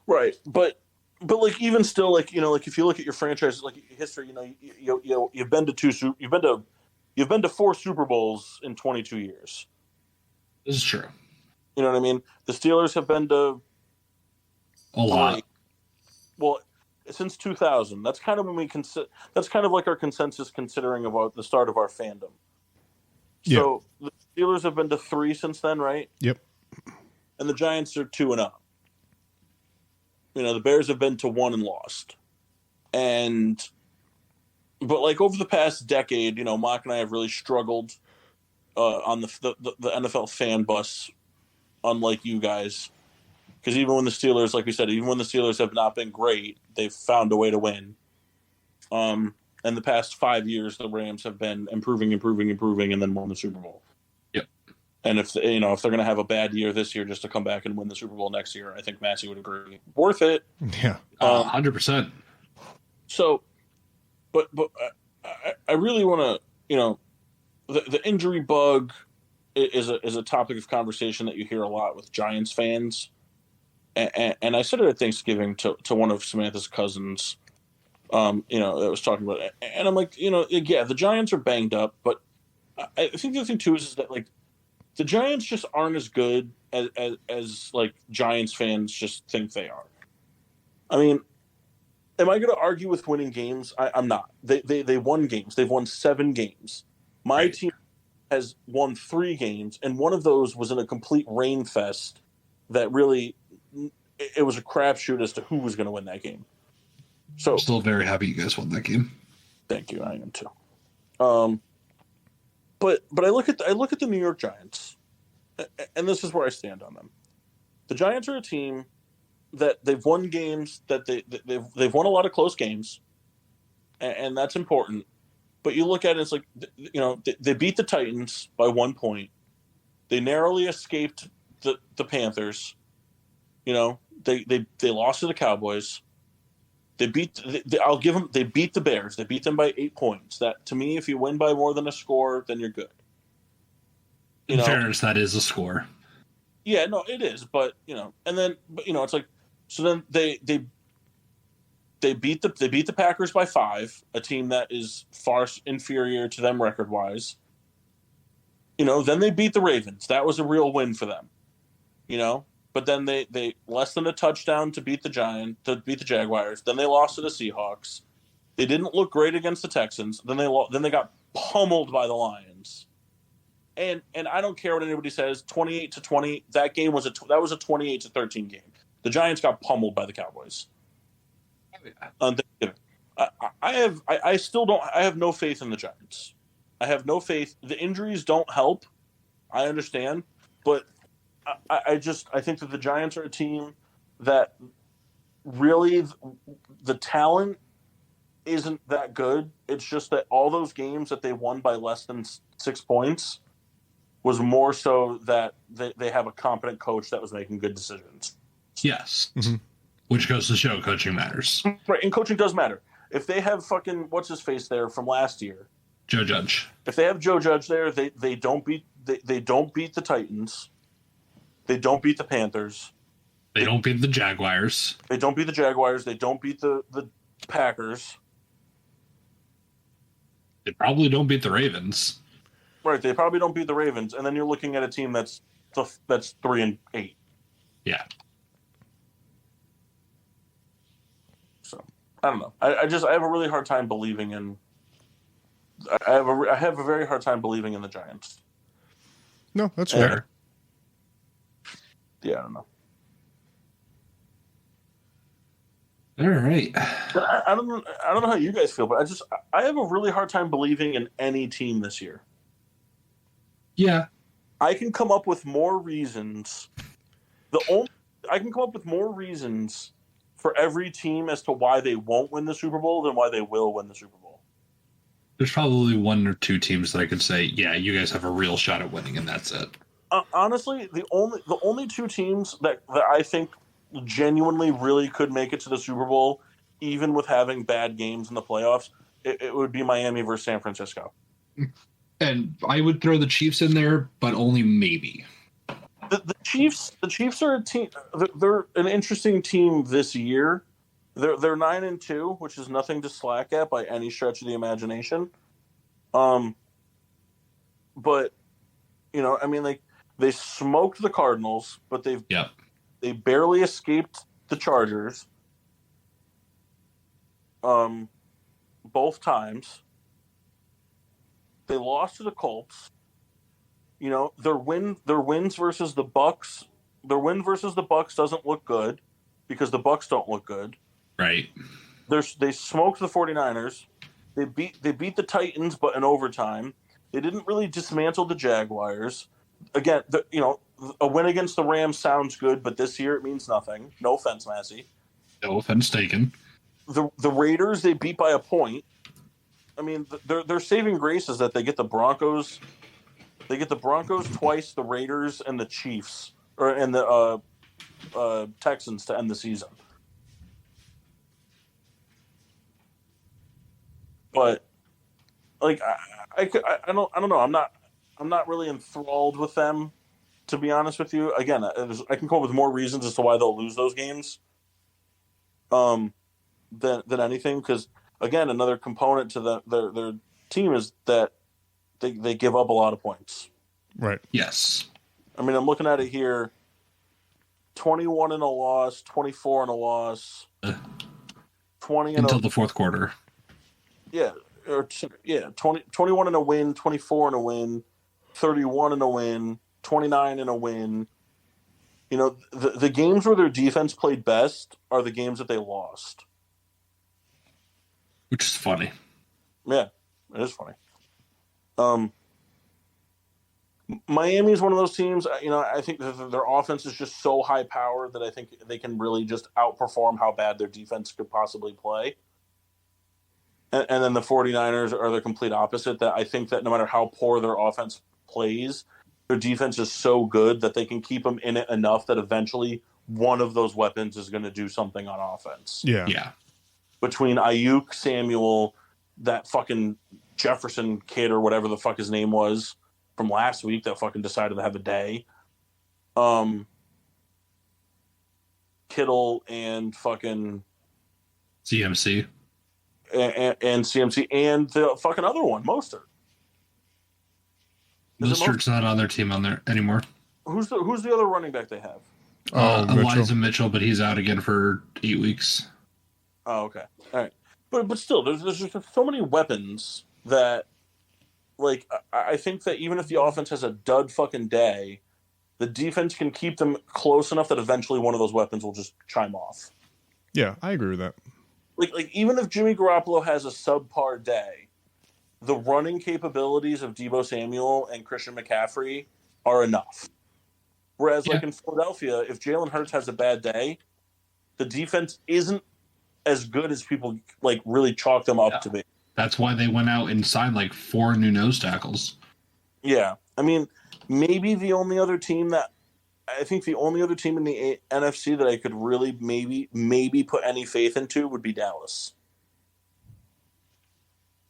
Right, but like even still, like if you look at your franchise, like history, you've been to 4 Super Bowls in 22 years. This is true. You know what I mean? The Steelers have been to a lot. Well, since 2000. That's kind of when that's kind of like our consensus considering about the start of our fandom. So the Steelers have been to 3 since then, right? Yep. And the Giants are 2-0. The Bears have been to 1 and lost. But like over the past decade, Mock and I have really struggled on the NFL fan bus, unlike you guys. Because even when the Steelers, like we said, even when the Steelers have not been great, they've found a way to win. And the past 5 years, the Rams have been improving, and then won the Super Bowl. Yep. And if they're going to have a bad year this year just to come back and win the Super Bowl next year, I think Massey would agree. Worth it. Yeah. 100%. So, but I really want to, the injury bug is a topic of conversation that you hear a lot with Giants fans. And I said it at Thanksgiving to one of Samantha's cousins, that was talking about it. And I'm like, the Giants are banged up, but I think the other thing too is that like the Giants just aren't as good as like Giants fans just think they are. I mean, am I going to argue with winning games? I'm not. They won games. They've won 7 games. My team has won 3 games, and one of those was in a complete rain fest that really it was a crapshoot as to who was going to win that game. So I'm still very happy you guys won that game. Thank you. I am too. But I look at the New York Giants, and this is where I stand on them. The Giants are a team that they've won games, that they've won a lot of close games, and that's important. But you look at it, it's like they beat the Titans by 1 point. They narrowly escaped the Panthers. They lost to the Cowboys. I'll give them. They beat the Bears. They beat them by 8 points. That to me, if you win by more than a score, then you're good. In fairness, that is a score. Yeah, no, it is. But it's like, so then they beat the Packers by 5, a team that is far inferior to them record wise. Then they beat the Ravens. That was a real win for them. But then they less than a touchdown to beat the Jaguars. Then they lost to the Seahawks. They didn't look great against the Texans. Then they got pummeled by the Lions. And I don't care what anybody says. 28-20. That game was a 28-13 game. The Giants got pummeled by the Cowboys. On Thanksgiving. I have no faith in the Giants. I have no faith. The injuries don't help. I understand, but I think that the Giants are a team that really the talent isn't that good. It's just that all those games that they won by less than 6 points was more so that they have a competent coach that was making good decisions. Yes. Mm-hmm. Which goes to show coaching matters. Right, and coaching does matter. If they have fucking what's his face there from last year, Joe Judge. If they have Joe Judge there, they don't beat the Titans. They don't beat the Panthers. They don't beat the Jaguars. They don't beat the Jaguars. They don't beat the Packers. They probably don't beat the Ravens. Right, they probably don't beat the Ravens, and then you're looking at a team that's 3-8. Yeah. So I don't know. I have a really hard time believing in. I have a very hard time believing in the Giants. No, that's fair. Yeah, I don't know. All right. I don't know how you guys feel, but I have a really hard time believing in any team this year. Yeah. I can come up with more reasons. I can come up with more reasons for every team as to why they won't win the Super Bowl than why they will win the Super Bowl. There's probably 1 or 2 teams that I could say, yeah, you guys have a real shot at winning, and that's it. Honestly, the only 2 teams that I think genuinely really could make it to the Super Bowl, even with having bad games in the playoffs, it would be Miami versus San Francisco. And I would throw the Chiefs in there, but only maybe. The Chiefs are a team. They're an interesting team this year. They're 9-2, which is nothing to slack at by any stretch of the imagination. But they smoked the Cardinals, but they barely escaped the Chargers. Both times. They lost to the Colts. Their wins versus the Bucks. Their win versus the Bucks doesn't look good because the Bucks don't look good. Right. They smoked the 49ers. They beat the Titans, but in overtime. They didn't really dismantle the Jaguars. Again, a win against the Rams sounds good, but this year it means nothing. No offense, Massey. No offense taken. The Raiders, they beat by a point. I mean, their saving grace is that they get the Broncos. They get the Broncos twice, the Raiders, and the Chiefs, and the Texans to end the season. But I don't know. I'm not really enthralled with them, to be honest with you. Again, I can come up with more reasons as to why they'll lose those games. Than anything, because again, another component to their team is that they give up a lot of points. Right. Yes. I mean, I'm looking at it here. 21 in a loss, 24 in a loss, 20 until the fourth quarter. Yeah, 21 in a win, 24 in a win, 31 in a win, 29 in a win. The games where their defense played best are the games that they lost. Which is funny. Yeah, it is funny. Miami is one of those teams, I think that their offense is just so high power that I think they can really just outperform how bad their defense could possibly play. And then the 49ers are the complete opposite, that I think that no matter how poor their offense plays, their defense is so good that they can keep them in it enough that eventually one of those weapons is going to do something on offense. Yeah. Yeah. between Ayuk, Samuel, that fucking Jefferson kid or whatever the fuck his name was from last week that fucking decided to have a day. Kittle and fucking CMC and CMC and the fucking other one, Mostert. Mostert's not on their team anymore. Who's the other running back they have? Elijah Mitchell, but he's out again for 8 weeks. Oh, okay. All right. But still, there's just so many weapons that, like, I think that even if the offense has a dud fucking day, the defense can keep them close enough that eventually one of those weapons will just chime off. Yeah, I agree with that. Like even if Jimmy Garoppolo has a subpar day, the running capabilities of Deebo Samuel and Christian McCaffrey are enough. Whereas, like in Philadelphia, if Jalen Hurts has a bad day, the defense isn't as good as people like really chalk them up to be. That's why they went out and signed like 4 new nose tackles. Yeah, I mean, maybe the only other team in the NFC that I could really maybe put any faith into would be Dallas.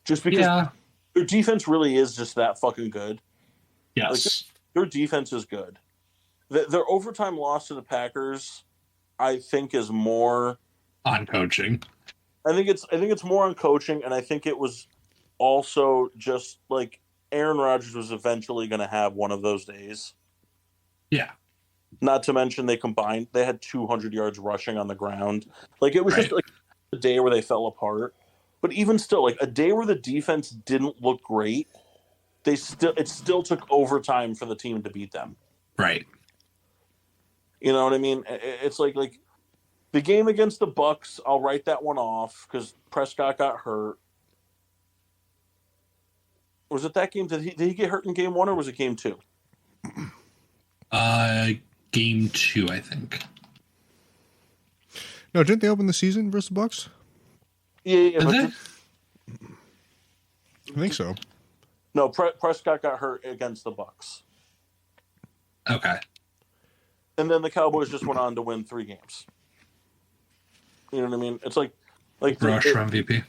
Just because their defense really is just that fucking good. Yes. Like, their defense is good. Their overtime loss to the Packers, I think, is more on coaching. I think it's more on coaching, and I think it was also just like Aaron Rodgers was eventually going to have one of those days. Yeah. Not to mention they had 200 yards rushing on the ground. Like it was just like a day where they fell apart. But even still, like a day where the defense didn't look great, it still took overtime for the team to beat them. Right. You know what I mean? It's like the game against the Bucks, I'll write that one off because Prescott got hurt. Was it that game? Did he get hurt in game 1 or was it game 2? Game 2, I think. No, didn't they open the season versus the Bucks? Yeah. I think so. No, Prescott got hurt against the Bucks. Okay. And then the Cowboys just went on to win 3 games. You know what I mean? It's like Rush for MVP.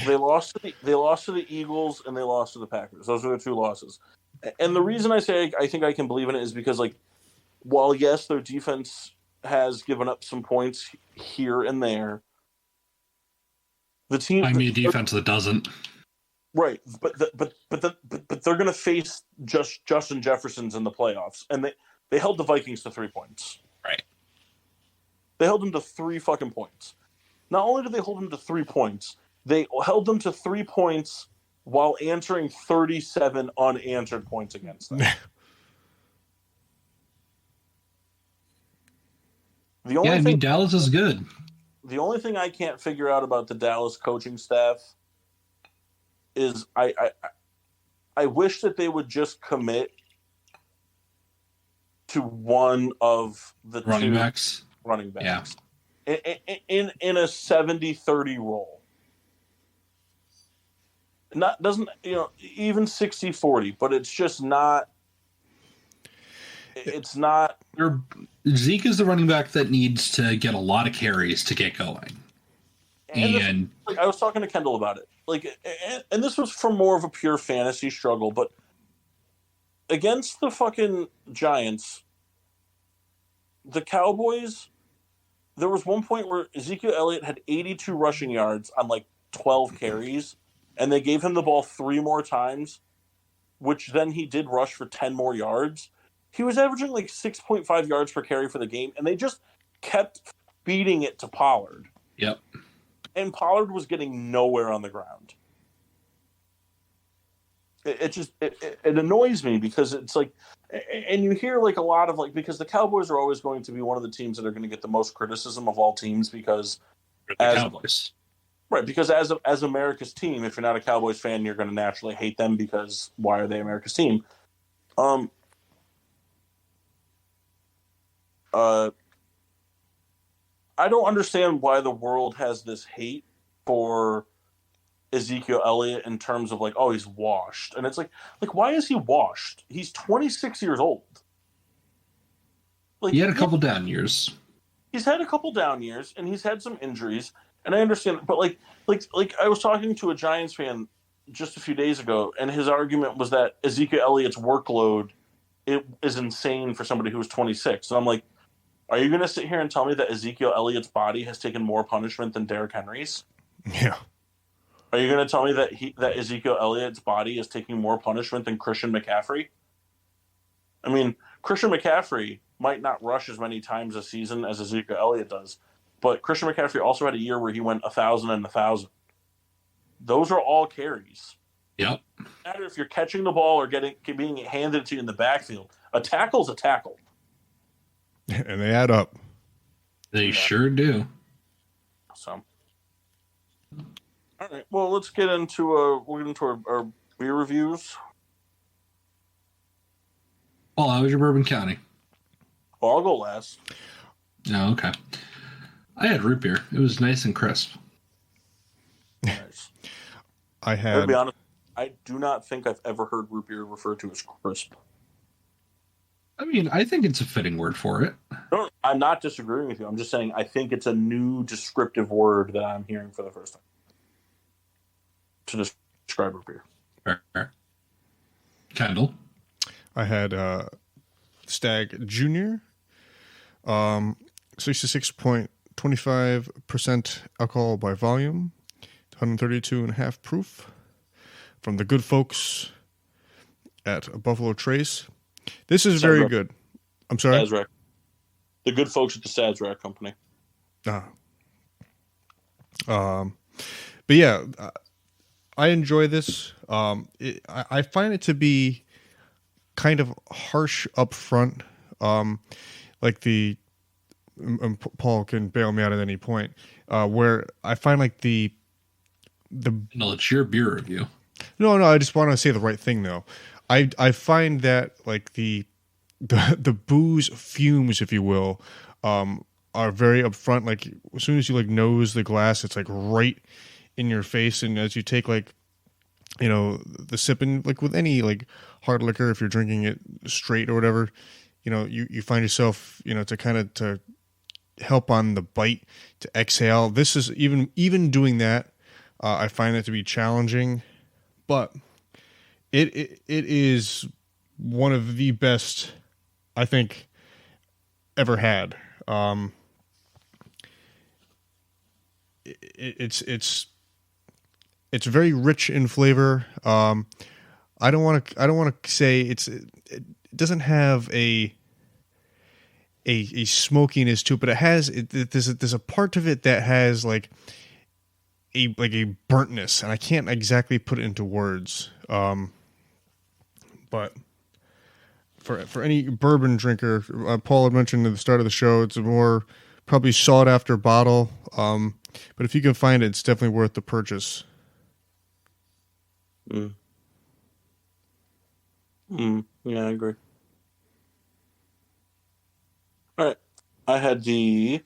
They lost to the Eagles and they lost to the Packers. Those are the 2 losses. And the reason I say I think I can believe in it is because, like, while yes, their defense has given up some points here and there, the team. I mean, defense that doesn't. Right, but they're going to face Justin Jefferson's in the playoffs, and they held the Vikings to 3 points. Right. They held them to 3 fucking points. Not only did they hold them to 3 points, they held them to 3 points while answering 37 unanswered points against them. Dallas is good. The only thing I can't figure out about the Dallas coaching staff is I wish that they would just commit to one of the running backs. Yeah. In a 70-30 role. Even 60-40, but it's just not. It's not. Zeke is the running back that needs to get a lot of carries to get going. And I was talking to Kendall about it. And this was from more of a pure fantasy struggle, but against the fucking Giants, the Cowboys, there was one point where Ezekiel Elliott had 82 rushing yards on 12 carries, and they gave him the ball 3 more times, which then he did rush for 10 more yards. He was averaging 6.5 yards per carry for the game, and they just kept feeding it to Pollard. Yep. And Pollard was getting nowhere on the ground. It annoys me because it's and you hear a lot of because the Cowboys are always going to be one of the teams that are going to get the most criticism of all teams because Cowboys. Right, because as America's team, if you're not a Cowboys fan, you're going to naturally hate them because why are they America's team? I don't understand why the world has this hate for Ezekiel Elliott in terms of he's washed. And it's why is he washed? He's 26 years old. He had a couple down years. He's had a couple down years, and he's had some injuries. And I understand, but like I was talking to a Giants fan just a few days ago, and his argument was that Ezekiel Elliott's workload it is insane for somebody who's 26. So I'm like, are you going to sit here and tell me that Ezekiel Elliott's body has taken more punishment than Derrick Henry's? Yeah. Are you going to tell me that Ezekiel Elliott's body is taking more punishment than Christian McCaffrey? I mean, Christian McCaffrey might not rush as many times a season as Ezekiel Elliott does, but Christian McCaffrey also had a year where he went 1,000 and 1,000. Those are all carries. Yep. No matter if you're catching the ball or being handed to you in the backfield, a tackle's a tackle. And they add up. They sure do. So, all right. Well, let's get into our beer reviews. Well, how was your Bourbon County? Well, I'll go last. Oh, okay. I had root beer. It was nice and crisp. Nice. I To had. be honest, I do not think I've ever heard root beer referred to as crisp. I mean, I think it's a fitting word for it. No, I'm not disagreeing with you. I'm just saying I think it's a new descriptive word that I'm hearing for the first time to describe root beer. Fair. Kendall? I had Stag Junior, 66.25% alcohol by volume, 132.5 proof, from the good folks at Buffalo Trace. This is very good. I'm sorry? Sazerac. The good folks at the Sazerac Company. But yeah, I enjoy this. I find it to be kind of harsh up front. Like Paul can bail me out at any point, where I find like the No, it's your beer review. No, I just want to say the right thing though. I find that like the booze fumes, if you will, are very upfront. Like as soon as you like nose the glass, it's like right in your face, and as you take like, you know, the sipping, like with any like hard liquor, if you're drinking it straight or whatever, you know, you find yourself, you know, to help on the bite to exhale. This is even doing that. I find it to be challenging, but it is one of the best I think ever had. It's very rich in flavor. I don't want to say it doesn't have a smokiness to it, but there's a part of it that has like a burntness, and I can't exactly put it into words. But for any bourbon drinker, Paul had mentioned at the start of the show, it's a more probably sought after bottle. But if you can find it, it's definitely worth the purchase. Yeah, I agree. All right. I had the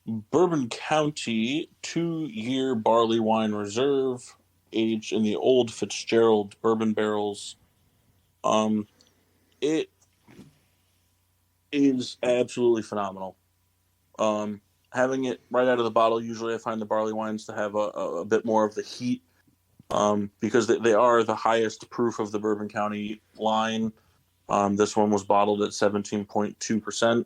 Bourbon County 2-year barley wine reserve, aged in the old Fitzgerald bourbon barrels. It is absolutely phenomenal. Having it right out of the bottle, usually I find the barley wines to have a bit more of the heat, because they are the highest proof of the Bourbon County line. This one was bottled at 17.2%,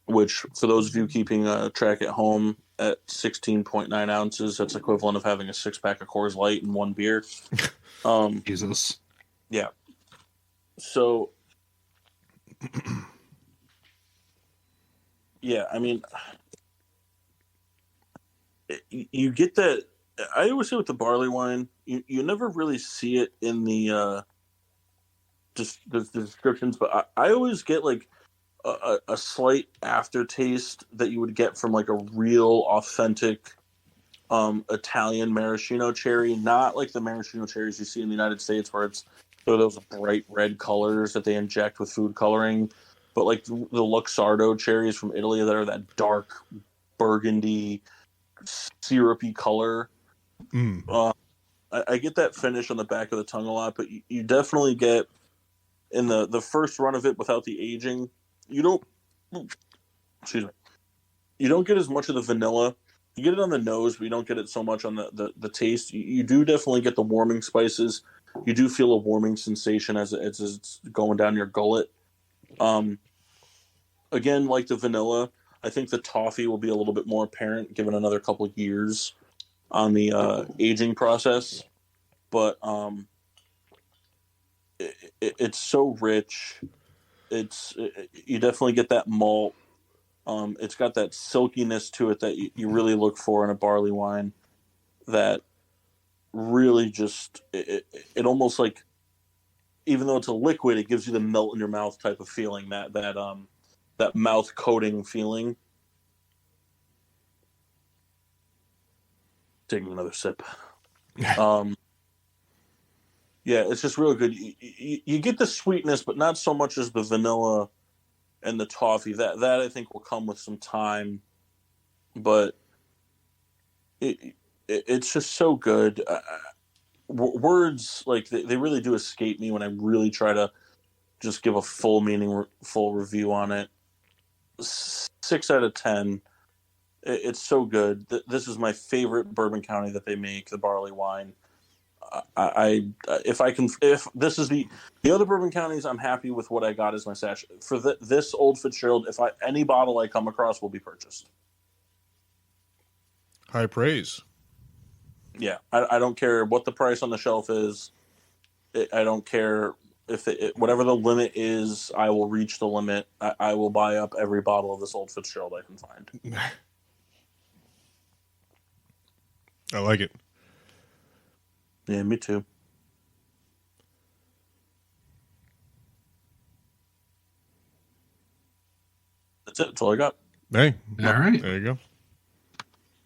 which, for those of you keeping track at home, at 16.9 ounces, that's equivalent of having a 6-pack of Coors Light and one beer. Jesus. Yeah. So, yeah, I mean, you get that. I always say with the barley wine, you never really see it in the descriptions, but I always get like a slight aftertaste that you would get from like a real authentic Italian maraschino cherry, not like the maraschino cherries you see in the United States where it's those bright red colors that they inject with food coloring, but like the Luxardo cherries from Italy that are that dark burgundy syrupy color. I get that finish on the back of the tongue a lot, but you definitely get in the first run of it without the aging. You don't. Excuse me. you don't get as much of the vanilla. You get it on the nose, but you don't get it so much on the taste. You do definitely get the warming spices. You do feel a warming sensation as it's going down your gullet. Again, like the vanilla, I think the toffee will be a little bit more apparent given another couple of years on the aging process. But it's so rich. You definitely get that malt. It's got that silkiness to it that you really look for in a barley wine. That really just it almost like, even though it's a liquid, it gives you the melt in your mouth type of feeling. That mouth coating feeling. Taking another sip. Yeah, it's just real good. You get the sweetness, but not so much as the vanilla and the toffee. That I think will come with some time, but it's just so good. Words like they really do escape me when I really try to just give a full review on it. 6 out of 10. It's so good. This is my favorite Bourbon County that they make, the barley wine. If this is the other Bourbon Counties, I'm happy with what I got as my sash for this Old Fitzgerald. Any bottle I come across will be purchased. High praise. Yeah, I don't care what the price on the shelf is. I don't care if whatever the limit is. I will reach the limit. I will buy up every bottle of this Old Fitzgerald I can find. I like it. Yeah, me too. That's it. That's all I got. Hey, All right. there you go.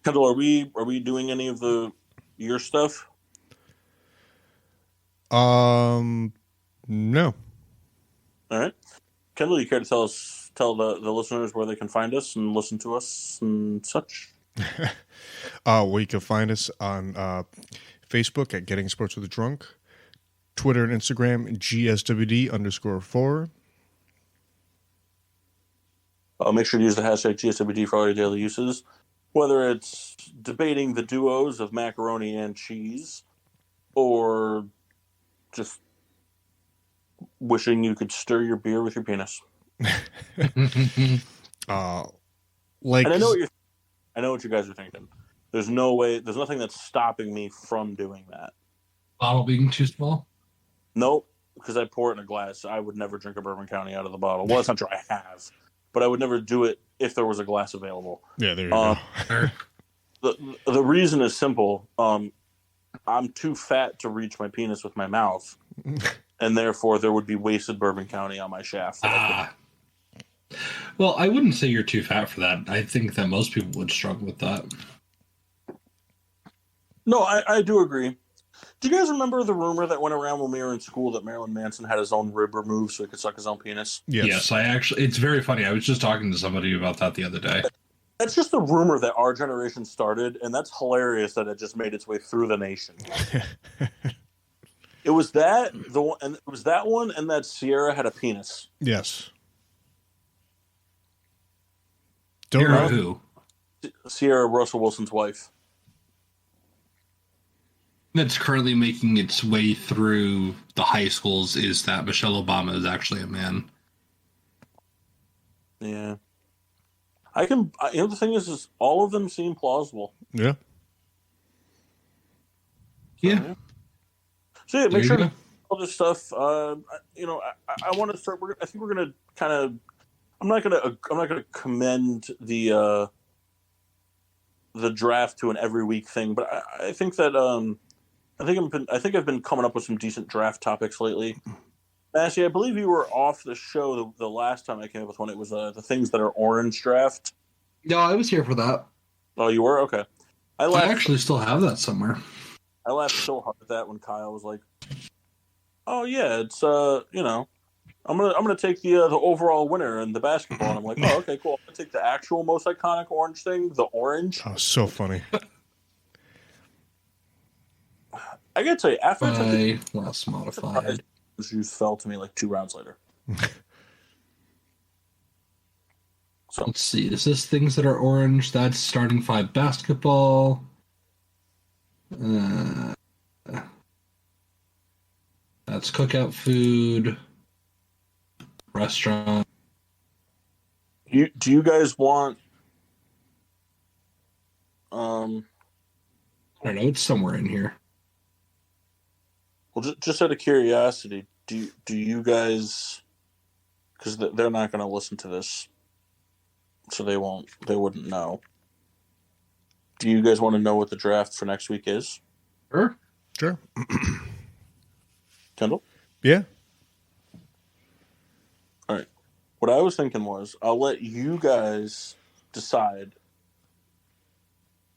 Kendall, are we doing any of your stuff? No. All right. Kendall, you care to tell the listeners where they can find us and listen to us and such? Well, you can find us on Facebook at Getting Sports with a Drunk, Twitter and Instagram GSWD_4. Make sure to use the hashtag GSWD for all your daily uses, whether it's debating the duos of macaroni and cheese or just wishing you could stir your beer with your penis. Like, and I know what you guys are thinking. There's nothing that's stopping me from doing that. Bottle being too small? Nope, because I pour it in a glass. I would never drink a Bourbon County out of the bottle. Well, that's not true. I have, but I would never do it if there was a glass available. Yeah, there you go. The reason is simple. I'm too fat to reach my penis with my mouth, and therefore there would be wasted Bourbon County on my shaft. Well, I wouldn't say you're too fat for that. I think that most people would struggle with that. No, I do agree. Do you guys remember the rumor that went around when we were in school that Marilyn Manson had his own rib removed so he could suck his own penis? Yes, it's very funny. I was just talking to somebody about that the other day. That's just a rumor that our generation started, and that's hilarious that it just made its way through the nation. It was that one, and that Sierra had a penis. Yes. Sierra who? Sierra, Russell Wilson's wife. That's currently making its way through the high schools is that Michelle Obama is actually a man. Yeah. The thing is all of them seem plausible. Yeah. Yeah. So yeah, make sure to all this stuff. I want to start. I think we're going to kind of. I'm not going to commend the draft to an every week thing, but I think that I think I've been coming up with some decent draft topics lately. Massey, I believe you were off the show the last time I came up with one. It was the things that are orange draft. No, I was here for that. Oh, you were? Okay. I actually still have that somewhere. I laughed so hard at that when Kyle was like, "Oh yeah, it's I'm gonna take the overall winner in the basketball." And I'm like, "Oh, okay, cool. I'm gonna take the actual most iconic orange thing, the orange." Oh, so funny. I gotta tell you, after I took less modified, juice fell to me like 2 rounds later. So Let's see. Is this things that are orange? That's starting five basketball. That's cookout food. Restaurant. do you guys want? I don't know. It's somewhere in here. Well, just out of curiosity, do you guys? Because they're not going to listen to this, so they wouldn't know. Do you guys want to know what the draft for next week is? Sure. Sure. Kendall? Yeah. All right. What I was thinking was I'll let you guys decide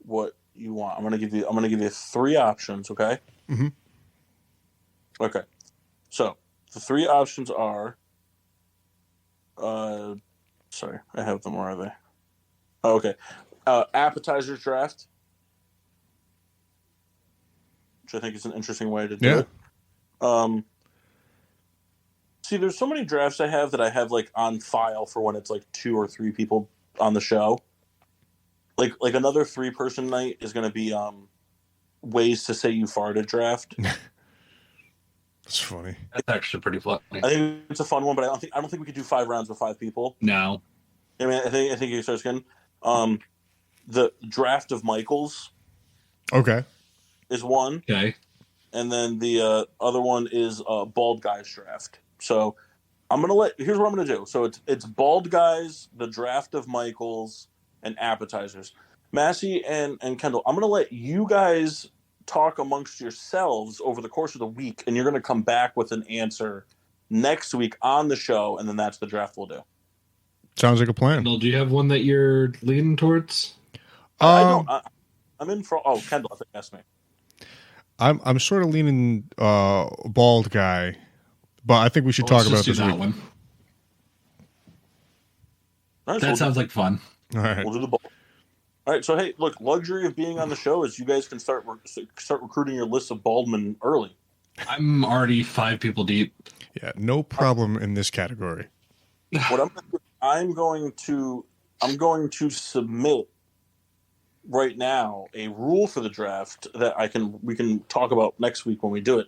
what you want. I'm gonna give you three options, okay? Mhm. Okay. So the three options are sorry, I have them. Where are they? Oh, okay. Appetizers draft, which I think is an interesting way to do it. See, there's so many drafts I have that I have like on file for when it's like 2 or 3 people on the show. Like another 3-person night is going to be ways to say you farted draft. That's funny. That's actually pretty funny. I think it's a fun one, but I don't think we could do 5 rounds with 5 people. No. I mean, I think you start again. The draft of Michaels Okay. is one, Okay. and then the other one is bald guys draft. So here's what I'm gonna do. So it's bald guys, the draft of Michaels, and appetizers. Massey and Kendall, I'm gonna let you guys talk amongst yourselves over the course of the week, and you're gonna come back with an answer next week on the show, and then that's the draft we'll do. Sounds like a plan. Kendall, do you have one that you're leaning towards? I don't. I'm in for. Oh, Kendall, I think asked me. I'm sort of leaning bald guy, but I think we should talk about this that week. one. All right, That sounds like fun. All right. We'll do the ball. All right, so hey, look, luxury of being on the show is you guys can start recruiting your list of baldmen early. I'm already 5 people deep. Yeah, no problem in this category. What I'm going to submit right now a rule for the draft that we can talk about next week when we do it.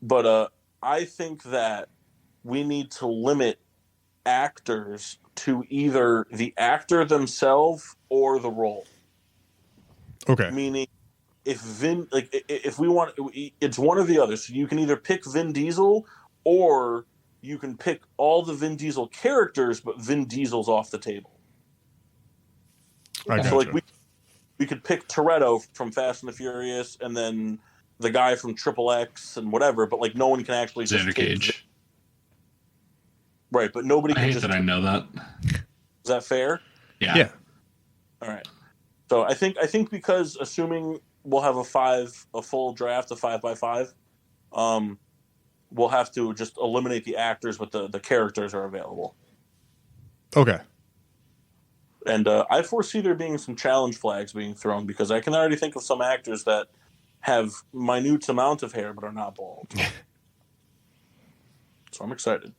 But I think that we need to limit actors to either the actor themselves or the role. Okay. Meaning, if we want, it's one or the other. So you can either pick Vin Diesel, or you can pick all the Vin Diesel characters, but Vin Diesel's off the table. I gotcha. So like we could pick Toretto from Fast and the Furious, and then the guy from Triple X and whatever, but like no one can actually just Xander take Cage. Right, but nobody I can hate just. that I know that. Is that fair? Yeah. All right. So I think because assuming we'll have a full draft of 5x5, we'll have to just eliminate the actors, but the characters are available. Okay. And I foresee there being some challenge flags being thrown, because I can already think of some actors that have minute amount of hair but are not bald. So I'm excited.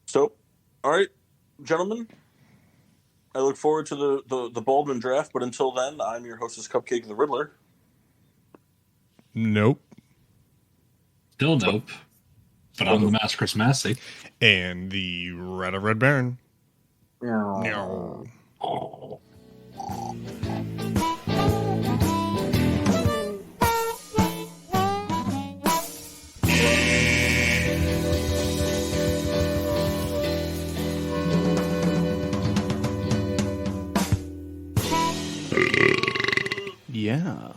So, all right, gentlemen, I look forward to the Baldwin draft, but until then, I'm your hostess, Cupcake the Riddler. Nope. Still nope. But I'm the Master Chris Massey. And the Red Baron. No. Oh. Yeah.